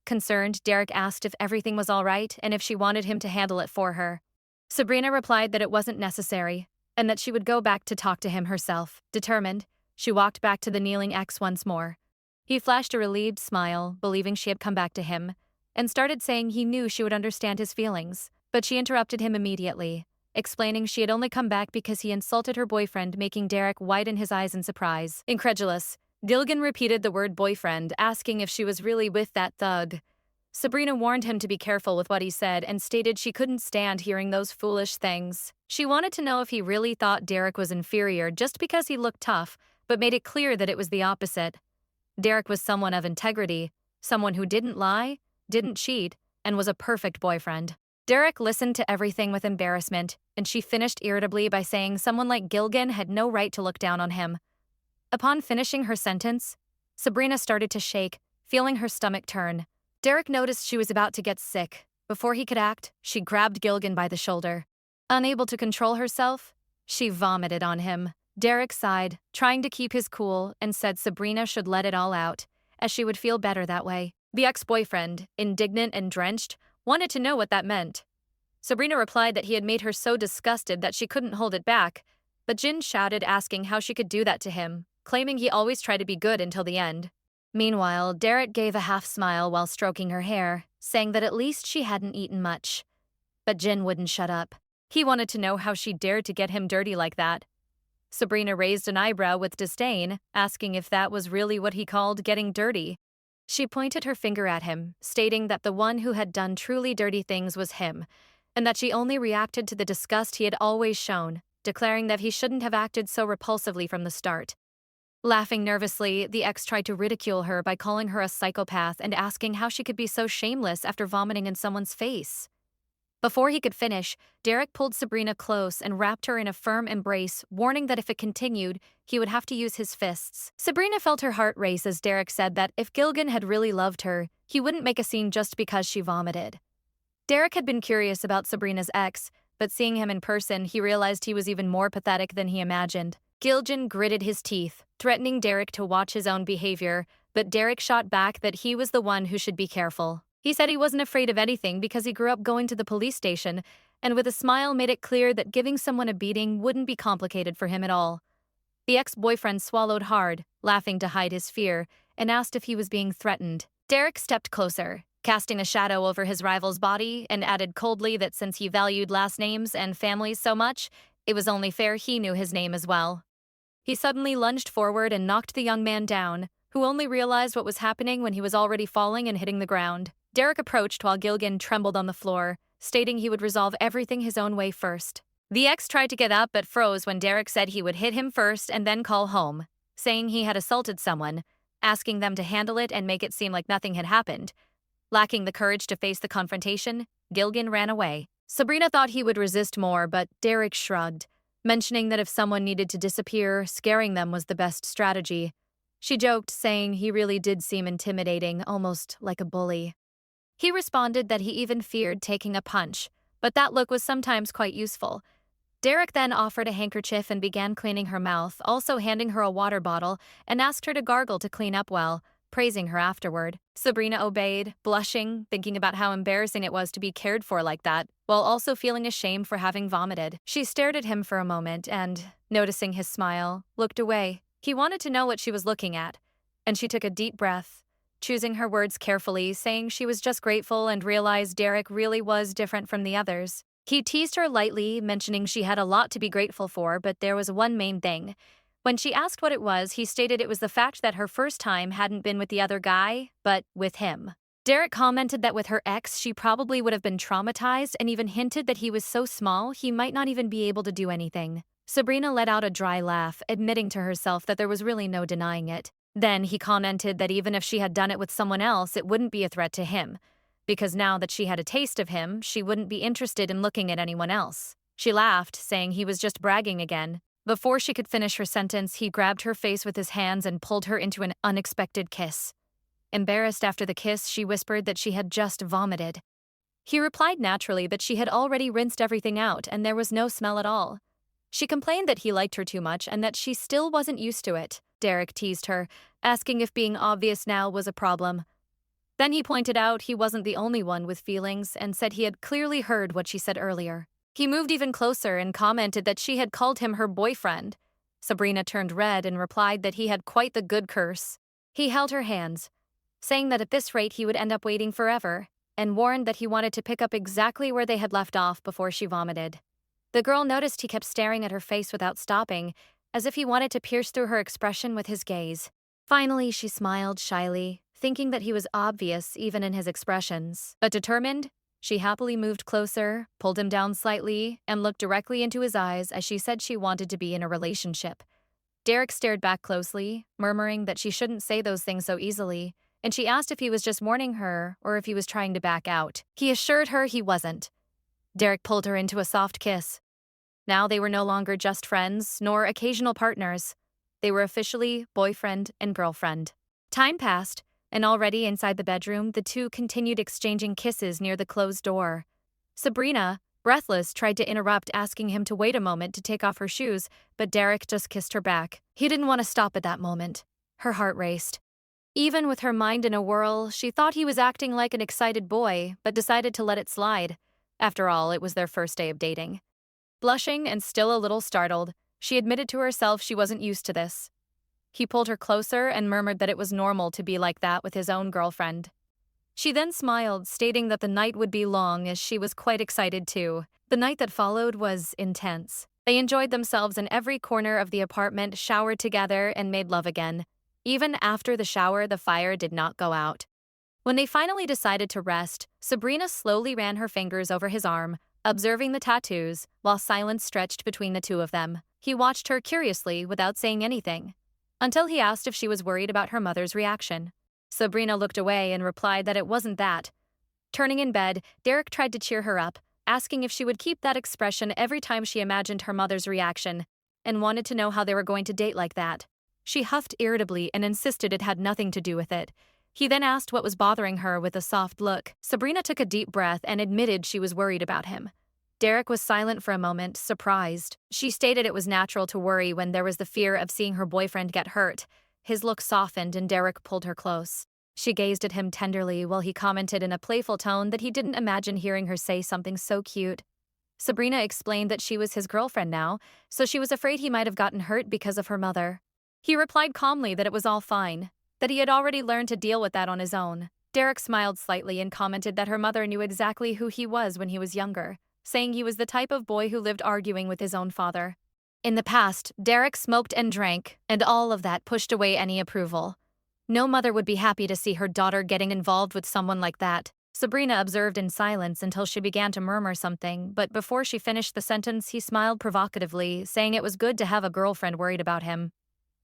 Concerned, Derek asked if everything was all right and if she wanted him to handle it for her. Sabrina replied that it wasn't necessary, and that she would go back to talk to him herself. Determined, she walked back to the kneeling ex once more. He flashed a relieved smile, believing she had come back to him, and started saying he knew she would understand his feelings, but she interrupted him immediately, explaining she had only come back because he insulted her boyfriend, making Derek widen his eyes in surprise. Incredulous, Gilgan repeated the word boyfriend, asking if she was really with that thug. Sabrina warned him to be careful with what he said and stated she couldn't stand hearing those foolish things. She wanted to know if he really thought Derek was inferior just because he looked tough, but made it clear that it was the opposite. Derek was someone of integrity, someone who didn't lie, didn't cheat, and was a perfect boyfriend. Derek listened to everything with embarrassment, and she finished irritably by saying someone like Gilgan had no right to look down on him. Upon finishing her sentence, Sabrina started to shake, feeling her stomach turn. Derek noticed she was about to get sick. Before he could act, she grabbed Gilgan by the shoulder. Unable to control herself, she vomited on him. Derek sighed, trying to keep his cool, and said Sabrina should let it all out, as she would feel better that way. The ex-boyfriend, indignant and drenched, wanted to know what that meant. Sabrina replied that he had made her so disgusted that she couldn't hold it back, but Jin shouted asking how she could do that to him, claiming he always tried to be good until the end. Meanwhile, Derek gave a half smile while stroking her hair, saying that at least she hadn't eaten much. But Jin wouldn't shut up. He wanted to know how she dared to get him dirty like that. Sabrina raised an eyebrow with disdain, asking if that was really what he called getting dirty. She pointed her finger at him, stating that the one who had done truly dirty things was him, and that she only reacted to the disgust he had always shown, declaring that he shouldn't have acted so repulsively from the start. Laughing nervously, the ex tried to ridicule her by calling her a psychopath and asking how she could be so shameless after vomiting in someone's face. Before he could finish, Derek pulled Sabrina close and wrapped her in a firm embrace, warning that if it continued, he would have to use his fists. Sabrina felt her heart race as Derek said that if Gilgan had really loved her, he wouldn't make a scene just because she vomited. Derek had been curious about Sabrina's ex, but seeing him in person, he realized he was even more pathetic than he imagined. Gilgan gritted his teeth, threatening Derek to watch his own behavior, but Derek shot back that he was the one who should be careful. He said he wasn't afraid of anything because he grew up going to the police station, and with a smile made it clear that giving someone a beating wouldn't be complicated for him at all. The ex-boyfriend swallowed hard, laughing to hide his fear, and asked if he was being threatened. Derek stepped closer, casting a shadow over his rival's body, and added coldly that since he valued last names and families so much, it was only fair he knew his name as well. He suddenly lunged forward and knocked the young man down, who only realized what was happening when he was already falling and hitting the ground. Derek approached while Gilgan trembled on the floor, stating he would resolve everything his own way first. The ex tried to get up but froze when Derek said he would hit him first and then call home, saying he had assaulted someone, asking them to handle it and make it seem like nothing had happened. Lacking the courage to face the confrontation, Gilgan ran away. Sabrina thought he would resist more, but Derek shrugged, mentioning that if someone needed to disappear, scaring them was the best strategy. She joked, saying he really did seem intimidating, almost like a bully. He responded that he even feared taking a punch, but that look was sometimes quite useful. Derek then offered a handkerchief and began cleaning her mouth, also handing her a water bottle and asked her to gargle to clean up well, praising her afterward. Sabrina obeyed, blushing, thinking about how embarrassing it was to be cared for like that, while also feeling ashamed for having vomited. She stared at him for a moment and, noticing his smile, looked away. He wanted to know what she was looking at, and she took a deep breath, choosing her words carefully, saying she was just grateful and realized Derek really was different from the others. He teased her lightly, mentioning she had a lot to be grateful for, but there was one main thing. When she asked what it was, he stated it was the fact that her first time hadn't been with the other guy, but with him. Derek commented that with her ex, she probably would have been traumatized and even hinted that he was so small he might not even be able to do anything. Sabrina let out a dry laugh, admitting to herself that there was really no denying it. Then he commented that even if she had done it with someone else, it wouldn't be a threat to him, because now that she had a taste of him, she wouldn't be interested in looking at anyone else. She laughed, saying he was just bragging again. Before she could finish her sentence, he grabbed her face with his hands and pulled her into an unexpected kiss. Embarrassed after the kiss, she whispered that she had just vomited. He replied naturally that she had already rinsed everything out and there was no smell at all. She complained that he liked her too much and that she still wasn't used to it. Derek teased her, asking if being obvious now was a problem. Then he pointed out he wasn't the only one with feelings and said he had clearly heard what she said earlier. He moved even closer and commented that she had called him her boyfriend. Sabrina turned red and replied that he had quite the good curse. He held her hands, saying that at this rate he would end up waiting forever, and warned that he wanted to pick up exactly where they had left off before she vomited. The girl noticed he kept staring at her face without stopping, as if he wanted to pierce through her expression with his gaze. Finally, she smiled shyly, thinking that he was obvious even in his expressions. But determined, she happily moved closer, pulled him down slightly, and looked directly into his eyes as she said she wanted to be in a relationship. Derek stared back closely, murmuring that she shouldn't say those things so easily, and she asked if he was just warning her or if he was trying to back out. He assured her he wasn't. Derek pulled her into a soft kiss. Now they were no longer just friends, nor occasional partners. They were officially boyfriend and girlfriend. Time passed, and already inside the bedroom, the two continued exchanging kisses near the closed door. Sabrina, breathless, tried to interrupt, asking him to wait a moment to take off her shoes, but Derek just kissed her back. He didn't want to stop at that moment. Her heart raced. Even with her mind in a whirl, she thought he was acting like an excited boy, but decided to let it slide. After all, it was their first day of dating. Blushing and still a little startled, she admitted to herself she wasn't used to this. He pulled her closer and murmured that it was normal to be like that with his own girlfriend. She then smiled, stating that the night would be long, as she was quite excited too. The night that followed was intense. They enjoyed themselves in every corner of the apartment, showered together, and made love again. Even after the shower, the fire did not go out. When they finally decided to rest, Sabrina slowly ran her fingers over his arm, observing the tattoos, while silence stretched between the two of them. He watched her curiously without saying anything, until he asked if she was worried about her mother's reaction. Sabrina looked away and replied that it wasn't that. Turning in bed, Derek tried to cheer her up, asking if she would keep that expression every time she imagined her mother's reaction, and wanted to know how they were going to date like that. She huffed irritably and insisted it had nothing to do with it. He then asked what was bothering her with a soft look. Sabrina took a deep breath and admitted she was worried about him. Derek was silent for a moment, surprised. She stated it was natural to worry when there was the fear of seeing her boyfriend get hurt. His look softened and Derek pulled her close. She gazed at him tenderly while he commented in a playful tone that he didn't imagine hearing her say something so cute. Sabrina explained that she was his girlfriend now, so she was afraid he might have gotten hurt because of her mother. He replied calmly that it was all fine, that he had already learned to deal with that on his own. Derek smiled slightly and commented that her mother knew exactly who he was when he was younger, saying he was the type of boy who lived arguing with his own father. In the past, Derek smoked and drank, and all of that pushed away any approval. No mother would be happy to see her daughter getting involved with someone like that. Sabrina observed in silence until she began to murmur something, but before she finished the sentence, he smiled provocatively, saying it was good to have a girlfriend worried about him.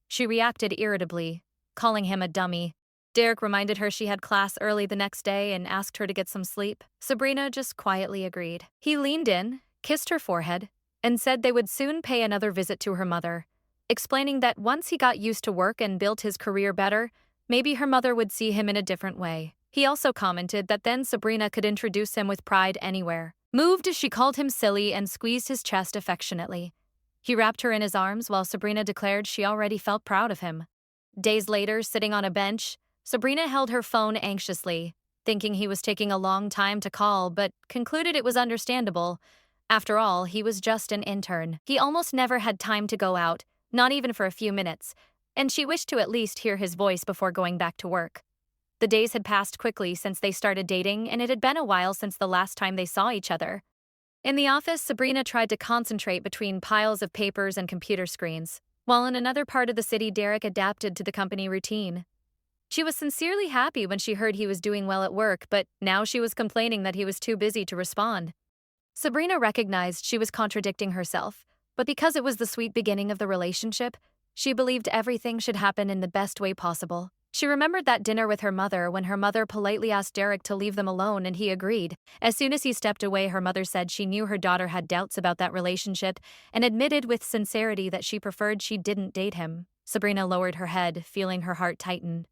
She reacted irritably, calling him a dummy. Derek reminded her she had class early the next day and asked her to get some sleep. Sabrina just quietly agreed. He leaned in, kissed her forehead, and said they would soon pay another visit to her mother, explaining that once he got used to work and built his career better, maybe her mother would see him in a different way. He also commented that then Sabrina could introduce him with pride anywhere. Moved, she called him silly and squeezed his chest affectionately. He wrapped her in his arms while Sabrina declared she already felt proud of him. Days later, sitting on a bench, Sabrina held her phone anxiously, thinking he was taking a long time to call, but concluded it was understandable. After all, he was just an intern. He almost never had time to go out, not even for a few minutes, and she wished to at least hear his voice before going back to work. The days had passed quickly since they started dating, and it had been a while since the last time they saw each other. In the office, Sabrina tried to concentrate between piles of papers and computer screens, while in another part of the city, Derek adapted to the company routine. She was sincerely happy when she heard he was doing well at work, but now she was complaining that he was too busy to respond. Sabrina recognized she was contradicting herself, but because it was the sweet beginning of the relationship, she believed everything should happen in the best way possible. She remembered that dinner with her mother when her mother politely asked Derek to leave them alone and he agreed. As soon as he stepped away, her mother said she knew her daughter had doubts about that relationship and admitted with sincerity that she preferred she didn't date him. Sabrina lowered her head, feeling her heart tighten.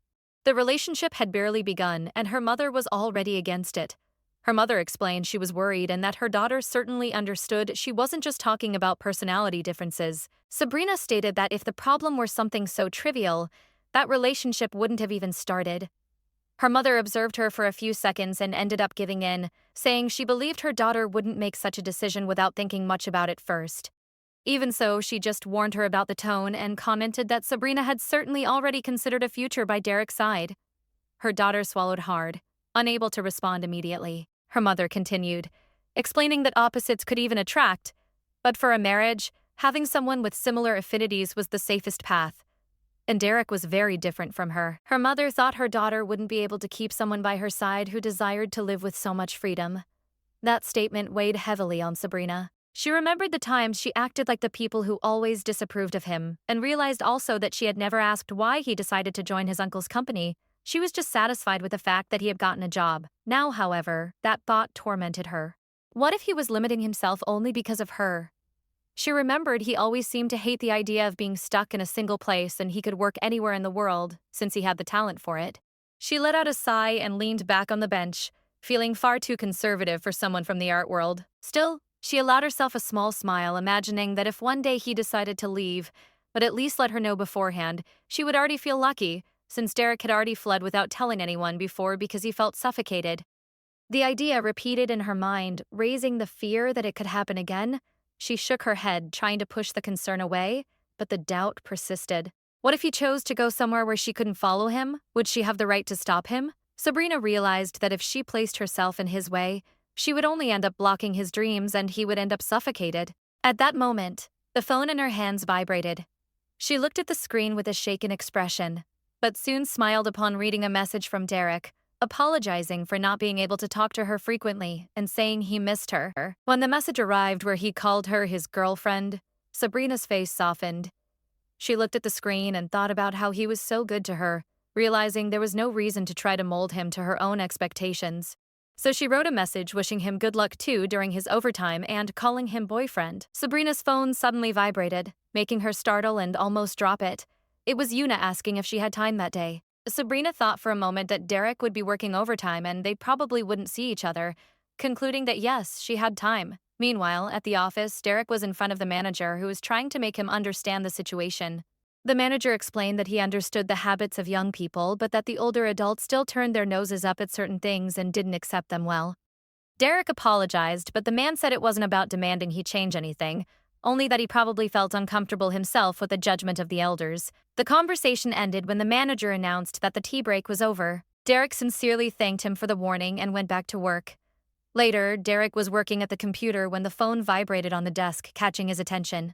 The relationship had barely begun, and her mother was already against it. Her mother explained she was worried and that her daughter certainly understood she wasn't just talking about personality differences. Sabrina stated that if the problem were something so trivial, that relationship wouldn't have even started. Her mother observed her for a few seconds and ended up giving in, saying she believed her daughter wouldn't make such a decision without thinking much about it first. Even so, she just warned her about the tone and commented that Sabrina had certainly already considered a future by Derek's side. Her daughter swallowed hard, unable to respond immediately. Her mother continued, explaining that opposites could even attract, but for a marriage, having someone with similar affinities was the safest path. And Derek was very different from her. Her mother thought her daughter wouldn't be able to keep someone by her side who desired to live with so much freedom. That statement weighed heavily on Sabrina. She remembered the times she acted like the people who always disapproved of him, and realized also that she had never asked why he decided to join his uncle's company. She was just satisfied with the fact that he had gotten a job. Now, however, that thought tormented her. What if he was limiting himself only because of her? She remembered he always seemed to hate the idea of being stuck in a single place and he could work anywhere in the world, since he had the talent for it. She let out a sigh and leaned back on the bench, feeling far too conservative for someone from the art world. Still, she allowed herself a small smile, imagining that if one day he decided to leave, but at least let her know beforehand, she would already feel lucky, since Derek had already fled without telling anyone before because he felt suffocated. The idea repeated in her mind, raising the fear that it could happen again. She shook her head, trying to push the concern away, but the doubt persisted. What if he chose to go somewhere where she couldn't follow him? Would she have the right to stop him? Sabrina realized that if she placed herself in his way, she would only end up blocking his dreams and he would end up suffocated. At that moment, the phone in her hands vibrated. She looked at the screen with a shaken expression, but soon smiled upon reading a message from Derek, apologizing for not being able to talk to her frequently and saying he missed her. When the message arrived where he called her his girlfriend, Sabrina's face softened. She looked at the screen and thought about how he was so good to her, realizing there was no reason to try to mold him to her own expectations. So she wrote a message wishing him good luck too during his overtime and calling him boyfriend. Sabrina's phone suddenly vibrated, making her startle and almost drop it. It was Yuna asking if she had time that day. Sabrina thought for a moment that Derek would be working overtime and they probably wouldn't see each other, concluding that yes, she had time. Meanwhile, at the office, Derek was in front of the manager who was trying to make him understand the situation. The manager explained that he understood the habits of young people, but that the older adults still turned their noses up at certain things and didn't accept them well. Derek apologized, but the man said it wasn't about demanding he change anything, only that he probably felt uncomfortable himself with the judgment of the elders. The conversation ended when the manager announced that the tea break was over. Derek sincerely thanked him for the warning and went back to work. Later, Derek was working at the computer when the phone vibrated on the desk, catching his attention.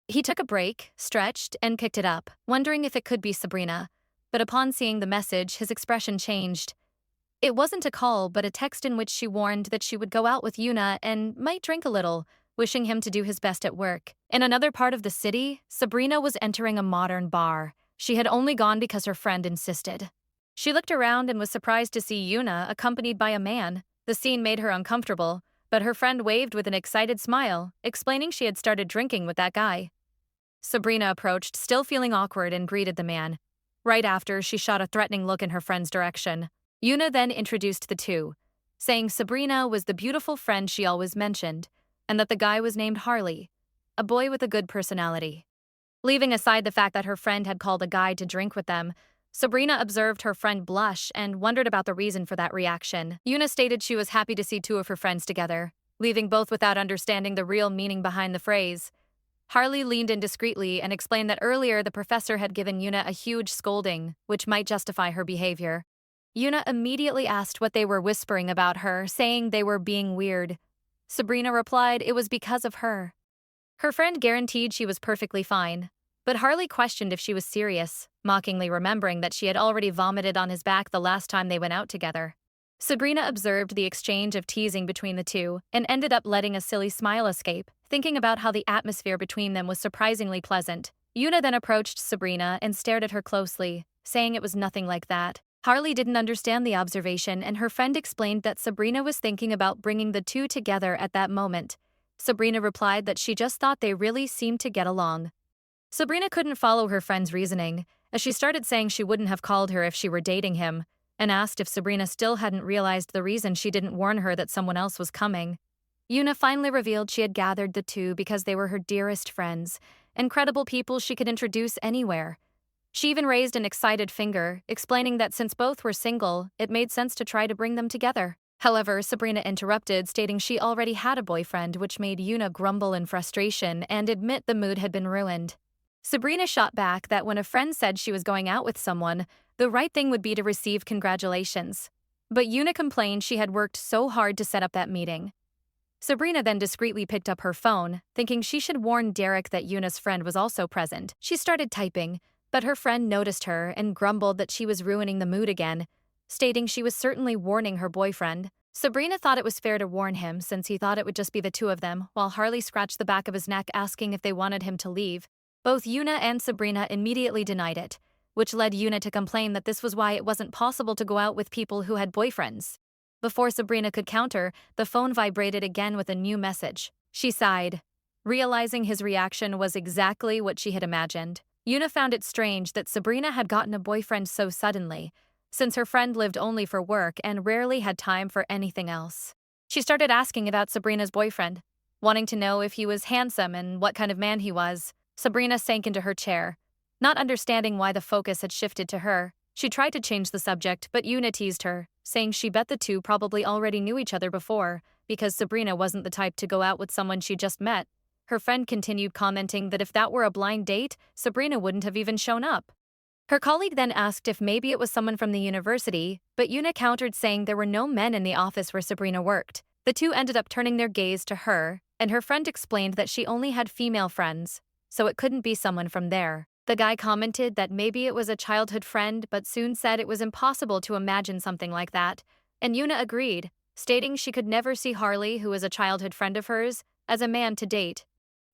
He took a break, stretched, and picked it up, wondering if it could be Sabrina. But upon seeing the message, his expression changed. It wasn't a call, but a text in which she warned that she would go out with Yuna and might drink a little, wishing him to do his best at work. In another part of the city, Sabrina was entering a modern bar. She had only gone because her friend insisted. She looked around and was surprised to see Yuna accompanied by a man. The scene made her uncomfortable, but her friend waved with an excited smile, explaining she had started drinking with that guy. Sabrina approached, still feeling awkward, and greeted the man. Right after, she shot a threatening look in her friend's direction. Yuna then introduced the two, saying Sabrina was the beautiful friend she always mentioned, and that the guy was named Harley, a boy with a good personality. Leaving aside the fact that her friend had called a guy to drink with them, Sabrina observed her friend blush and wondered about the reason for that reaction. Yuna stated she was happy to see two of her friends together, leaving both without understanding the real meaning behind the phrase. Harley leaned in discreetly and explained that earlier the professor had given Yuna a huge scolding, which might justify her behavior. Yuna immediately asked what they were whispering about her, saying they were being weird. Sabrina replied it was because of her. Her friend guaranteed she was perfectly fine, but Harley questioned if she was serious, mockingly remembering that she had already vomited on his back the last time they went out together. Sabrina observed the exchange of teasing between the two and ended up letting a silly smile escape, thinking about how the atmosphere between them was surprisingly pleasant. Yuna then approached Sabrina and stared at her closely, saying it was nothing like that. Harley didn't understand the observation, and her friend explained that Sabrina was thinking about bringing the two together at that moment. Sabrina replied that she just thought they really seemed to get along. Sabrina couldn't follow her friend's reasoning, as she started saying she wouldn't have called her if she were dating him, and asked if Sabrina still hadn't realized the reason she didn't warn her that someone else was coming. Yuna finally revealed she had gathered the two because they were her dearest friends, incredible people she could introduce anywhere. She even raised an excited finger, explaining that since both were single, it made sense to try to bring them together. However, Sabrina interrupted, stating she already had a boyfriend, which made Yuna grumble in frustration and admit the mood had been ruined. Sabrina shot back that when a friend said she was going out with someone, the right thing would be to receive congratulations. But Yuna complained she had worked so hard to set up that meeting. Sabrina then discreetly picked up her phone, thinking she should warn Derek that Yuna's friend was also present. She started typing, but her friend noticed her and grumbled that she was ruining the mood again, stating she was certainly warning her boyfriend. Sabrina thought it was fair to warn him since he thought it would just be the two of them, while Harley scratched the back of his neck asking if they wanted him to leave. Both Yuna and Sabrina immediately denied it, which led Yuna to complain that this was why it wasn't possible to go out with people who had boyfriends. Before Sabrina could counter, the phone vibrated again with a new message. She sighed, realizing his reaction was exactly what she had imagined. Yuna found it strange that Sabrina had gotten a boyfriend so suddenly, since her friend lived only for work and rarely had time for anything else. She started asking about Sabrina's boyfriend, wanting to know if he was handsome and what kind of man he was. Sabrina sank into her chair, not understanding why the focus had shifted to her. She tried to change the subject, but Yuna teased her, saying she bet the two probably already knew each other before, because Sabrina wasn't the type to go out with someone she just met. Her friend continued commenting that if that were a blind date, Sabrina wouldn't have even shown up. Her colleague then asked if maybe it was someone from the university, but Yuna countered saying there were no men in the office where Sabrina worked. The two ended up turning their gaze to her, and her friend explained that she only had female friends, so it couldn't be someone from there. The guy commented that maybe it was a childhood friend, but soon said it was impossible to imagine something like that, and Yuna agreed, stating she could never see Harley, who was a childhood friend of hers, as a man to date.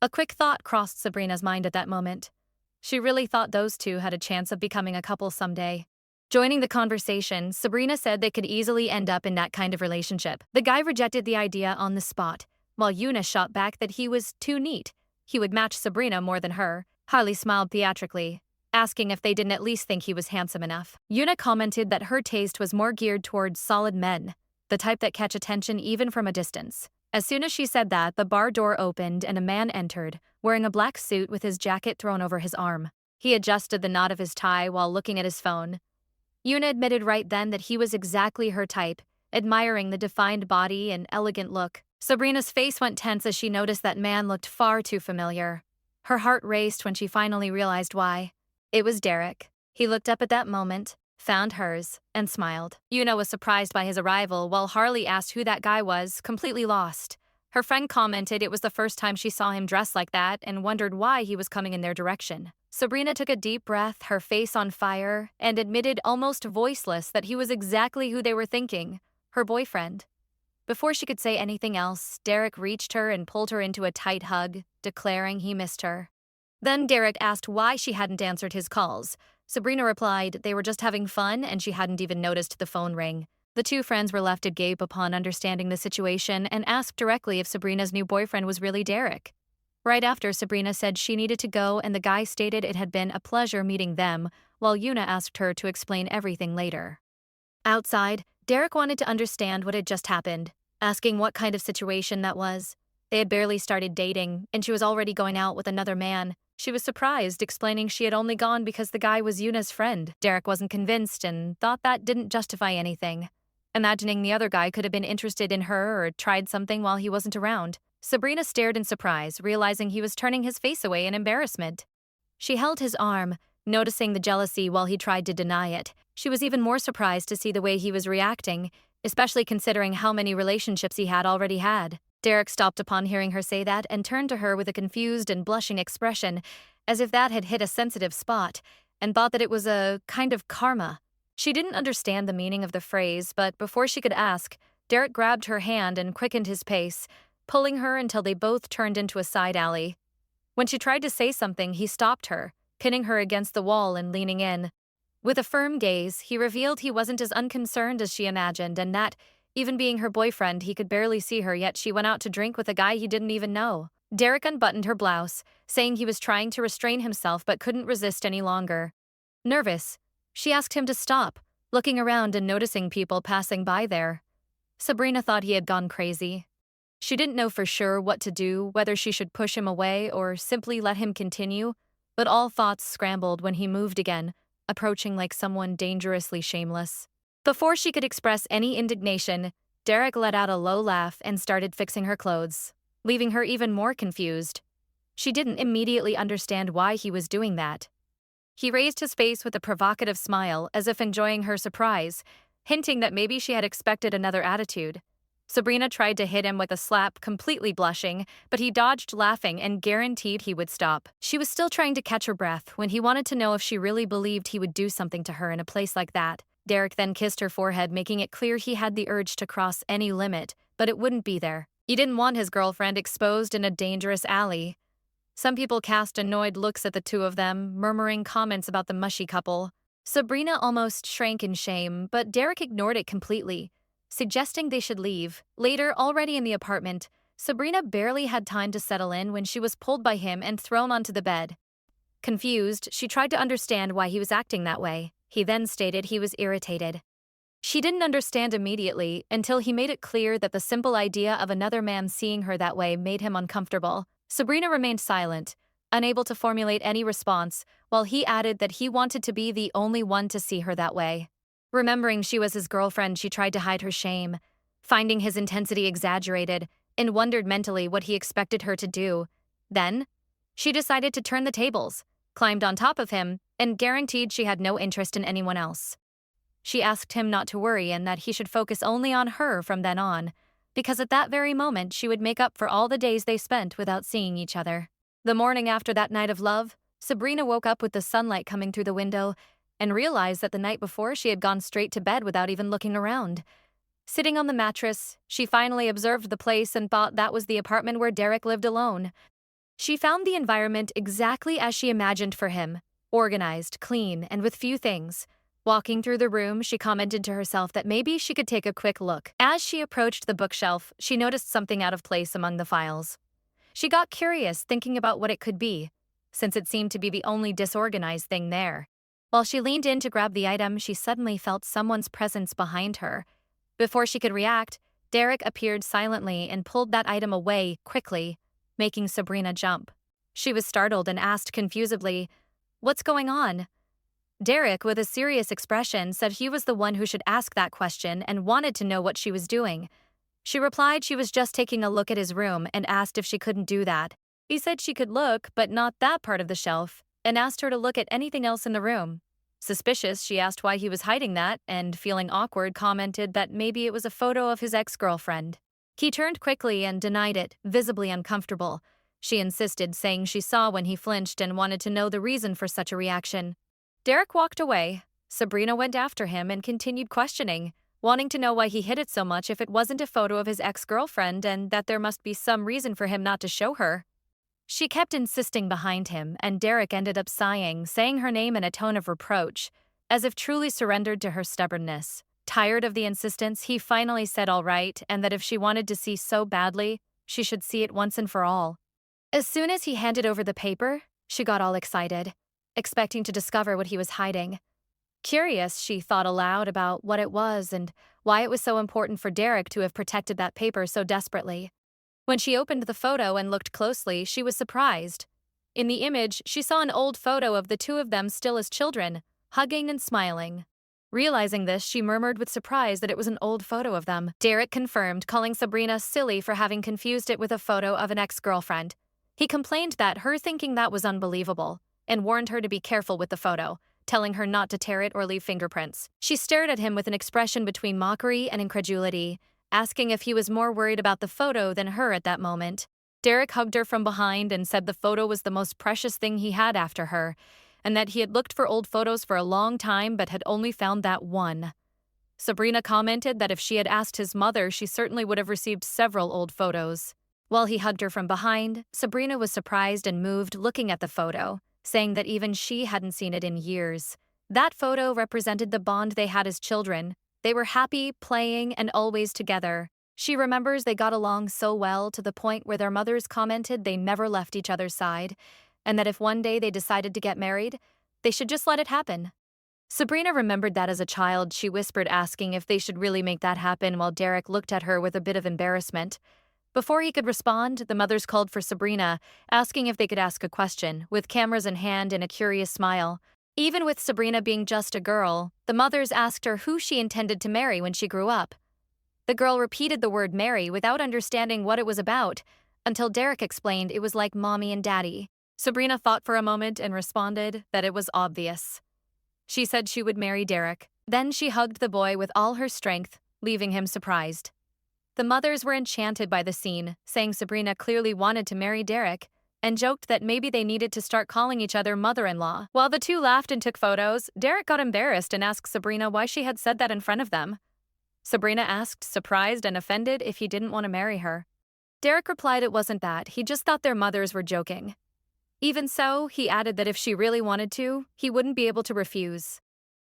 A quick thought crossed Sabrina's mind at that moment. She really thought those two had a chance of becoming a couple someday. Joining the conversation, Sabrina said they could easily end up in that kind of relationship. The guy rejected the idea on the spot, while Yuna shot back that he was too neat. He would match Sabrina more than her. Harley smiled theatrically, asking if they didn't at least think he was handsome enough. Yuna commented that her taste was more geared towards solid men, the type that catch attention even from a distance. As soon as she said that, the bar door opened and a man entered, wearing a black suit with his jacket thrown over his arm. He adjusted the knot of his tie while looking at his phone. Yuna admitted right then that he was exactly her type, admiring the defined body and elegant look. Sabrina's face went tense as she noticed that man looked far too familiar. Her heart raced when she finally realized why. It was Derek. He looked up at that moment, found hers, and smiled. Yuna was surprised by his arrival, while Harley asked who that guy was, completely lost. Her friend commented it was the first time she saw him dressed like that and wondered why he was coming in their direction. Sabrina took a deep breath, her face on fire, and admitted almost voiceless that he was exactly who they were thinking, her boyfriend. Before she could say anything else, Derek reached her and pulled her into a tight hug, declaring he missed her. Then Derek asked why she hadn't answered his calls. Sabrina replied they were just having fun and she hadn't even noticed the phone ring. The two friends were left agape upon understanding the situation and asked directly if Sabrina's new boyfriend was really Derek. Right after, Sabrina said she needed to go and the guy stated it had been a pleasure meeting them, while Yuna asked her to explain everything later. Outside, Derek wanted to understand what had just happened, asking what kind of situation that was. They had barely started dating, and she was already going out with another man. She was surprised, explaining she had only gone because the guy was Yuna's friend. Derek wasn't convinced and thought that didn't justify anything, imagining the other guy could have been interested in her or tried something while he wasn't around. Sabrina stared in surprise, realizing he was turning his face away in embarrassment. She held his arm, noticing the jealousy while he tried to deny it, She was even more surprised to see the way he was reacting, especially considering how many relationships he had already had. Derek stopped upon hearing her say that and turned to her with a confused and blushing expression, as if that had hit a sensitive spot, and thought that it was a kind of karma. She didn't understand the meaning of the phrase, but before she could ask, Derek grabbed her hand and quickened his pace, pulling her until they both turned into a side alley. When she tried to say something, he stopped her, pinning her against the wall and leaning in. With a firm gaze, he revealed he wasn't as unconcerned as she imagined and that, even being her boyfriend, he could barely see her, yet she went out to drink with a guy he didn't even know. Derek unbuttoned her blouse, saying he was trying to restrain himself but couldn't resist any longer. Nervous, she asked him to stop, looking around and noticing people passing by there. Sabrina thought he had gone crazy. She didn't know for sure what to do, whether she should push him away or simply let him continue, but all thoughts scrambled when he moved again, approaching like someone dangerously shameless. Before she could express any indignation, Derek let out a low laugh and started fixing her clothes, leaving her even more confused. She didn't immediately understand why he was doing that. He raised his face with a provocative smile, as if enjoying her surprise, hinting that maybe she had expected another attitude. Sabrina tried to hit him with a slap, completely blushing, but he dodged, laughing, and guaranteed he would stop. She was still trying to catch her breath when he wanted to know if she really believed he would do something to her in a place like that. Derek then kissed her forehead, making it clear he had the urge to cross any limit, but it wouldn't be there. He didn't want his girlfriend exposed in a dangerous alley. Some people cast annoyed looks at the two of them, murmuring comments about the mushy couple. Sabrina almost shrank in shame, but Derek ignored it completely, suggesting they should leave. Later, already in the apartment, Sabrina barely had time to settle in when she was pulled by him and thrown onto the bed. Confused, she tried to understand why he was acting that way. He then stated he was irritated. She didn't understand immediately until he made it clear that the simple idea of another man seeing her that way made him uncomfortable. Sabrina remained silent, unable to formulate any response, while he added that he wanted to be the only one to see her that way. Remembering she was his girlfriend, she tried to hide her shame, finding his intensity exaggerated, and wondered mentally what he expected her to do. Then, she decided to turn the tables, climbed on top of him, and guaranteed she had no interest in anyone else. She asked him not to worry and that he should focus only on her from then on, because at that very moment she would make up for all the days they spent without seeing each other. The morning after that night of love, Sabrina woke up with the sunlight coming through the window and realized that the night before she had gone straight to bed without even looking around. Sitting on the mattress, she finally observed the place and thought that was the apartment where Derek lived alone. She found the environment exactly as she imagined for him, organized, clean, and with few things. Walking through the room, she commented to herself that maybe she could take a quick look. As she approached the bookshelf, she noticed something out of place among the files. She got curious, thinking about what it could be, since it seemed to be the only disorganized thing there. While she leaned in to grab the item, she suddenly felt someone's presence behind her. Before she could react, Derek appeared silently and pulled that item away quickly, making Sabrina jump. She was startled and asked confusedly, "What's going on?" Derek, with a serious expression, said he was the one who should ask that question and wanted to know what she was doing. She replied she was just taking a look at his room and asked if she couldn't do that. He said she could look, but not that part of the shelf, and asked her to look at anything else in the room. Suspicious, she asked why he was hiding that, and feeling awkward, commented that maybe it was a photo of his ex-girlfriend. He turned quickly and denied it, visibly uncomfortable. She insisted, saying she saw when he flinched and wanted to know the reason for such a reaction. Derek walked away. Sabrina went after him and continued questioning, wanting to know why he hid it so much if it wasn't a photo of his ex-girlfriend and that there must be some reason for him not to show her. She kept insisting behind him, and Derek ended up sighing, saying her name in a tone of reproach, as if truly surrendered to her stubbornness. Tired of the insistence, he finally said all right, and that if she wanted to see so badly, she should see it once and for all. As soon as he handed over the paper, she got all excited, expecting to discover what he was hiding. Curious, she thought aloud about what it was and why it was so important for Derek to have protected that paper so desperately. When she opened the photo and looked closely, she was surprised. In the image, she saw an old photo of the two of them still as children, hugging and smiling. Realizing this, she murmured with surprise that it was an old photo of them. Derek confirmed, calling Sabrina silly for having confused it with a photo of an ex-girlfriend. He complained that her thinking that was unbelievable, and warned her to be careful with the photo, telling her not to tear it or leave fingerprints. She stared at him with an expression between mockery and incredulity, asking if he was more worried about the photo than her at that moment. Derek hugged her from behind and said the photo was the most precious thing he had after her, and that he had looked for old photos for a long time but had only found that one. Sabrina commented that if she had asked his mother, she certainly would have received several old photos. While he hugged her from behind, Sabrina was surprised and moved looking at the photo, saying that even she hadn't seen it in years. That photo represented the bond they had as children. They were happy, playing, and always together. She remembers they got along so well to the point where their mothers commented they never left each other's side, and that if one day they decided to get married, they should just let it happen. Sabrina remembered that as a child, she whispered asking if they should really make that happen while Derek looked at her with a bit of embarrassment. Before he could respond, the mothers called for Sabrina, asking if they could ask a question, with cameras in hand and a curious smile. Even with Sabrina being just a girl, the mothers asked her who she intended to marry when she grew up. The girl repeated the word marry without understanding what it was about, until Derek explained it was like mommy and daddy. Sabrina thought for a moment and responded that it was obvious. She said she would marry Derek. Then she hugged the boy with all her strength, leaving him surprised. The mothers were enchanted by the scene, saying Sabrina clearly wanted to marry Derek, and joked that maybe they needed to start calling each other mother-in-law. While the two laughed and took photos, Derek got embarrassed and asked Sabrina why she had said that in front of them. Sabrina asked, surprised and offended, if he didn't want to marry her. Derek replied it wasn't that, he just thought their mothers were joking. Even so, he added that if she really wanted to, he wouldn't be able to refuse.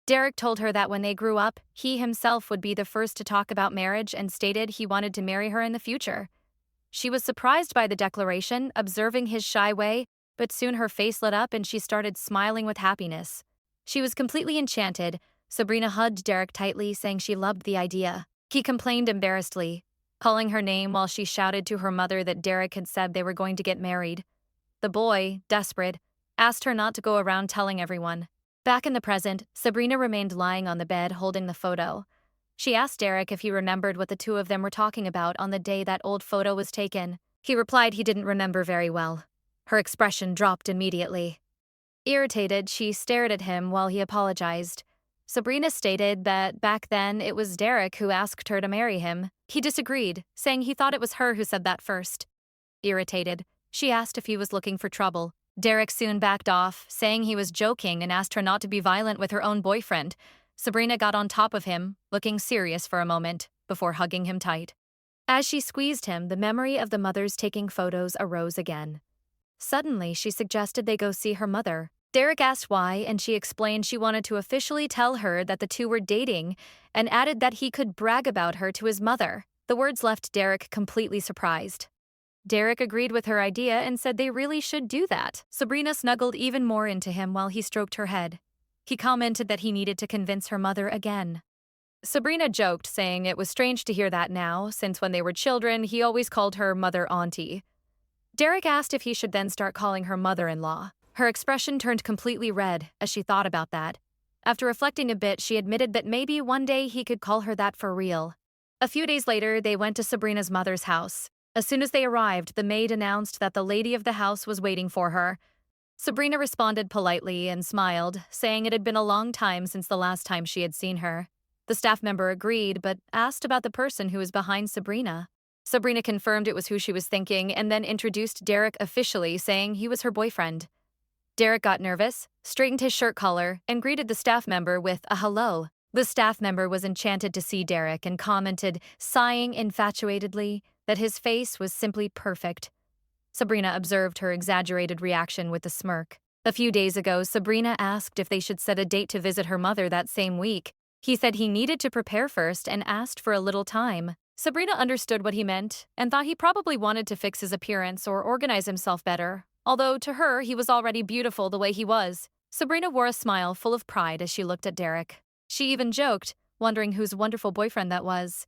Derek told her that when they grew up, he himself would be the first to talk about marriage and stated he wanted to marry her in the future. She was surprised by the declaration, observing his shy way, but soon her face lit up and she started smiling with happiness. She was completely enchanted. Sabrina hugged Derek tightly, saying she loved the idea. He complained embarrassedly, calling her name while she shouted to her mother that Derek had said they were going to get married. The boy, desperate, asked her not to go around telling everyone. Back in the present, Sabrina remained lying on the bed holding the photo. She asked Derek if he remembered what the two of them were talking about on the day that old photo was taken. He replied he didn't remember very well. Her expression dropped immediately. Irritated, she stared at him while he apologized. Sabrina stated that back then it was Derek who asked her to marry him. He disagreed, saying he thought it was her who said that first. Irritated, she asked if he was looking for trouble. Derek soon backed off, saying he was joking and asked her not to be violent with her own boyfriend. Sabrina got on top of him, looking serious for a moment, before hugging him tight. As she squeezed him, the memory of the mothers taking photos arose again. Suddenly, she suggested they go see her mother. Derek asked why, and she explained she wanted to officially tell her that the two were dating, and added that he could brag about her to his mother. The words left Derek completely surprised. Derek agreed with her idea and said they really should do that. Sabrina snuggled even more into him while he stroked her head. He commented that he needed to convince her mother again. Sabrina joked, saying it was strange to hear that now, since when they were children, he always called her mother-auntie. Derek asked if he should then start calling her mother-in-law. Her expression turned completely red as she thought about that. After reflecting a bit, she admitted that maybe one day he could call her that for real. A few days later, they went to Sabrina's mother's house. As soon as they arrived, the maid announced that the lady of the house was waiting for her. Sabrina responded politely and smiled, saying it had been a long time since the last time she had seen her. The staff member agreed, but asked about the person who was behind Sabrina. Sabrina confirmed it was who she was thinking and then introduced Derek officially, saying he was her boyfriend. Derek got nervous, straightened his shirt collar, and greeted the staff member with a hello. The staff member was enchanted to see Derek and commented, sighing infatuatedly, that his face was simply perfect. Sabrina observed her exaggerated reaction with a smirk. A few days ago, Sabrina asked if they should set a date to visit her mother that same week. He said he needed to prepare first and asked for a little time. Sabrina understood what he meant and thought he probably wanted to fix his appearance or organize himself better, although to her he was already beautiful the way he was. Sabrina wore a smile full of pride as she looked at Derek. She even joked, wondering whose wonderful boyfriend that was.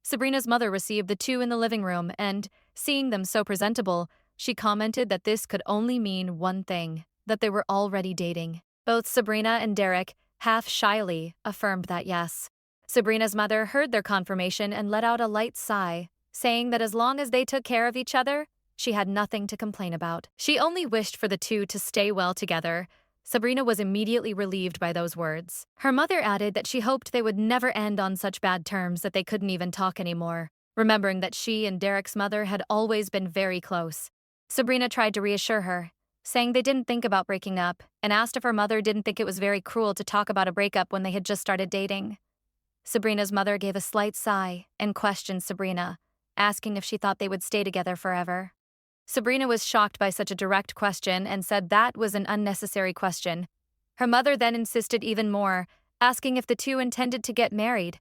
Sabrina's mother received the two in the living room and, seeing them so presentable, she commented that this could only mean one thing, that they were already dating. Both Sabrina and Derek, half shyly, affirmed that yes. Sabrina's mother heard their confirmation and let out a light sigh, saying that as long as they took care of each other, she had nothing to complain about. She only wished for the two to stay well together. Sabrina was immediately relieved by those words. Her mother added that she hoped they would never end on such bad terms that they couldn't even talk anymore, remembering that she and Derek's mother had always been very close. Sabrina tried to reassure her, saying they didn't think about breaking up, and asked if her mother didn't think it was very cruel to talk about a breakup when they had just started dating. Sabrina's mother gave a slight sigh and questioned Sabrina, asking if she thought they would stay together forever. Sabrina was shocked by such a direct question and said that was an unnecessary question. Her mother then insisted even more, asking if the two intended to get married.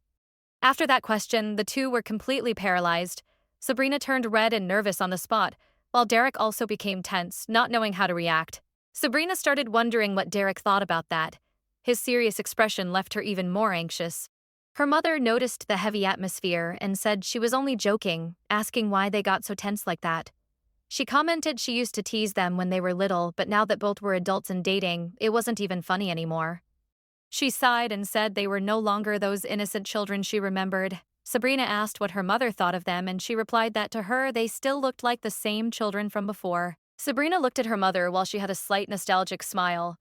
After that question, the two were completely paralyzed. Sabrina turned red and nervous on the spot, while Derek also became tense, not knowing how to react. Sabrina started wondering what Derek thought about that. His serious expression left her even more anxious. Her mother noticed the heavy atmosphere and said she was only joking, asking why they got so tense like that. She commented she used to tease them when they were little, but now that both were adults and dating, it wasn't even funny anymore. She sighed and said they were no longer those innocent children she remembered. Sabrina asked what her mother thought of them, and she replied that to her they still looked like the same children from before. Sabrina looked at her mother while she had a slight nostalgic smile,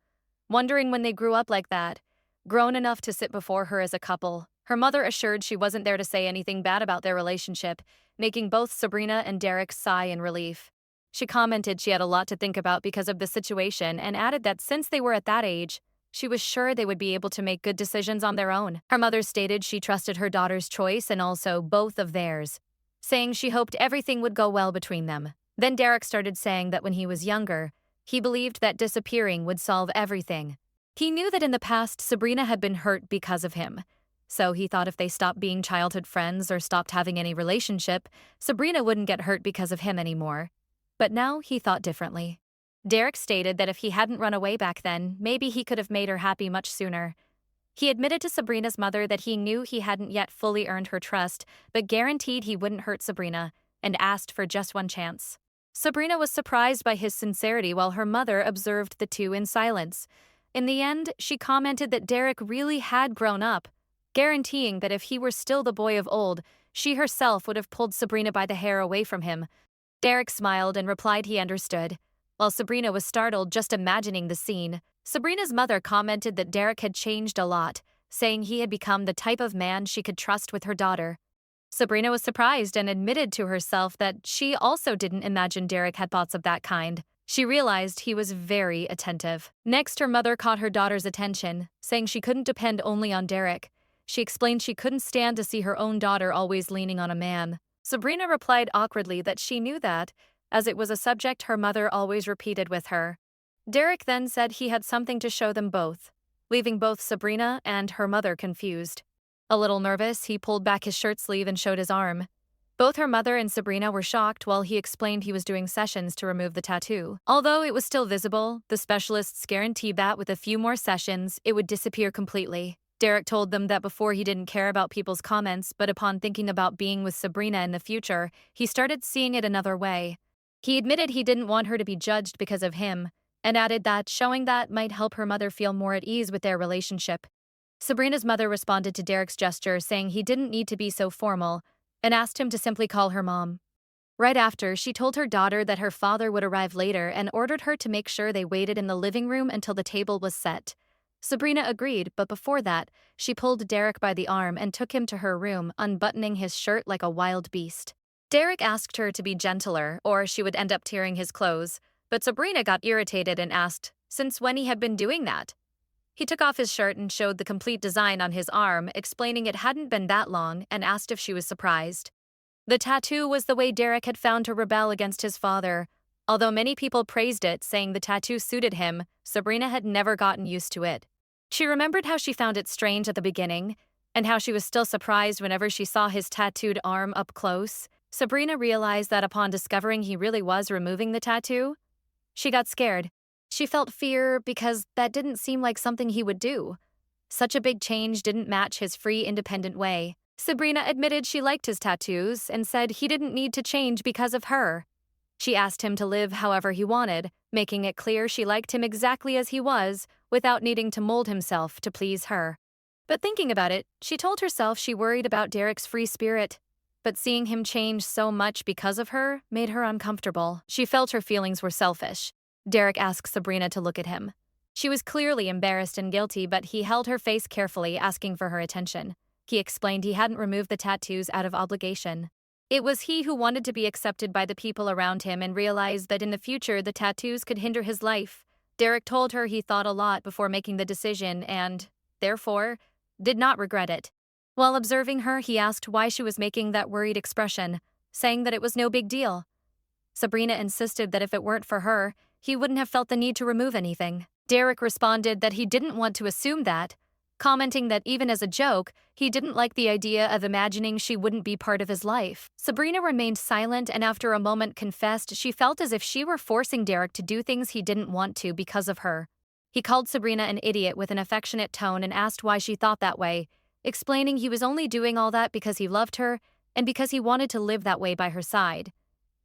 wondering when they grew up like that, grown enough to sit before her as a couple. Her mother assured she wasn't there to say anything bad about their relationship, making both Sabrina and Derek sigh in relief. She commented she had a lot to think about because of the situation and added that since they were at that age, she was sure they would be able to make good decisions on their own. Her mother stated she trusted her daughter's choice and also both of theirs, saying she hoped everything would go well between them. Then Derek started saying that when he was younger, he believed that disappearing would solve everything. He knew that in the past Sabrina had been hurt because of him, so he thought if they stopped being childhood friends or stopped having any relationship, Sabrina wouldn't get hurt because of him anymore. But now he thought differently. Derek stated that if he hadn't run away back then, maybe he could have made her happy much sooner. He admitted to Sabrina's mother that he knew he hadn't yet fully earned her trust, but guaranteed he wouldn't hurt Sabrina, and asked for just one chance. Sabrina was surprised by his sincerity while her mother observed the two in silence. In the end, she commented that Derek really had grown up, guaranteeing that if he were still the boy of old, she herself would have pulled Sabrina by the hair away from him. Derek smiled and replied he understood. While Sabrina was startled just imagining the scene, Sabrina's mother commented that Derek had changed a lot, saying he had become the type of man she could trust with her daughter. Sabrina was surprised and admitted to herself that she also didn't imagine Derek had thoughts of that kind. She realized he was very attentive. Next, her mother caught her daughter's attention, saying she couldn't depend only on Derek. She explained she couldn't stand to see her own daughter always leaning on a man. Sabrina replied awkwardly that she knew that, as it was a subject her mother always repeated with her. Derek then said he had something to show them both, leaving both Sabrina and her mother confused. A little nervous, he pulled back his shirt sleeve and showed his arm. Both her mother and Sabrina were shocked while he explained he was doing sessions to remove the tattoo. Although it was still visible, the specialists guaranteed that with a few more sessions, it would disappear completely. Derek told them that before he didn't care about people's comments, but upon thinking about being with Sabrina in the future, he started seeing it another way. He admitted he didn't want her to be judged because of him, and added that showing that might help her mother feel more at ease with their relationship. Sabrina's mother responded to Derek's gesture, saying he didn't need to be so formal, and asked him to simply call her mom. Right after, she told her daughter that her father would arrive later and ordered her to make sure they waited in the living room until the table was set. Sabrina agreed, but before that, she pulled Derek by the arm and took him to her room, unbuttoning his shirt like a wild beast. Derek asked her to be gentler, or she would end up tearing his clothes, but Sabrina got irritated and asked since when he had been doing that. He took off his shirt and showed the complete design on his arm, explaining it hadn't been that long, and asked if she was surprised. The tattoo was the way Derek had found to rebel against his father. Although many people praised it, saying the tattoo suited him, Sabrina had never gotten used to it. She remembered how she found it strange at the beginning, and how she was still surprised whenever she saw his tattooed arm up close. Sabrina realized that upon discovering he really was removing the tattoo, she got scared. She felt fear because that didn't seem like something he would do. Such a big change didn't match his free, independent way. Sabrina admitted she liked his tattoos and said he didn't need to change because of her. She asked him to live however he wanted, making it clear she liked him exactly as he was, without needing to mold himself to please her. But thinking about it, she told herself she worried about Derek's free spirit. But seeing him change so much because of her made her uncomfortable. She felt her feelings were selfish. Derek asked Sabrina to look at him. She was clearly embarrassed and guilty, but he held her face carefully, asking for her attention. He explained he hadn't removed the tattoos out of obligation. It was he who wanted to be accepted by the people around him and realized that in the future the tattoos could hinder his life. Derek told her he thought a lot before making the decision and, therefore, did not regret it. While observing her, he asked why she was making that worried expression, saying that it was no big deal. Sabrina insisted that if it weren't for her, he wouldn't have felt the need to remove anything. Derek responded that he didn't want to assume that, commenting that even as a joke, he didn't like the idea of imagining she wouldn't be part of his life. Sabrina remained silent and after a moment confessed she felt as if she were forcing Derek to do things he didn't want to because of her. He called Sabrina an idiot with an affectionate tone and asked why she thought that way, explaining he was only doing all that because he loved her and because he wanted to live that way by her side.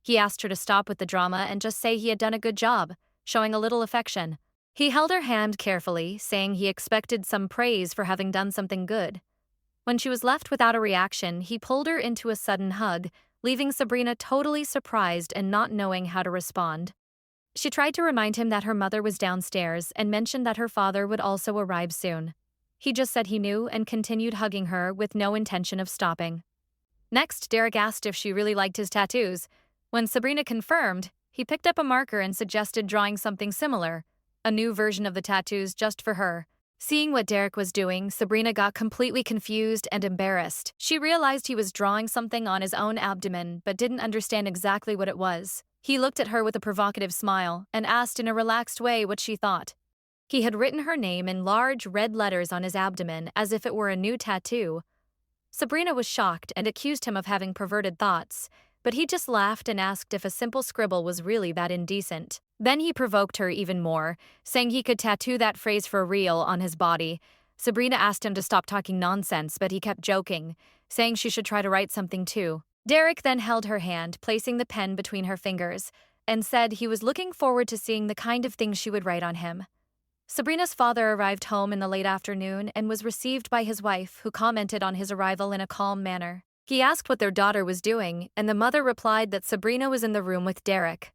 He asked her to stop with the drama and just say he had done a good job, showing a little affection. He held her hand carefully, saying he expected some praise for having done something good. When she was left without a reaction, he pulled her into a sudden hug, leaving Sabrina totally surprised and not knowing how to respond. She tried to remind him that her mother was downstairs and mentioned that her father would also arrive soon. He just said he knew and continued hugging her with no intention of stopping. Next, Derek asked if she really liked his tattoos. When Sabrina confirmed, he picked up a marker and suggested drawing something similar, a new version of the tattoos just for her. Seeing what Derek was doing, Sabrina got completely confused and embarrassed. She realized he was drawing something on his own abdomen but didn't understand exactly what it was. He looked at her with a provocative smile and asked in a relaxed way what she thought. He had written her name in large red letters on his abdomen as if it were a new tattoo. Sabrina was shocked and accused him of having perverted thoughts, but he just laughed and asked if a simple scribble was really that indecent. Then he provoked her even more, saying he could tattoo that phrase for real on his body. Sabrina asked him to stop talking nonsense, but he kept joking, saying she should try to write something too. Derek then held her hand, placing the pen between her fingers, and said he was looking forward to seeing the kind of things she would write on him. Sabrina's father arrived home in the late afternoon and was received by his wife, who commented on his arrival in a calm manner. He asked what their daughter was doing, and the mother replied that Sabrina was in the room with Derek.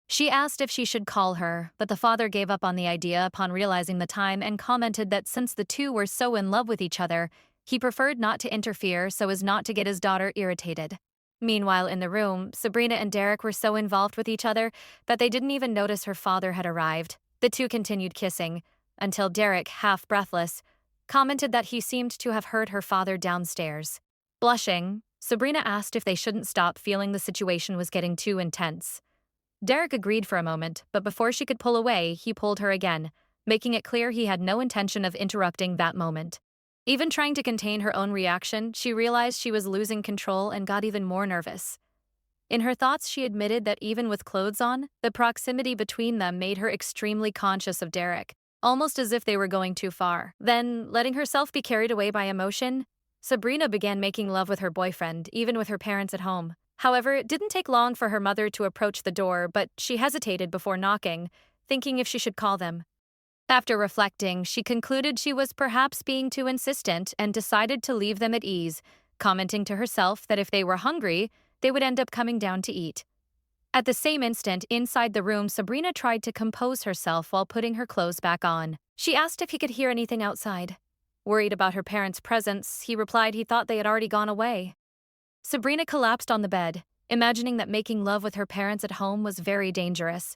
She asked if she should call her, but the father gave up on the idea upon realizing the time and commented that since the two were so in love with each other, he preferred not to interfere so as not to get his daughter irritated. Meanwhile, in the room, Sabrina and Derek were so involved with each other that they didn't even notice her father had arrived. The two continued kissing, until Derek, half breathless, commented that he seemed to have heard her father downstairs. Blushing, Sabrina asked if they shouldn't stop, feeling the situation was getting too intense. Derek agreed for a moment, but before she could pull away, he pulled her again, making it clear he had no intention of interrupting that moment. Even trying to contain her own reaction, she realized she was losing control and got even more nervous. In her thoughts, she admitted that even with clothes on, the proximity between them made her extremely conscious of Derek, almost as if they were going too far. Then, letting herself be carried away by emotion, Sabrina began making love with her boyfriend, even with her parents at home. However, it didn't take long for her mother to approach the door, but she hesitated before knocking, thinking if she should call them. After reflecting, she concluded she was perhaps being too insistent and decided to leave them at ease, commenting to herself that if they were hungry, they would end up coming down to eat. At the same instant, inside the room, Sabrina tried to compose herself while putting her clothes back on. She asked if he could hear anything outside. Worried about her parents' presence, he replied he thought they had already gone away. Sabrina collapsed on the bed, imagining that making love with her parents at home was very dangerous.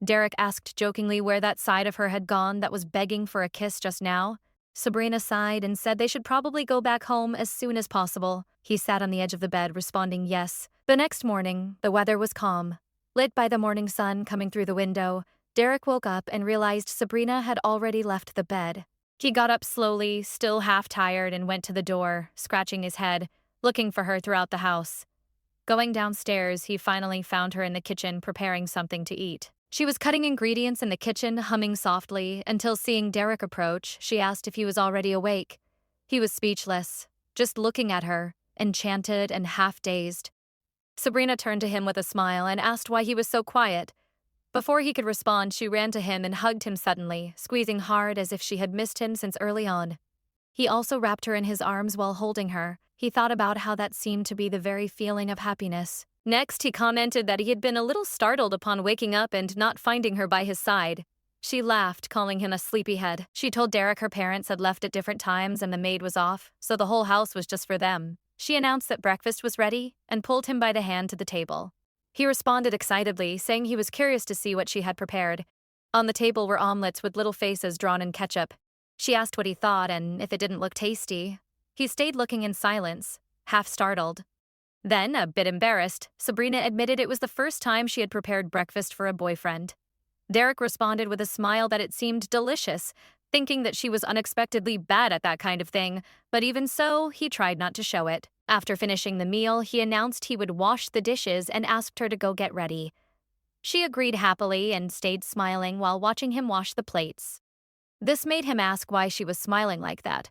Derek asked jokingly where that side of her had gone that was begging for a kiss just now. Sabrina sighed and said they should probably go back home as soon as possible. He sat on the edge of the bed, responding yes. The next morning, the weather was calm. Lit by the morning sun coming through the window, Derek woke up and realized Sabrina had already left the bed. He got up slowly, still half tired, and went to the door, scratching his head, looking for her throughout the house. Going downstairs, he finally found her in the kitchen preparing something to eat. She was cutting ingredients in the kitchen, humming softly, until seeing Derek approach, she asked if he was already awake. He was speechless, just looking at her, enchanted and half-dazed. Sabrina turned to him with a smile and asked why he was so quiet. Before he could respond, she ran to him and hugged him suddenly, squeezing hard as if she had missed him since early on. He also wrapped her in his arms while holding her. He thought about how that seemed to be the very feeling of happiness. Next, he commented that he had been a little startled upon waking up and not finding her by his side. She laughed, calling him a sleepyhead. She told Derek her parents had left at different times and the maid was off, so the whole house was just for them. She announced that breakfast was ready and pulled him by the hand to the table. He responded excitedly, saying he was curious to see what she had prepared. On the table were omelets with little faces drawn in ketchup. She asked what he thought and if it didn't look tasty. He stayed looking in silence, half startled. Then, a bit embarrassed, Sabrina admitted it was the first time she had prepared breakfast for a boyfriend. Derek responded with a smile that it seemed delicious, thinking that she was unexpectedly bad at that kind of thing, but even so, he tried not to show it. After finishing the meal, he announced he would wash the dishes and asked her to go get ready. She agreed happily and stayed smiling while watching him wash the plates. This made him ask why she was smiling like that.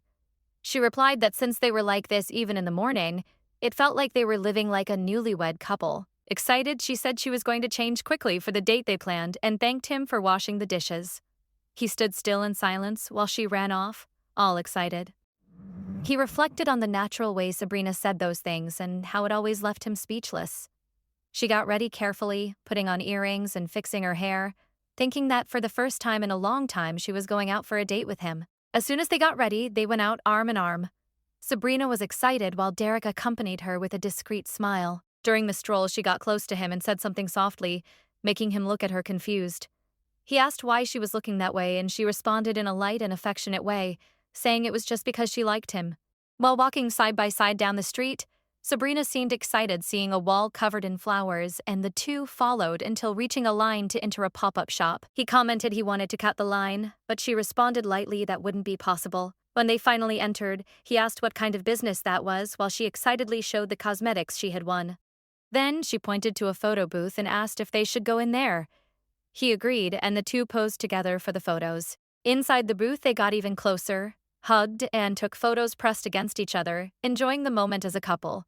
She replied that since they were like this even in the morning, it felt like they were living like a newlywed couple. Excited, she said she was going to change quickly for the date they planned and thanked him for washing the dishes. He stood still in silence while she ran off, all excited. He reflected on the natural way Sabrina said those things and how it always left him speechless. She got ready carefully, putting on earrings and fixing her hair, thinking that for the first time in a long time she was going out for a date with him. As soon as they got ready, they went out arm in arm. Sabrina was excited while Derek accompanied her with a discreet smile. During the stroll, she got close to him and said something softly, making him look at her confused. He asked why she was looking that way, and she responded in a light and affectionate way, saying it was just because she liked him. While walking side by side down the street, Sabrina seemed excited seeing a wall covered in flowers, and the two followed until reaching a line to enter a pop-up shop. He commented he wanted to cut the line, but she responded lightly that wouldn't be possible. When they finally entered, he asked what kind of business that was while she excitedly showed the cosmetics she had won. Then she pointed to a photo booth and asked if they should go in there. He agreed, and the two posed together for the photos. Inside the booth, they got even closer, hugged, and took photos pressed against each other, enjoying the moment as a couple.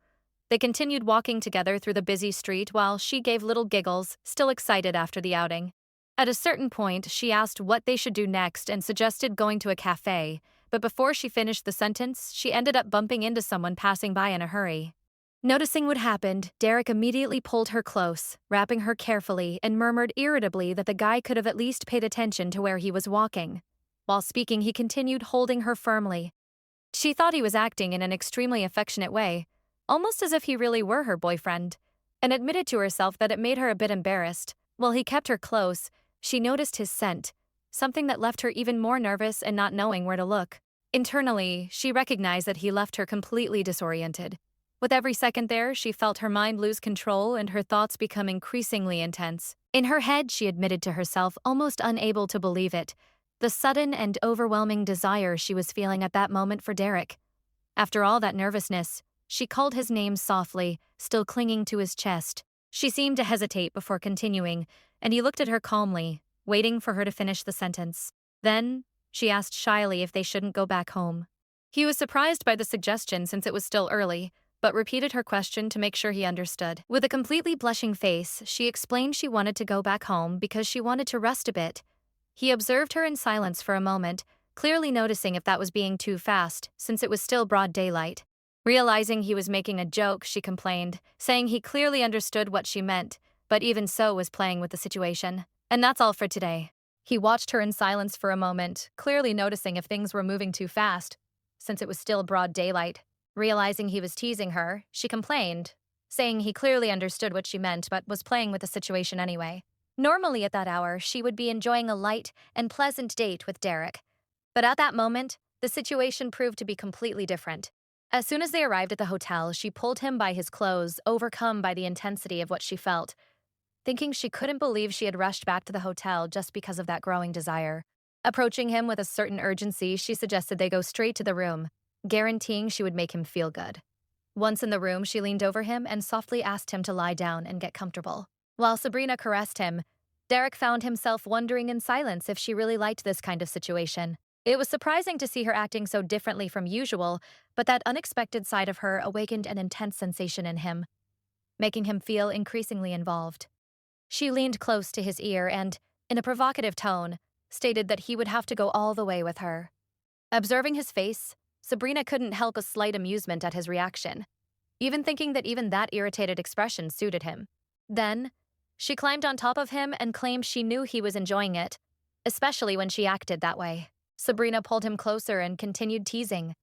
They continued walking together through the busy street while she gave little giggles, still excited after the outing. At a certain point, she asked what they should do next and suggested going to a cafe, but before she finished the sentence, she ended up bumping into someone passing by in a hurry. Noticing what happened, Derek immediately pulled her close, wrapping her carefully, and murmured irritably that the guy could have at least paid attention to where he was walking. While speaking, he continued holding her firmly. She thought he was acting in an extremely affectionate way, almost as if he really were her boyfriend, and admitted to herself that it made her a bit embarrassed. While he kept her close, she noticed his scent, something that left her even more nervous and not knowing where to look. Internally, she recognized that he left her completely disoriented. With every second there, she felt her mind lose control and her thoughts become increasingly intense. In her head, she admitted to herself, almost unable to believe it, the sudden and overwhelming desire she was feeling at that moment for Derek. After all that nervousness, she called his name softly, still clinging to his chest. She seemed to hesitate before continuing, and he looked at her calmly, waiting for her to finish the sentence. Then, she asked shyly if they shouldn't go back home. He was surprised by the suggestion since it was still early, but repeated her question to make sure he understood. With a completely blushing face, she explained she wanted to go back home because she wanted to rest a bit. He observed her in silence for a moment, clearly noticing if that was being too fast, since it was still broad daylight. Realizing he was making a joke, she complained, saying he clearly understood what she meant, but even so was playing with the situation. And that's all for today. He watched her in silence for a moment, clearly noticing if things were moving too fast, since it was still broad daylight. Realizing he was teasing her, she complained, saying he clearly understood what she meant but was playing with the situation anyway. Normally at that hour, she would be enjoying a light and pleasant date with Derek. But at that moment, the situation proved to be completely different. As soon as they arrived at the hotel, she pulled him by his clothes, overcome by the intensity of what she felt, thinking she couldn't believe she had rushed back to the hotel just because of that growing desire. Approaching him with a certain urgency, she suggested they go straight to the room, guaranteeing she would make him feel good. Once in the room, she leaned over him and softly asked him to lie down and get comfortable. While Sabrina caressed him, Derek found himself wondering in silence if she really liked this kind of situation. It was surprising to see her acting so differently from usual, but that unexpected side of her awakened an intense sensation in him, making him feel increasingly involved. She leaned close to his ear and, in a provocative tone, stated that he would have to go all the way with her. Observing his face, Sabrina couldn't help a slight amusement at his reaction, even thinking that even that irritated expression suited him. Then, she climbed on top of him and claimed she knew he was enjoying it, especially when she acted that way. Sabrina pulled him closer and continued teasing,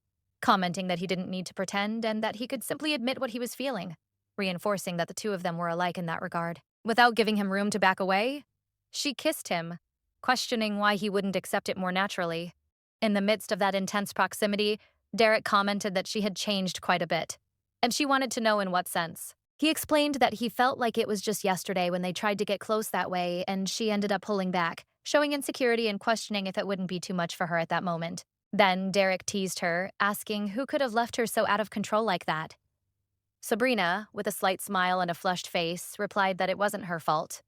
commenting that he didn't need to pretend and that he could simply admit what he was feeling, reinforcing that the two of them were alike in that regard. Without giving him room to back away, she kissed him, questioning why he wouldn't accept it more naturally. In the midst of that intense proximity, Derek commented that she had changed quite a bit, and she wanted to know in what sense. He explained that he felt like it was just yesterday when they tried to get close that way, and she ended up pulling back, showing insecurity and questioning if it wouldn't be too much for her at that moment. Then Derek teased her, asking who could have left her so out of control like that. Sabrina, with a slight smile and a flushed face, replied that it wasn't her fault,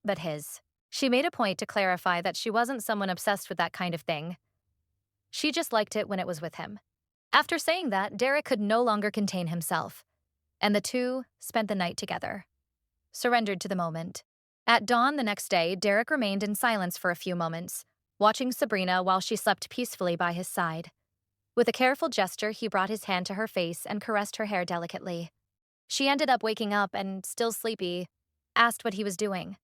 but his. She made a point to clarify that she wasn't someone obsessed with that kind of thing. She just liked it when it was with him. After saying that, Derek could no longer contain himself, and the two spent the night together, surrendered to the moment. At dawn the next day, Derek remained in silence for a few moments, watching Sabrina while she slept peacefully by his side. With a careful gesture, he brought his hand to her face and caressed her hair delicately. She ended up waking up and, still sleepy, asked what he was doing.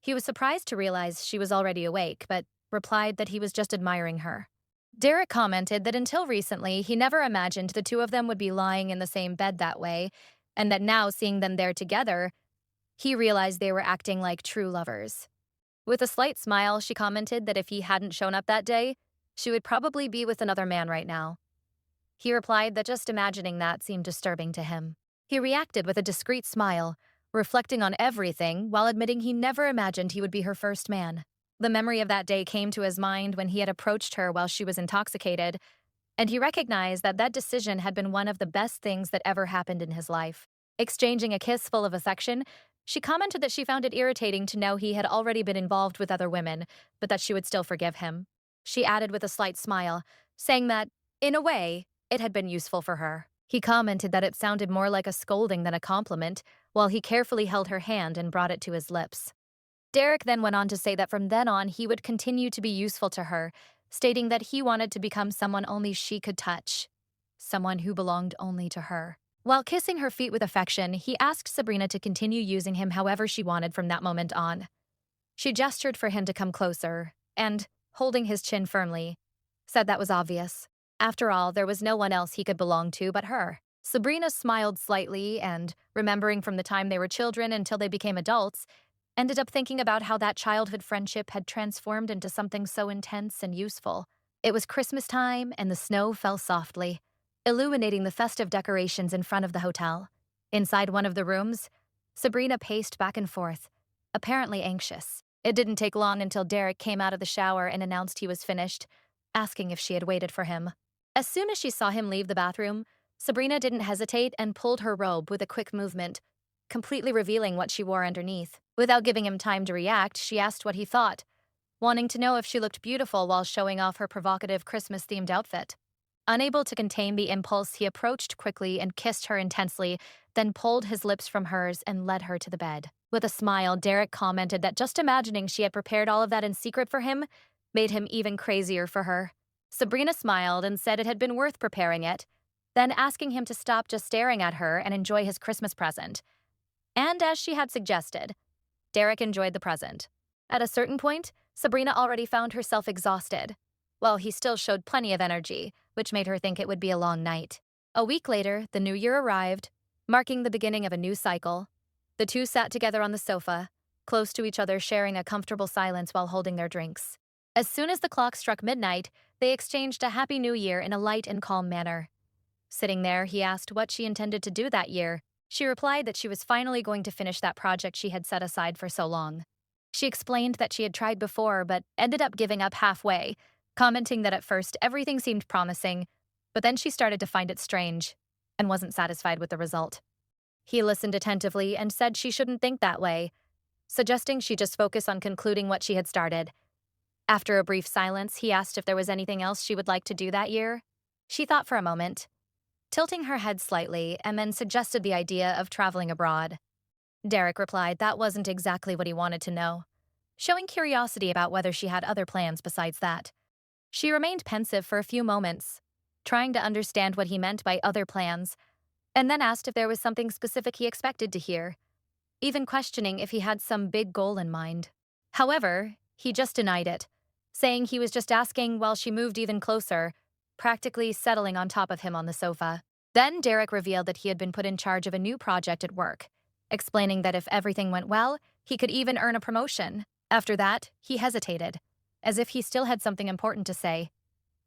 He was surprised to realize she was already awake, but replied that he was just admiring her. Derek commented that until recently, he never imagined the two of them would be lying in the same bed that way, and that now, seeing them there together, he realized they were acting like true lovers. With a slight smile, she commented that if he hadn't shown up that day, she would probably be with another man right now. He replied that just imagining that seemed disturbing to him. He reacted with a discreet smile, reflecting on everything while admitting he never imagined he would be her first man. The memory of that day came to his mind when he had approached her while she was intoxicated, and he recognized that that decision had been one of the best things that ever happened in his life. Exchanging a kiss full of affection, she commented that she found it irritating to know he had already been involved with other women, but that she would still forgive him. She added with a slight smile, saying that, in a way, it had been useful for her. He commented that it sounded more like a scolding than a compliment, while he carefully held her hand and brought it to his lips. Derek then went on to say that from then on he would continue to be useful to her, stating that he wanted to become someone only she could touch, someone who belonged only to her. While kissing her feet with affection, he asked Sabrina to continue using him however she wanted from that moment on. She gestured for him to come closer, and, holding his chin firmly, said that was obvious. After all, there was no one else he could belong to but her. Sabrina smiled slightly and, remembering from the time they were children until they became adults, ended up thinking about how that childhood friendship had transformed into something so intense and useful. It was Christmas time, and the snow fell softly, illuminating the festive decorations in front of the hotel. Inside one of the rooms, Sabrina paced back and forth, apparently anxious. It didn't take long until Derek came out of the shower and announced he was finished, asking if she had waited for him. As soon as she saw him leave the bathroom, Sabrina didn't hesitate and pulled her robe with a quick movement, completely revealing what she wore underneath. Without giving him time to react, she asked what he thought, wanting to know if she looked beautiful while showing off her provocative Christmas-themed outfit. Unable to contain the impulse, he approached quickly and kissed her intensely, then pulled his lips from hers and led her to the bed. With a smile, Derek commented that just imagining she had prepared all of that in secret for him made him even crazier for her. Sabrina smiled and said it had been worth preparing it, then asking him to stop just staring at her and enjoy his Christmas present. And as she had suggested, Derek enjoyed the present. At a certain point, Sabrina already found herself exhausted, while he still showed plenty of energy, which made her think it would be a long night. A week later, the new year arrived, marking the beginning of a new cycle. The two sat together on the sofa, close to each other, sharing a comfortable silence while holding their drinks. As soon as the clock struck midnight, they exchanged a Happy New Year in a light and calm manner. Sitting there, he asked what she intended to do that year. She replied that she was finally going to finish that project she had set aside for so long. She explained that she had tried before but ended up giving up halfway, commenting that at first everything seemed promising, but then she started to find it strange and wasn't satisfied with the result. He listened attentively and said she shouldn't think that way, suggesting she just focus on concluding what she had started. After a brief silence, he asked if there was anything else she would like to do that year. She thought for a moment, tilting her head slightly, and then suggested the idea of traveling abroad. Derek replied that wasn't exactly what he wanted to know, showing curiosity about whether she had other plans besides that. She remained pensive for a few moments, trying to understand what he meant by other plans, and then asked if there was something specific he expected to hear, even questioning if he had some big goal in mind. However, He just denied it, saying he was just asking while she moved even closer, practically settling on top of him on the sofa. Then Derek revealed that he had been put in charge of a new project at work, explaining that if everything went well, he could even earn a promotion. After that, he hesitated, as if he still had something important to say.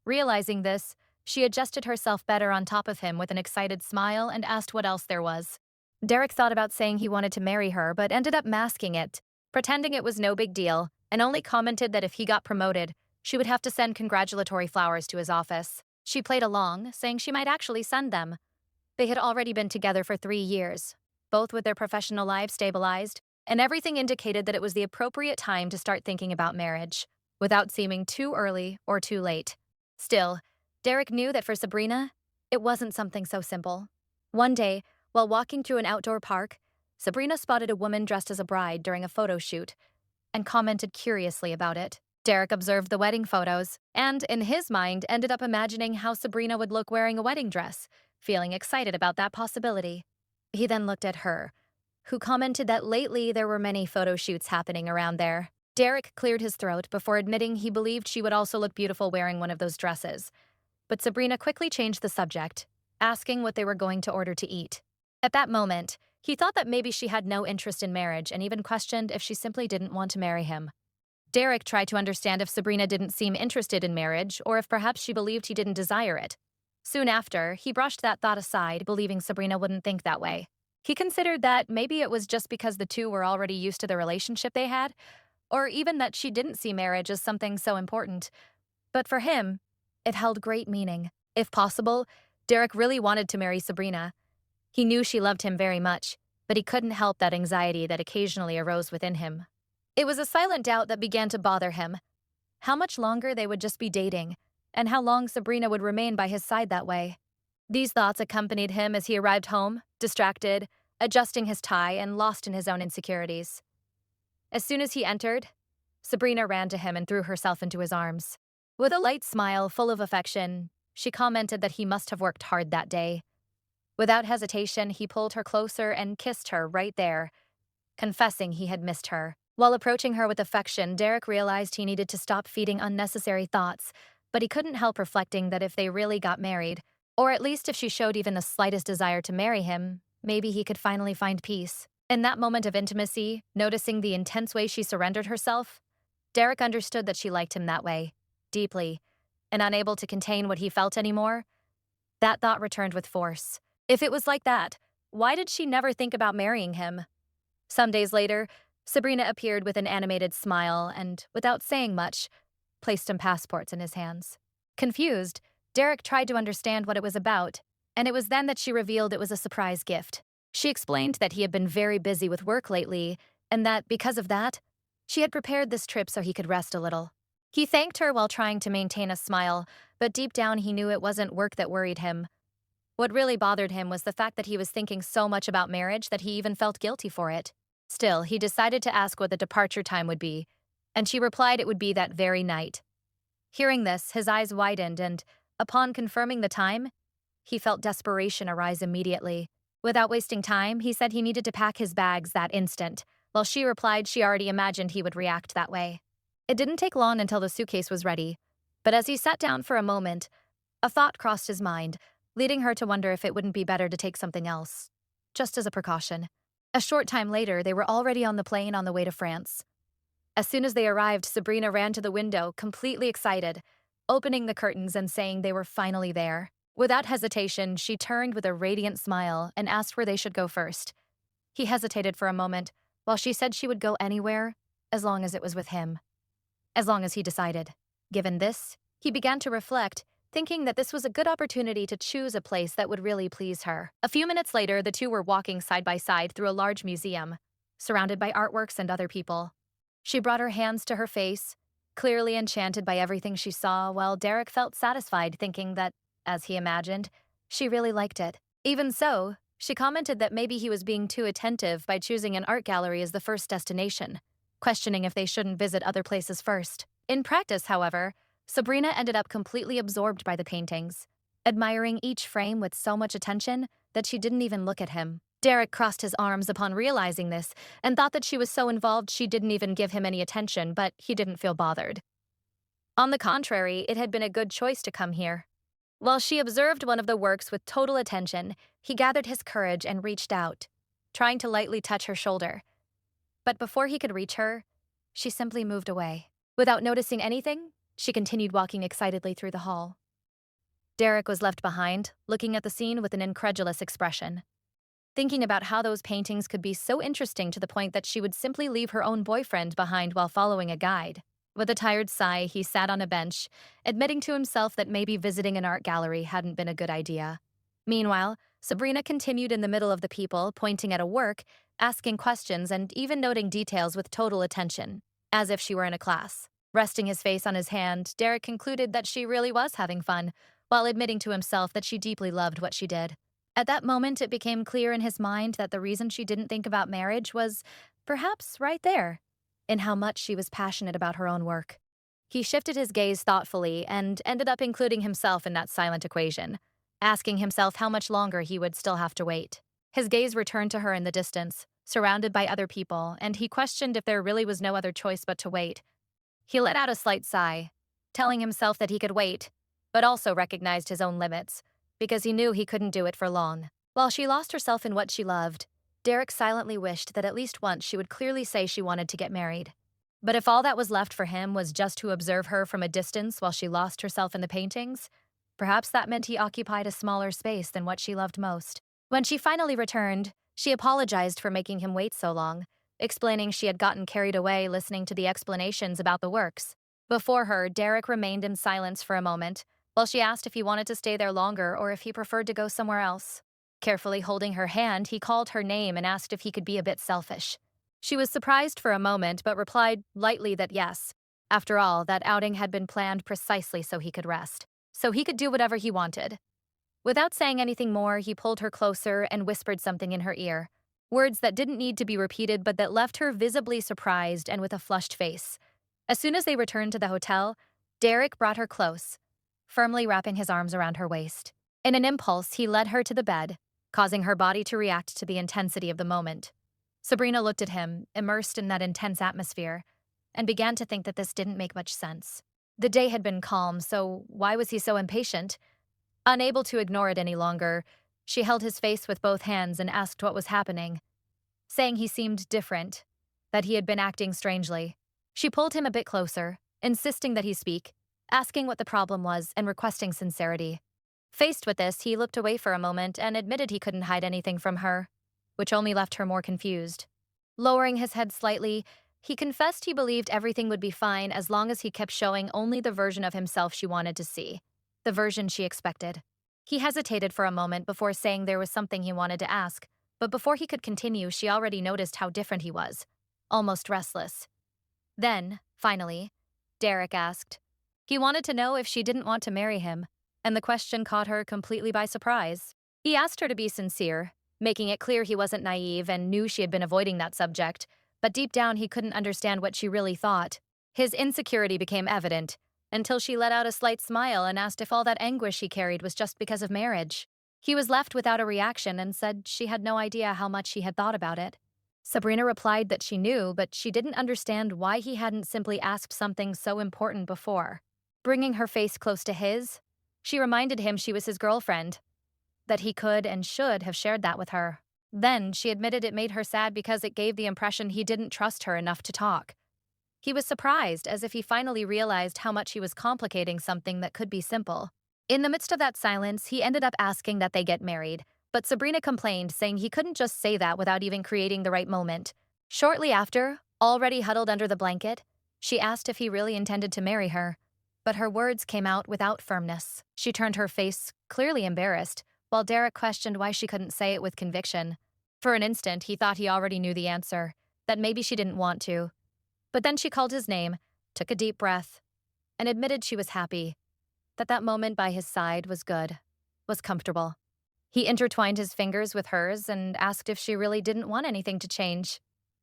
Realizing this, she adjusted herself better on top of him with an excited smile and asked what else there was. Derek thought about saying he wanted to marry her, but ended up masking it, pretending it was no big deal, and only commented that if he got promoted, she would have to send congratulatory flowers to his office. She played along, saying she might actually send them. They had already been together for 3 years, both with their professional lives stabilized, and everything indicated that it was the appropriate time to start thinking about marriage, without seeming too early or too late. Still, Derek knew that for Sabrina, it wasn't something so simple. One day, while walking through an outdoor park, Sabrina spotted a woman dressed as a bride during a photo shoot and commented curiously about it. Derek observed the wedding photos and, in his mind, ended up imagining how Sabrina would look wearing a wedding dress, feeling excited about that possibility. He then looked at her, who commented that lately there were many photo shoots happening around there. Derek cleared his throat before admitting he believed she would also look beautiful wearing one of those dresses. But Sabrina quickly changed the subject, asking what they were going to order to eat. At that moment, he thought that maybe she had no interest in marriage and even questioned if she simply didn't want to marry him. Derek tried to understand if Sabrina didn't seem interested in marriage or if perhaps she believed he didn't desire it. Soon after, he brushed that thought aside, believing Sabrina wouldn't think that way. He considered that maybe it was just because the two were already used to the relationship they had, or even that she didn't see marriage as something so important. But for him, it held great meaning. If possible, Derek really wanted to marry Sabrina. He knew she loved him very much, but he couldn't help that anxiety that occasionally arose within him. It was a silent doubt that began to bother him. How much longer they would just be dating, and how long Sabrina would remain by his side that way. These thoughts accompanied him as he arrived home, distracted, adjusting his tie and lost in his own insecurities. As soon as he entered, Sabrina ran to him and threw herself into his arms. With a light smile full of affection, she commented that he must have worked hard that day. Without hesitation, he pulled her closer and kissed her right there, confessing he had missed her. While approaching her with affection, Derek realized he needed to stop feeding unnecessary thoughts, but he couldn't help reflecting that if they really got married, or at least if she showed even the slightest desire to marry him, maybe he could finally find peace. In that moment of intimacy, noticing the intense way she surrendered herself, Derek understood that she liked him that way, deeply, and unable to contain what he felt anymore. That thought returned with force. If it was like that, why did she never think about marrying him? Some days later, Sabrina appeared with an animated smile and, without saying much, placed some passports in his hands. Confused, Derek tried to understand what it was about, and it was then that she revealed it was a surprise gift. She explained that he had been very busy with work lately, and that, because of that, she had prepared this trip so he could rest a little. He thanked her while trying to maintain a smile, but deep down he knew it wasn't work that worried him. What really bothered him was the fact that he was thinking so much about marriage that he even felt guilty for it. Still, he decided to ask what the departure time would be, and she replied it would be that very night. Hearing this, his eyes widened, and, upon confirming the time, he felt desperation arise immediately. Without wasting time, he said he needed to pack his bags that instant, while she replied she already imagined he would react that way. It didn't take long until the suitcase was ready, but as he sat down for a moment, a thought crossed his mind, leading her to wonder if it wouldn't be better to take something else, just as a precaution. A short time later, they were already on the plane on the way to France. As soon as they arrived, Sabrina ran to the window, completely excited, opening the curtains and saying they were finally there. Without hesitation, she turned with a radiant smile and asked where they should go first. He hesitated for a moment, while she said she would go anywhere, as long as it was with him. As long as he decided. Given this, he began to reflect, thinking that this was a good opportunity to choose a place that would really please her. A few minutes later, the two were walking side by side through a large museum, surrounded by artworks and other people. She brought her hands to her face, clearly enchanted by everything she saw, while Derek felt satisfied thinking that, as he imagined, she really liked it. Even so, she commented that maybe he was being too attentive by choosing an art gallery as the first destination, questioning if they shouldn't visit other places first. In practice, however, Sabrina ended up completely absorbed by the paintings, admiring each frame with so much attention that she didn't even look at him. Derek crossed his arms upon realizing this and thought that she was so involved she didn't even give him any attention, but he didn't feel bothered. On the contrary, it had been a good choice to come here. While she observed one of the works with total attention, he gathered his courage and reached out, trying to lightly touch her shoulder. But before he could reach her, she simply moved away. Without noticing anything, she continued walking excitedly through the hall. Derek was left behind, looking at the scene with an incredulous expression, thinking about how those paintings could be so interesting to the point that she would simply leave her own boyfriend behind while following a guide. With a tired sigh, he sat on a bench, admitting to himself that maybe visiting an art gallery hadn't been a good idea. Meanwhile, Sabrina continued in the middle of the people, pointing at a work, asking questions, and even noting details with total attention, as if she were in a class. Resting his face on his hand, Derek concluded that she really was having fun, while admitting to himself that she deeply loved what she did. At that moment, it became clear in his mind that the reason she didn't think about marriage was perhaps right there, in how much she was passionate about her own work. He shifted his gaze thoughtfully and ended up including himself in that silent equation, asking himself how much longer he would still have to wait. His gaze returned to her in the distance, surrounded by other people, and he questioned if there really was no other choice but to wait. He let out a slight sigh, telling himself that he could wait, but also recognized his own limits, because he knew he couldn't do it for long. While she lost herself in what she loved, Derek silently wished that at least once she would clearly say she wanted to get married. But if all that was left for him was just to observe her from a distance while she lost herself in the paintings, perhaps that meant he occupied a smaller space than what she loved most. When she finally returned, she apologized for making him wait so long, explaining she had gotten carried away listening to the explanations about the works. Before her, Derek remained in silence for a moment, while she asked if he wanted to stay there longer or if he preferred to go somewhere else. Carefully holding her hand, he called her name and asked if he could be a bit selfish. She was surprised for a moment, but replied lightly that yes. After all, that outing had been planned precisely so he could rest, so he could do whatever he wanted. Without saying anything more, he pulled her closer and whispered something in her ear, words that didn't need to be repeated but that left her visibly surprised and with a flushed face. As soon as they returned to the hotel, Derek brought her close, firmly wrapping his arms around her waist. In an impulse, he led her to the bed, causing her body to react to the intensity of the moment. Sabrina looked at him, immersed in that intense atmosphere, and began to think that this didn't make much sense. The day had been calm, so why was he so impatient? Unable to ignore it any longer, she held his face with both hands and asked what was happening, saying he seemed different, that he had been acting strangely. She pulled him a bit closer, insisting that he speak, asking what the problem was and requesting sincerity. Faced with this, he looked away for a moment and admitted he couldn't hide anything from her, which only left her more confused. Lowering his head slightly, he confessed he believed everything would be fine as long as he kept showing only the version of himself she wanted to see, the version she expected. He hesitated for a moment before saying there was something he wanted to ask, but before he could continue, she already noticed how different he was, almost restless. Then, finally, Derek asked. He wanted to know if she didn't want to marry him, and the question caught her completely by surprise. He asked her to be sincere, making it clear he wasn't naive and knew she had been avoiding that subject, but deep down he couldn't understand what she really thought. His insecurity became evident, until she let out a slight smile and asked if all that anguish he carried was just because of marriage. He was left without a reaction and said she had no idea how much he had thought about it. Sabrina replied that she knew, but she didn't understand why he hadn't simply asked something so important before. Bringing her face close to his, she reminded him she was his girlfriend, that he could and should have shared that with her. Then she admitted it made her sad because it gave the impression he didn't trust her enough to talk. He was surprised, as if he finally realized how much he was complicating something that could be simple. In the midst of that silence, he ended up asking that they get married, but Sabrina complained, saying he couldn't just say that without even creating the right moment. Shortly after, already huddled under the blanket, she asked if he really intended to marry her, but her words came out without firmness. She turned her face, clearly embarrassed, while Derek questioned why she couldn't say it with conviction. For an instant, he thought he already knew the answer, that maybe she didn't want to. But then she called his name, took a deep breath, and admitted she was happy, that that moment by his side was good, was comfortable. He intertwined his fingers with hers and asked if she really didn't want anything to change.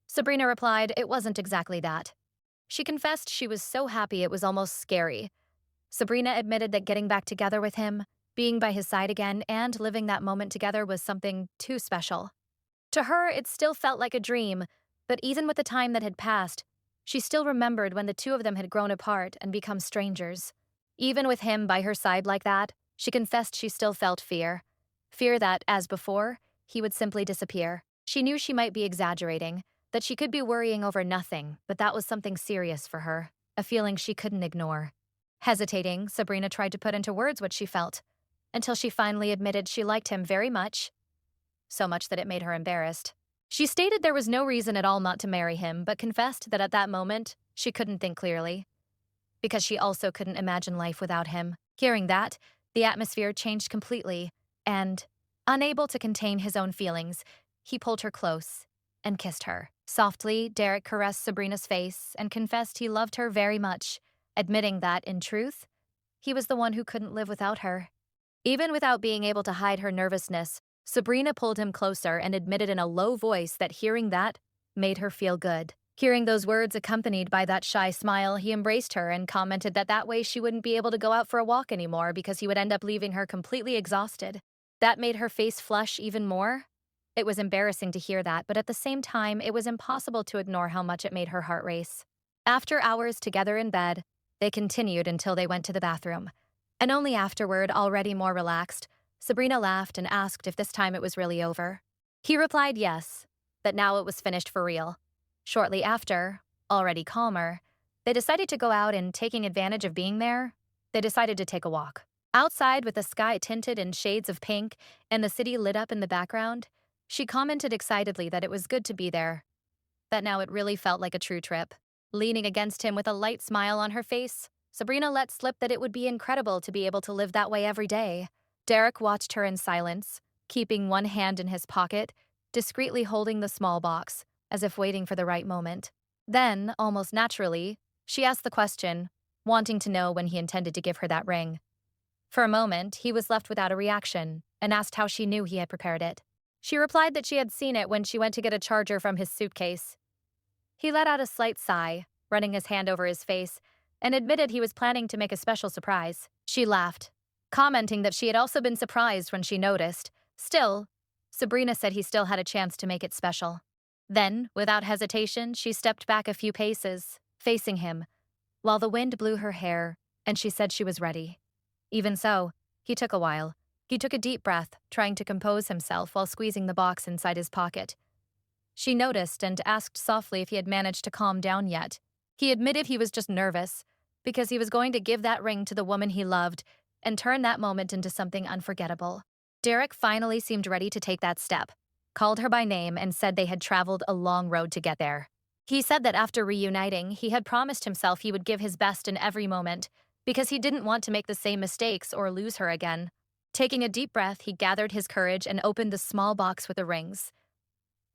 Sabrina replied it wasn't exactly that. She confessed she was so happy it was almost scary. Sabrina admitted that getting back together with him, being by his side again, and living that moment together was something too special. To her, it still felt like a dream, but even with the time that had passed, she still remembered when the two of them had grown apart and become strangers. Even with him by her side like that, she confessed she still felt fear. Fear that, as before, he would simply disappear. She knew she might be exaggerating, that she could be worrying over nothing, but that was something serious for her, a feeling she couldn't ignore. Hesitating, Sabrina tried to put into words what she felt, until she finally admitted she liked him very much, so much that it made her embarrassed. She stated there was no reason at all not to marry him, but confessed that at that moment, she couldn't think clearly, because she also couldn't imagine life without him. Hearing that, the atmosphere changed completely, and, unable to contain his own feelings, he pulled her close and kissed her. Softly, Derek caressed Sabrina's face and confessed he loved her very much, admitting that, in truth, he was the one who couldn't live without her. Even without being able to hide her nervousness, Sabrina pulled him closer and admitted in a low voice that hearing that made her feel good. Hearing those words accompanied by that shy smile, he embraced her and commented that that way she wouldn't be able to go out for a walk anymore because he would end up leaving her completely exhausted. That made her face flush even more. It was embarrassing to hear that, but at the same time, it was impossible to ignore how much it made her heart race. After hours together in bed, they continued until they went to the bathroom. And only afterward, already more relaxed, Sabrina laughed and asked if this time it was really over. He replied yes, that now it was finished for real. Shortly after, already calmer, they decided to go out and, taking advantage of being there, they decided to take a walk. Outside, with the sky tinted in shades of pink and the city lit up in the background, she commented excitedly that it was good to be there, that now it really felt like a true trip. Leaning against him with a light smile on her face, Sabrina let slip that it would be incredible to be able to live that way every day. Derek watched her in silence, keeping one hand in his pocket, discreetly holding the small box, as if waiting for the right moment. Then, almost naturally, she asked the question, wanting to know when he intended to give her that ring. For a moment, he was left without a reaction, and asked how she knew he had prepared it. She replied that she had seen it when she went to get a charger from his suitcase. He let out a slight sigh, running his hand over his face, and admitted he was planning to make a special surprise. She laughed, commenting that she had also been surprised when she noticed. Still, Sabrina said he still had a chance to make it special. Then, without hesitation, she stepped back a few paces, facing him, while the wind blew her hair, and she said she was ready. Even so, he took a while. He took a deep breath, trying to compose himself while squeezing the box inside his pocket. She noticed and asked softly if he had managed to calm down yet. He admitted he was just nervous, because he was going to give that ring to the woman he loved and turn that moment into something unforgettable. Derek finally seemed ready to take that step, called her by name, and said they had traveled a long road to get there. He said that after reuniting, he had promised himself he would give his best in every moment, because he didn't want to make the same mistakes or lose her again. Taking a deep breath, he gathered his courage and opened the small box with the rings.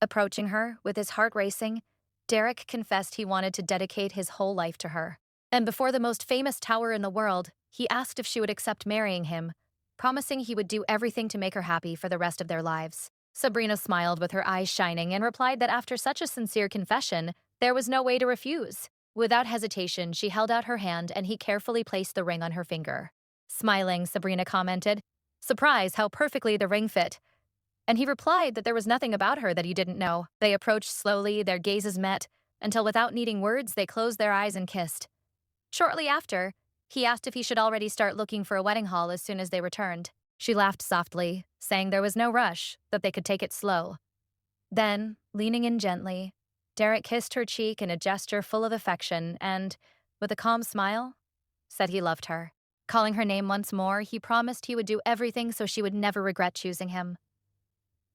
Approaching her, with his heart racing, Derek confessed he wanted to dedicate his whole life to her. And before the most famous tower in the world, he asked if she would accept marrying him, promising he would do everything to make her happy for the rest of their lives. Sabrina smiled with her eyes shining and replied that after such a sincere confession, there was no way to refuse. Without hesitation, she held out her hand and he carefully placed the ring on her finger. Smiling, Sabrina commented, "Surprise how perfectly the ring fit." And he replied that there was nothing about her that he didn't know. They approached slowly, their gazes met, until without needing words, they closed their eyes and kissed. Shortly after, he asked if he should already start looking for a wedding hall as soon as they returned. She laughed softly, saying there was no rush, that they could take it slow. Then, leaning in gently, Derek kissed her cheek in a gesture full of affection and, with a calm smile, said he loved her. Calling her name once more, he promised he would do everything so she would never regret choosing him.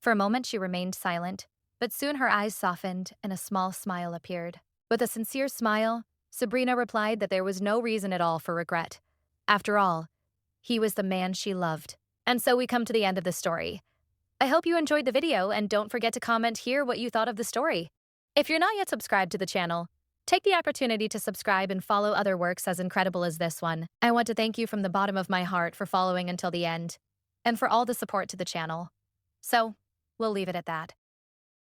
For a moment she remained silent, but soon her eyes softened and a small smile appeared. With a sincere smile, Sabrina replied that there was no reason at all for regret. After all, he was the man she loved. And so we come to the end of the story. I hope you enjoyed the video and don't forget to comment here what you thought of the story. If you're not yet subscribed to the channel, take the opportunity to subscribe and follow other works as incredible as this one. I want to thank you from the bottom of my heart for following until the end, and for all the support to the channel. So, we'll leave it at that.